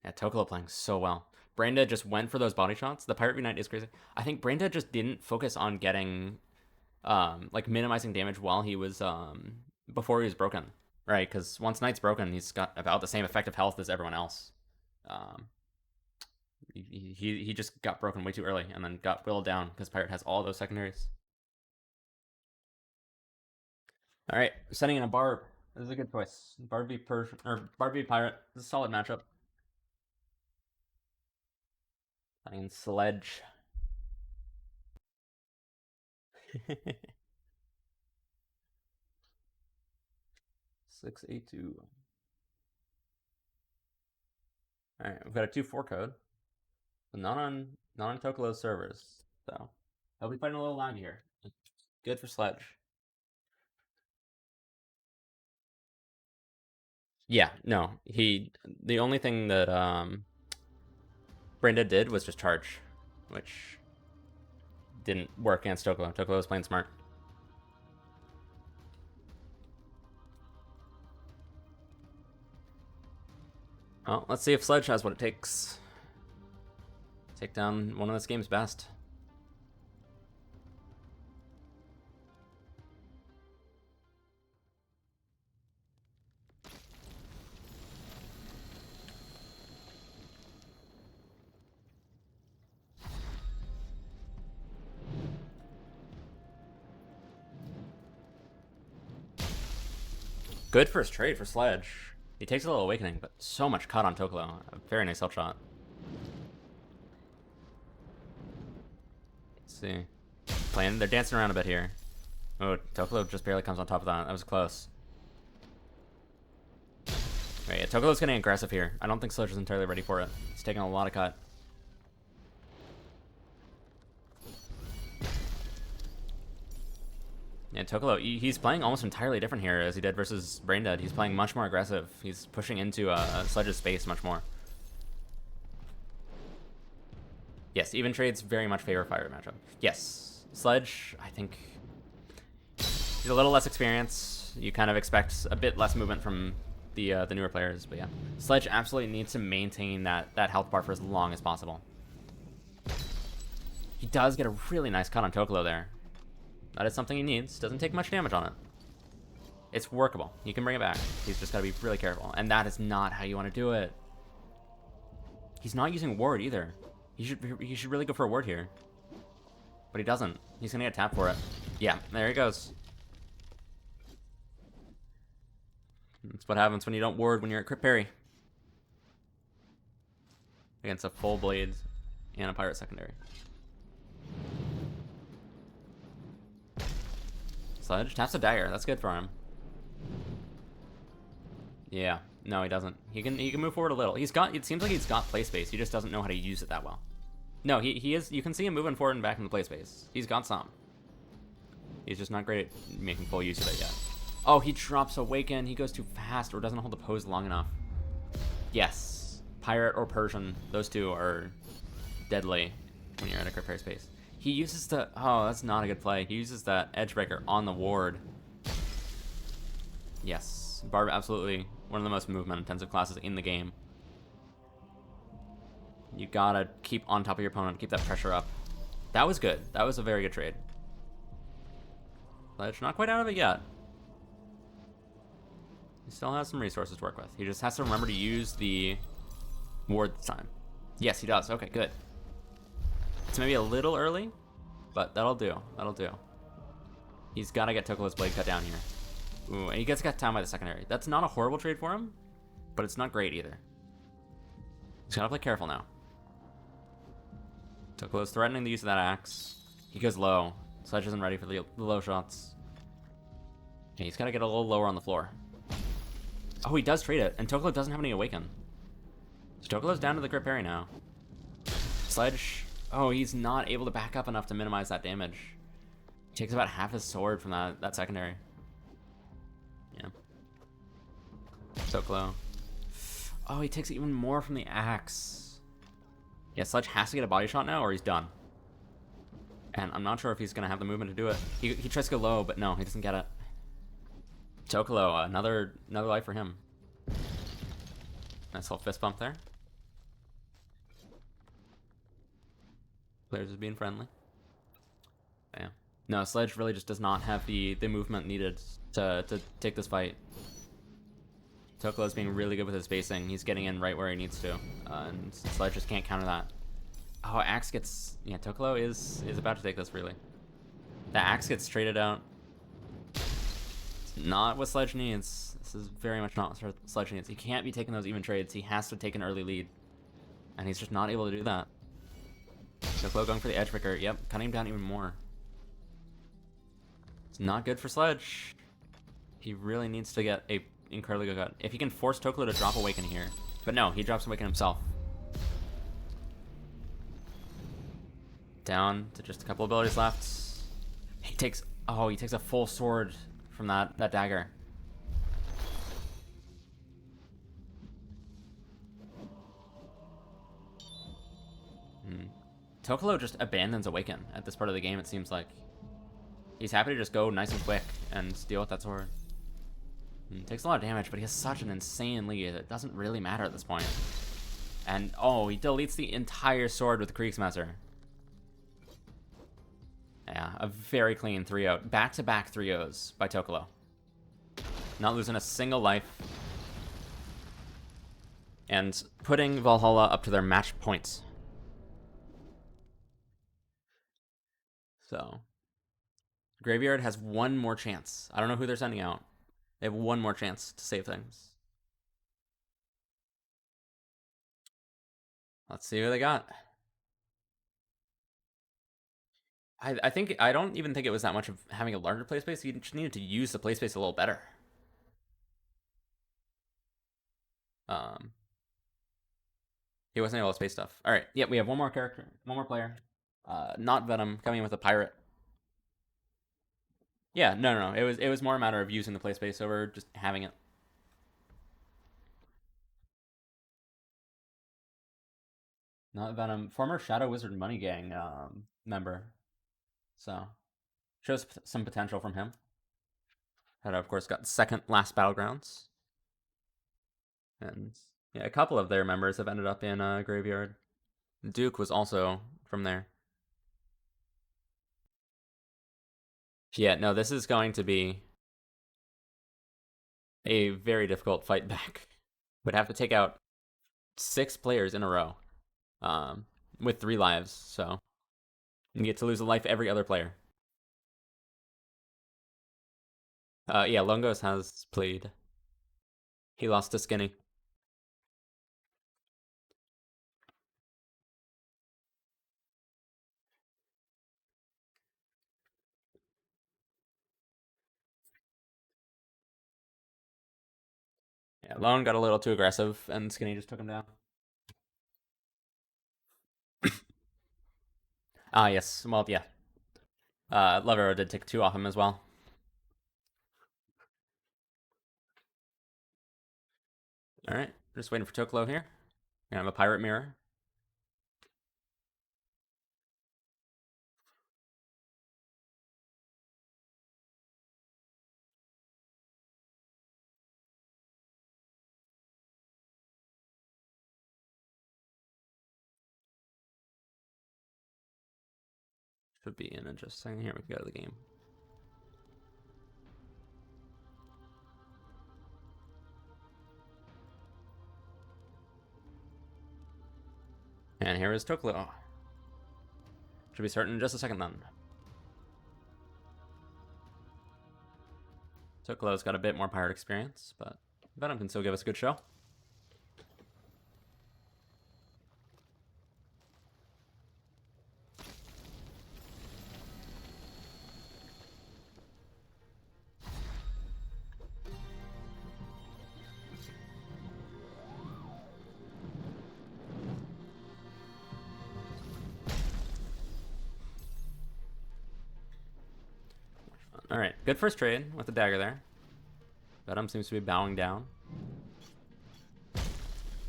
Yeah, Toklo playing so well. Braindead just went for those body shots. The Pirate Unite is crazy. I think Braindead just didn't focus on getting, like minimizing damage while he was, before he was broken. Right, because once Knight's broken, he's got about the same effective health as everyone else. He just got broken way too early and then got whittled down because Pirate has all those secondaries. All right, sending in a Barb. This is a good choice. Barb v Persian or Barb v Pirate. This is a solid matchup. Sending in Sledge. 682. All right, we've got a 2-4 code. But not on Tokolo's servers, so he'll be fighting a little lag here. Good for Sledge. Yeah, no, the only thing that Brenda did was just charge, which didn't work against Tokolo. Tokolo was playing smart. Well, let's see if Sledge has what it takes. Take down one of this game's best. Good first trade for Sledge. He takes a little awakening, but so much cut on Tokolo. A very nice health shot. Let's see. They're dancing around a bit here. Oh, Tokolo just barely comes on top of that. That was close. Right, yeah, Tokolo's getting aggressive here. I don't think Sledge is entirely ready for it. He's taking a lot of cut. Yeah, Tokolo, he's playing almost entirely different here as he did versus Braindead. He's playing much more aggressive. He's pushing into Sledge's space much more. Yes, even trades very much favor Fire matchup. Yes, Sledge, I think he's a little less experienced. You kind of expect a bit less movement from the newer players, but yeah. Sledge absolutely needs to maintain that health bar for as long as possible. He does get a really nice cut on Tokolo there. That is something he needs. Doesn't take much damage on it. It's workable. You can bring it back. He's just got to be really careful. And that is not how you want to do it. He's not using ward either. He should really go for a ward here. But he doesn't. He's going to get tapped for it. Yeah, there he goes. That's what happens when you don't ward when you're at crit parry. Against a full blades and a pirate secondary. Sledge taps a dagger. That's good for him. Yeah. No, he doesn't. He can move forward a little. It seems like he's got play space. He just doesn't know how to use it that well. No, he is. You can see him moving forward and back in the play space. He's got some. He's just not great at making full use of it yet. Oh, he drops Awaken. He goes too fast or doesn't hold the pose long enough. Yes. Pirate or Persian. Those two are deadly when you're at a crit parry space. He uses the... Oh, that's not a good play. He uses that Edgebreaker on the ward. Yes. Barb, absolutely one of the most movement-intensive classes in the game. You gotta keep on top of your opponent, keep that pressure up. That was good. That was a very good trade. Sledge not quite out of it yet. He still has some resources to work with. He just has to remember to use the ward this time. Yes, he does. Okay, good. It's maybe a little early, but that'll do. That'll do. He's got to get Tokolo's blade cut down here. Ooh, and he gets cut down by the secondary. That's not a horrible trade for him, but it's not great either. He's got to play careful now. Tokolo's threatening the use of that axe. He goes low. Sledge isn't ready for the low shots. Okay, he's got to get a little lower on the floor. Oh, he does trade it, and Tokolo doesn't have any Awaken. So Tokolo's down to the crit parry now. Sledge... Oh, he's not able to back up enough to minimize that damage. He takes about half his sword from that secondary. Yeah. Tokolo. Oh, he takes even more from the axe. Yeah, Sledge has to get a body shot now or he's done. And I'm not sure if he's going to have the movement to do it. He tries to go low, but no, he doesn't get it. Tokolo, another life for him. Nice little fist bump there. Players is being friendly. Yeah. No, Sledge really just does not have the movement needed to take this fight. Tokolo's being really good with his spacing. He's getting in right where he needs to. And Sledge just can't counter that. Oh, Axe gets... Yeah, Tokolo is about to take this, really. The Axe gets traded out. It's not what Sledge needs. This is very much not what Sledge needs. He can't be taking those even trades. He has to take an early lead. And he's just not able to do that. Tokolo going for the Edgebreaker. Yep, cutting him down even more. It's not good for Sledge. He really needs to get a incredibly good cut. If he can force Tokolo to drop Awaken here. But no, he drops Awaken himself. Down to just a couple abilities left. He takes... Oh, he takes a full sword from that dagger. Tokolo just abandons Awaken at this part of the game, it seems like. He's happy to just go nice and quick and deal with that sword. Takes a lot of damage, but he has such an insane lead. It doesn't really matter at this point. And, oh, he deletes the entire sword with the Kriegsmesser. Yeah, a very clean 3-0. Back-to-back 3-0s by Tokolo. Not losing a single life. And putting Valhalla up to their match points. So, Graveyard has one more chance. I don't know who they're sending out. They have one more chance to save things. Let's see who they got. I don't even think it was that much of having a larger play space. You just needed to use the play space a little better. He wasn't able to space stuff. All right, yeah, we have one more character, one more player. Not Venom, coming in with a pirate. Yeah, no. It was more a matter of using the play space over just having it. Not Venom, former Shadow Wizard Money Gang member. So shows some potential from him. Had of course got second last Battlegrounds, and yeah, a couple of their members have ended up in a graveyard. Duke was also from there. Yeah, no, this is going to be a very difficult fight back. Would have to take out 6 players in a row, with 3 lives. So you get to lose a life every other player. Yeah, Longos has played. He lost to Skinny. Yeah, Lone got a little too aggressive, and Skinny just took him down. Ah, yes. Well, yeah. Love Arrow did take 2 off him as well. All right, just waiting for Toklo here. Gonna have a Pirate Mirror. Should be in just a second. Here we can go to the game. And here is Toklo. Should be starting in just a second then. Toklo's got a bit more pirate experience, but Venom can still give us a good show. All right, good first trade with the dagger there. Venom seems to be bowing down.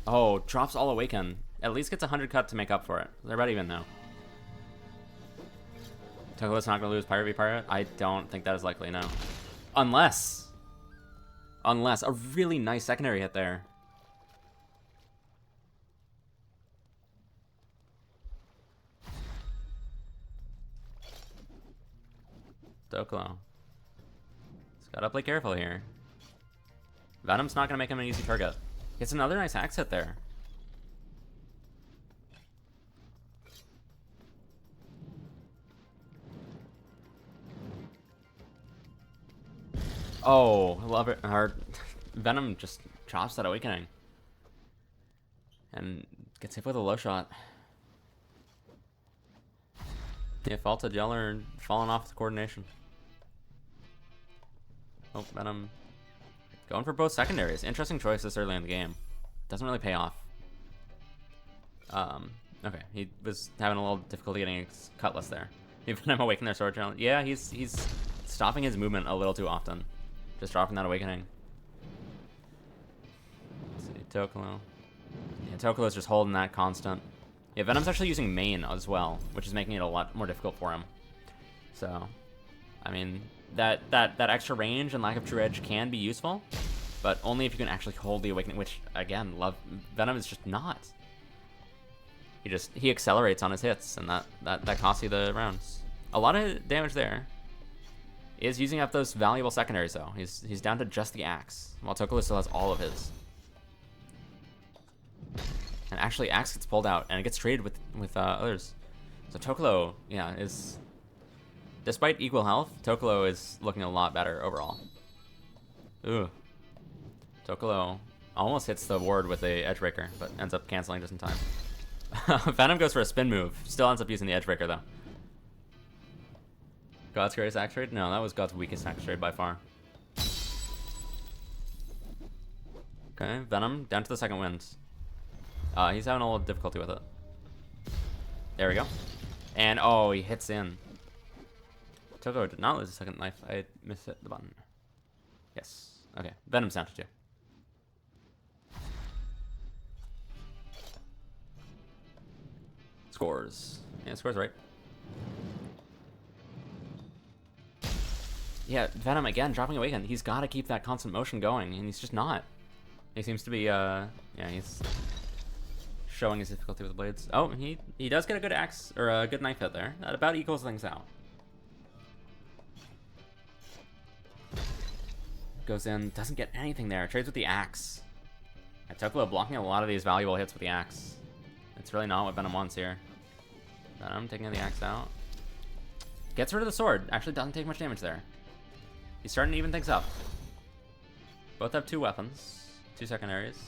Oh, drops all awaken. At least gets 100 cut to make up for it. They're about even now. Toklo's not going to lose Pirate v Pirate? I don't think that is likely, no. Unless a really nice secondary hit there. Toklo. Just gotta play careful here. Venom's not gonna make him an easy target. Gets another nice axe hit there. Oh, I love it. Venom just chops that awakening. And gets hit with a low shot. Yeah, faulted Yeller falling off the coordination. Oh, Venom going for both secondaries. Interesting choice this early in the game. Doesn't really pay off. Okay, he was having a little difficulty getting his cutlass there. Even I'm awakening their sword challenge. Yeah, he's stopping his movement a little too often. Just dropping that awakening. Let's see, Toklo. Yeah, Toklo's just holding that constant. Yeah, Venom's actually using main as well, which is making it a lot more difficult for him. So, I mean, that extra range and lack of true edge can be useful, but only if you can actually hold the awakening, which, again, Venom is just not. He accelerates on his hits, and that costs you the rounds. A lot of damage there. Is using up those valuable secondaries, though. He's down to just the axe, while Toklo still has all of his. And actually, axe gets pulled out, and it gets traded with others. So Toklo, yeah, is... Despite equal health, Toklo is looking a lot better overall. Ooh. Toklo almost hits the ward with a Edgebreaker, but ends up canceling just in time. Venom goes for a spin move. Still ends up using the Edgebreaker, though. God's greatest axe trade? No, that was God's weakest axe trade by far. Okay, Venom down to the second wind. He's having a little difficulty with it. There we go. And, oh, he hits in. Toko did not lose a second life. I missed the button. Yes. Okay. Venom's down to 2. Scores. Yeah, scores right. Yeah, Venom again dropping Awaken. He's got to keep that constant motion going, and he's just not. He seems to be, yeah, he's showing his difficulty with the blades. Oh, he does get a good axe, or a good knife hit there. That about equals things out. Goes in, doesn't get anything there. Trades with the axe. Tokolo blocking a lot of these valuable hits with the axe. It's really not what Venom wants here. Venom taking the axe out. Gets rid of the sword. Actually doesn't take much damage there. He's starting to even things up. Both have 2 weapons. 2 secondaries.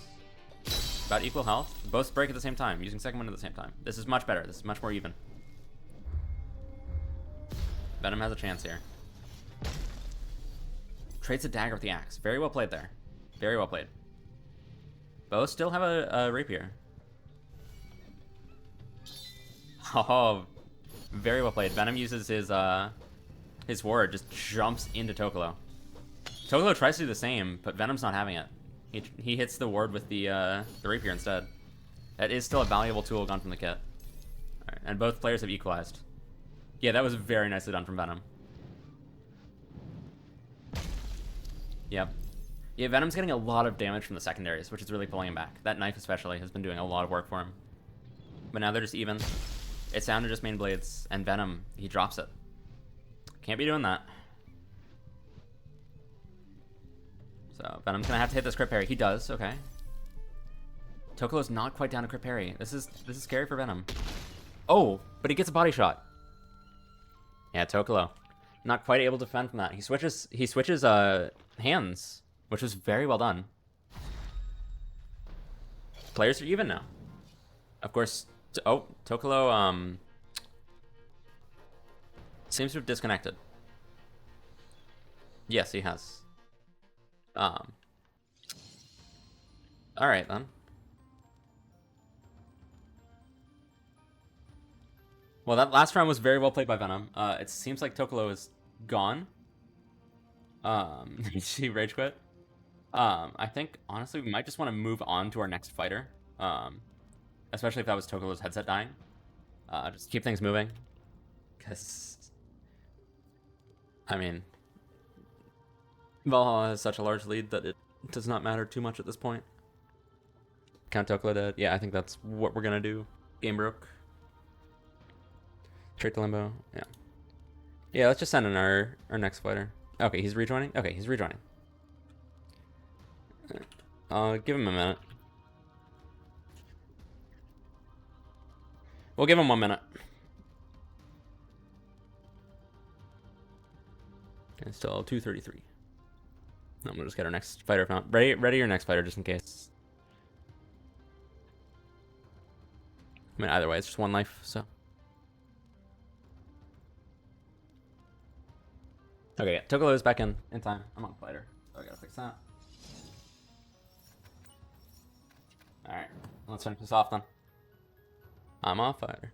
About equal health. Both break at the same time, using second wind at the same time. This is much better. This is much more even. Venom has a chance here. Trades a dagger with the axe. Very well played there. Very well played. Both still have a rapier. Oh, very well played. Venom uses his ward, just jumps into Tokolo. Tokolo tries to do the same, but Venom's not having it. He hits the ward with the rapier instead. That is still a valuable tool gone from the kit. Alright, and both players have equalized. Yeah, that was very nicely done from Venom. Yep. Yeah, Venom's getting a lot of damage from the secondaries, which is really pulling him back. That knife especially has been doing a lot of work for him. But now they're just even. It's down to just main blades, and Venom, he drops it. Can't be doing that. So Venom's gonna have to hit this crit parry. He does, okay. Tokolo's not quite down to crit parry. This is scary for Venom. Oh, but he gets a body shot. Yeah, Tokolo. Not quite able to defend from that. He switches hands, which was very well done. Players are even now. Of course, Tokolo seems to have disconnected. Yes, he has. Alright then. Well, that last round was very well played by Venom. It seems like Tokolo is gone. He rage quit. I think, honestly, we might just want to move on to our next fighter. Especially if that was Tokolo's headset dying. Just keep things moving. Because, I mean, Valhalla has such a large lead that it does not matter too much at this point. Count Tokolo dead. Yeah, I think that's what we're going to do. Game broke. Straight to limbo. Yeah. Yeah, let's just send in our next fighter. Okay, he's rejoining? Okay, he's rejoining. I'll give him a minute. We'll give him 1 minute. It's still 2:33. I'm gonna just get our next fighter. If not, ready your next fighter just in case. I mean, either way, it's just 1 life, so. Okay, yeah, Tokolo is back in time. I'm on fighter, so I gotta fix that. Alright, let's finish this off then. I'm on fighter.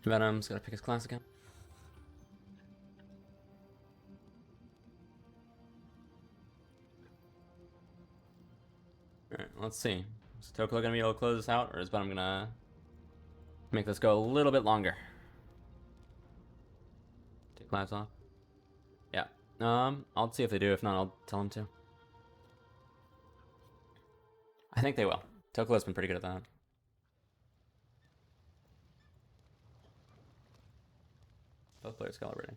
Venom's gotta pick his class again. Alright, let's see. Is Tokolo gonna be able to close this out, or is Venom gonna make this go a little bit longer? Take lives off. Yeah. I'll see if they do. If not, I'll tell them to. I think they will. Tokolo's been pretty good at that. Both players calibrating.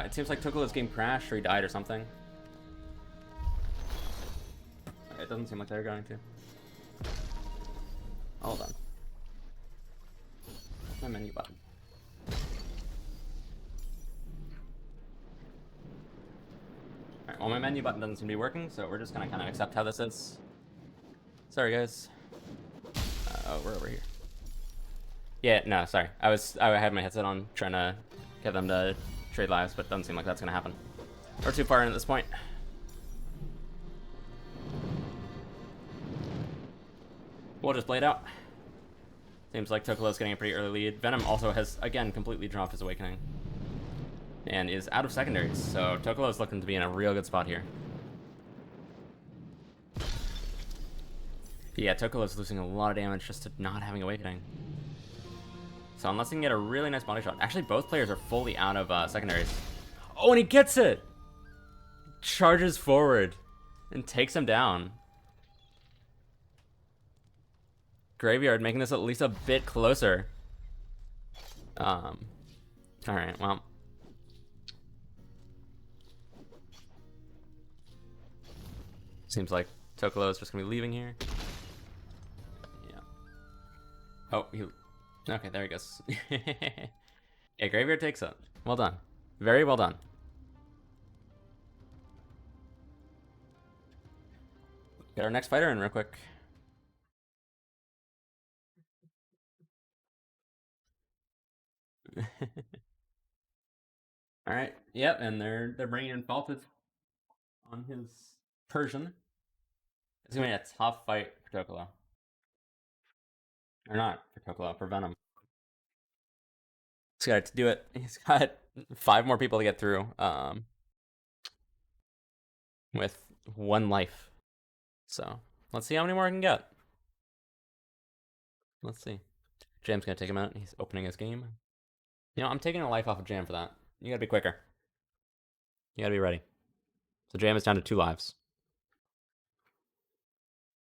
It seems like Tokolo's game crashed or he died or something. Okay, it doesn't seem like they're going to. Hold on. My menu button. Alright, well my menu button doesn't seem to be working, so we're just gonna kind of accept how this is. Sorry guys. Oh, we're over here. Yeah, no, sorry. I had my headset on trying to get them to trade lives, but doesn't seem like that's gonna happen. We're too far in at this point. We'll just play it out. Seems like Tokolo's getting a pretty early lead. Venom also has, again, completely dropped his awakening. And is out of secondaries, so Tokolo's looking to be in a real good spot here. Yeah, Tokolo's losing a lot of damage just to not having awakening. So unless he can get a really nice body shot. Actually, both players are fully out of secondaries. Oh, and he gets it! Charges forward and takes him down. Graveyard making this at least a bit closer. Alright, well. Seems like Tokolo is just gonna be leaving here. Yeah. Oh, he... Okay, there he goes. Yeah, Graveyard takes it. Well done. Very well done. Get our next fighter in real quick. All right. Yep, and they're bringing in Faulted on his Persian. It's gonna be a tough fight for Tokolo. Or not for Tokolo, for Venom. He's got to do it. He's got 5 more people to get through. With 1 life. So let's see how many more I can get. Let's see. Jam's gonna take him out. He's opening his game. You know, I'm taking a life off of Jam for that. You gotta be quicker. You gotta be ready. So Jam is down to 2 lives.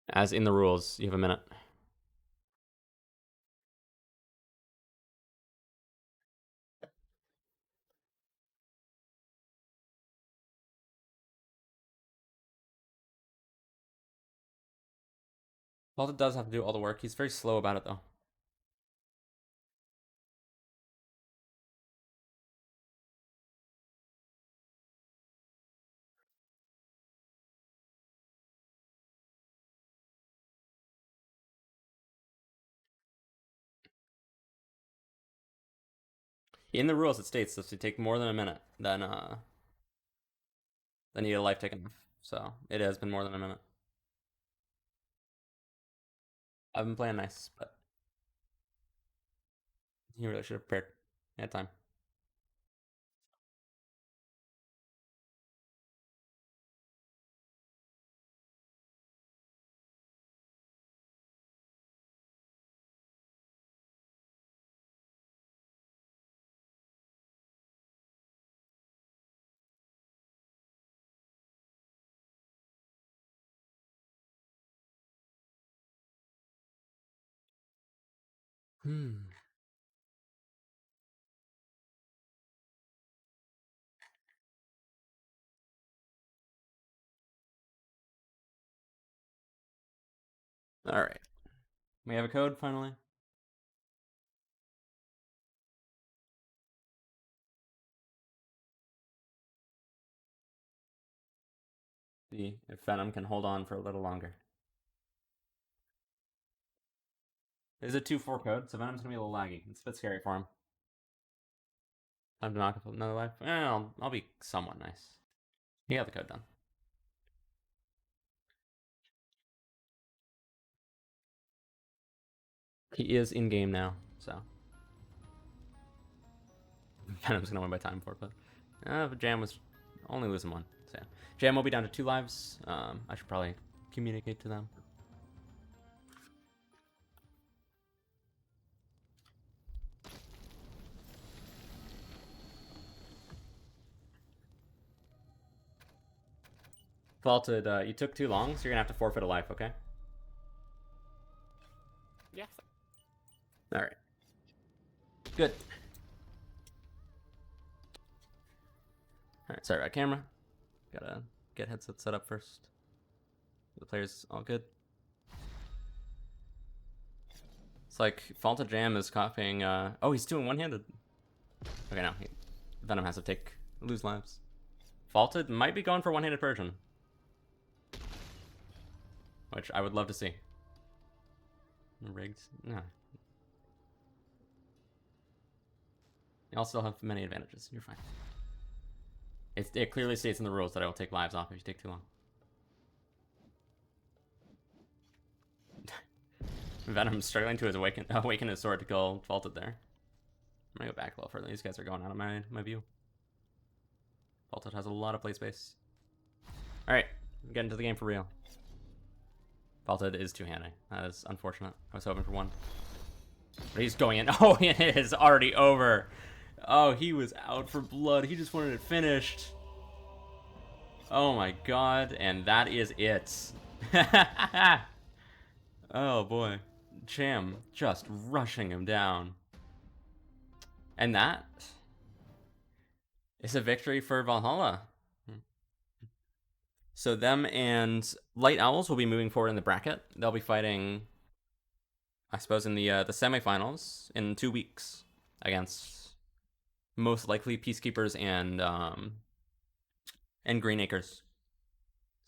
As in the rules, you have a minute. Walter does have to do all the work. He's very slow about it, though. In the rules, it states that if you take more than a minute, then you get a life taken off. So it has been more than a minute. I've been playing nice, but he really should have prepared. He had time. All right. We have a code finally. See if Venom can hold on for a little longer. There's a 2-4 code, so Venom's gonna be a little laggy. It's a bit scary for him. Time to knock up another life. I'll be somewhat nice. He got the code done. He is in game now, so Venom's gonna win by time for it, but Jam was only losing 1. So yeah. Jam will be down to 2 lives. I should probably communicate to them. Faulted, you took too long, so you're gonna have to forfeit a life, okay?
Yes.
Alright. Good. Alright, sorry about camera. Gotta get headset set up first. The player's all good. It's like Faulted Jam is copying, oh, he's doing one-handed. Okay, no, Venom has to lose lives. Faulted might be going for one-handed Persian. Which I would love to see. Rigged? No. Y'all still have many advantages. You're fine. It clearly states in the rules that I will take lives off if you take too long. Venom's struggling to his awaken his sword to kill Vaulted there. I'm gonna go back a little further. These guys are going out of my view. Vaulted has a lot of play space. Alright, get into the game for real. Vaulted is two-handing. That is unfortunate. I was hoping for one. But he's going in. Oh, it is already over. Oh, he was out for blood. He just wanted it finished. Oh my god. And that is it. Oh boy. Cham just rushing him down. And that is a victory for Valhalla. So them and Light Owls will be moving forward in the bracket. They'll be fighting, I suppose, in the semifinals in 2 weeks against most likely Peacekeepers and Green Acres.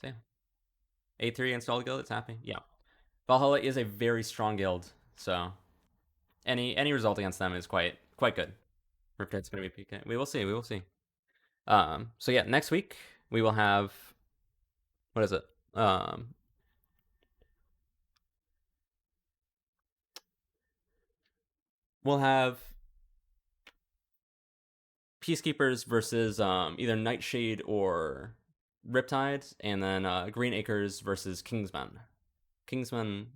So yeah, 8-3 against all the guild. It's happy. Yeah, Valhalla is a very strong guild, so any result against them is quite good. Riptide's gonna be PK. We will see. We will see. So yeah, next week we will have. What is it? We'll have Peacekeepers versus either Nightshade or Riptide, and then Green Acres versus Kingsmen. Kingsmen,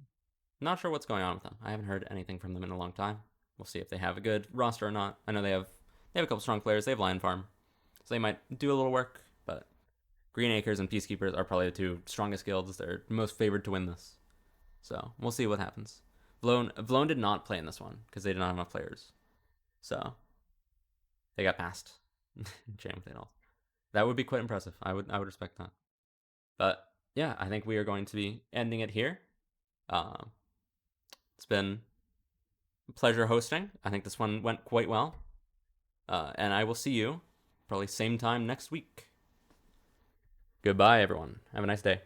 not sure what's going on with them. I haven't heard anything from them in a long time. We'll see if they have a good roster or not. I know they have a couple strong players. They have Lion Farm, so they might do a little work, but Green Acres and Peacekeepers are probably the two strongest guilds. They're most favored to win this. So we'll see what happens. Vlone did not play in this one because they did not have enough players. So they got passed. Jam with it all. That would be quite impressive. I would respect that. But yeah, I think we are going to be ending it here. It's been a pleasure hosting. I think this one went quite well. And I will see you probably same time next week. Goodbye, everyone. Have a nice day.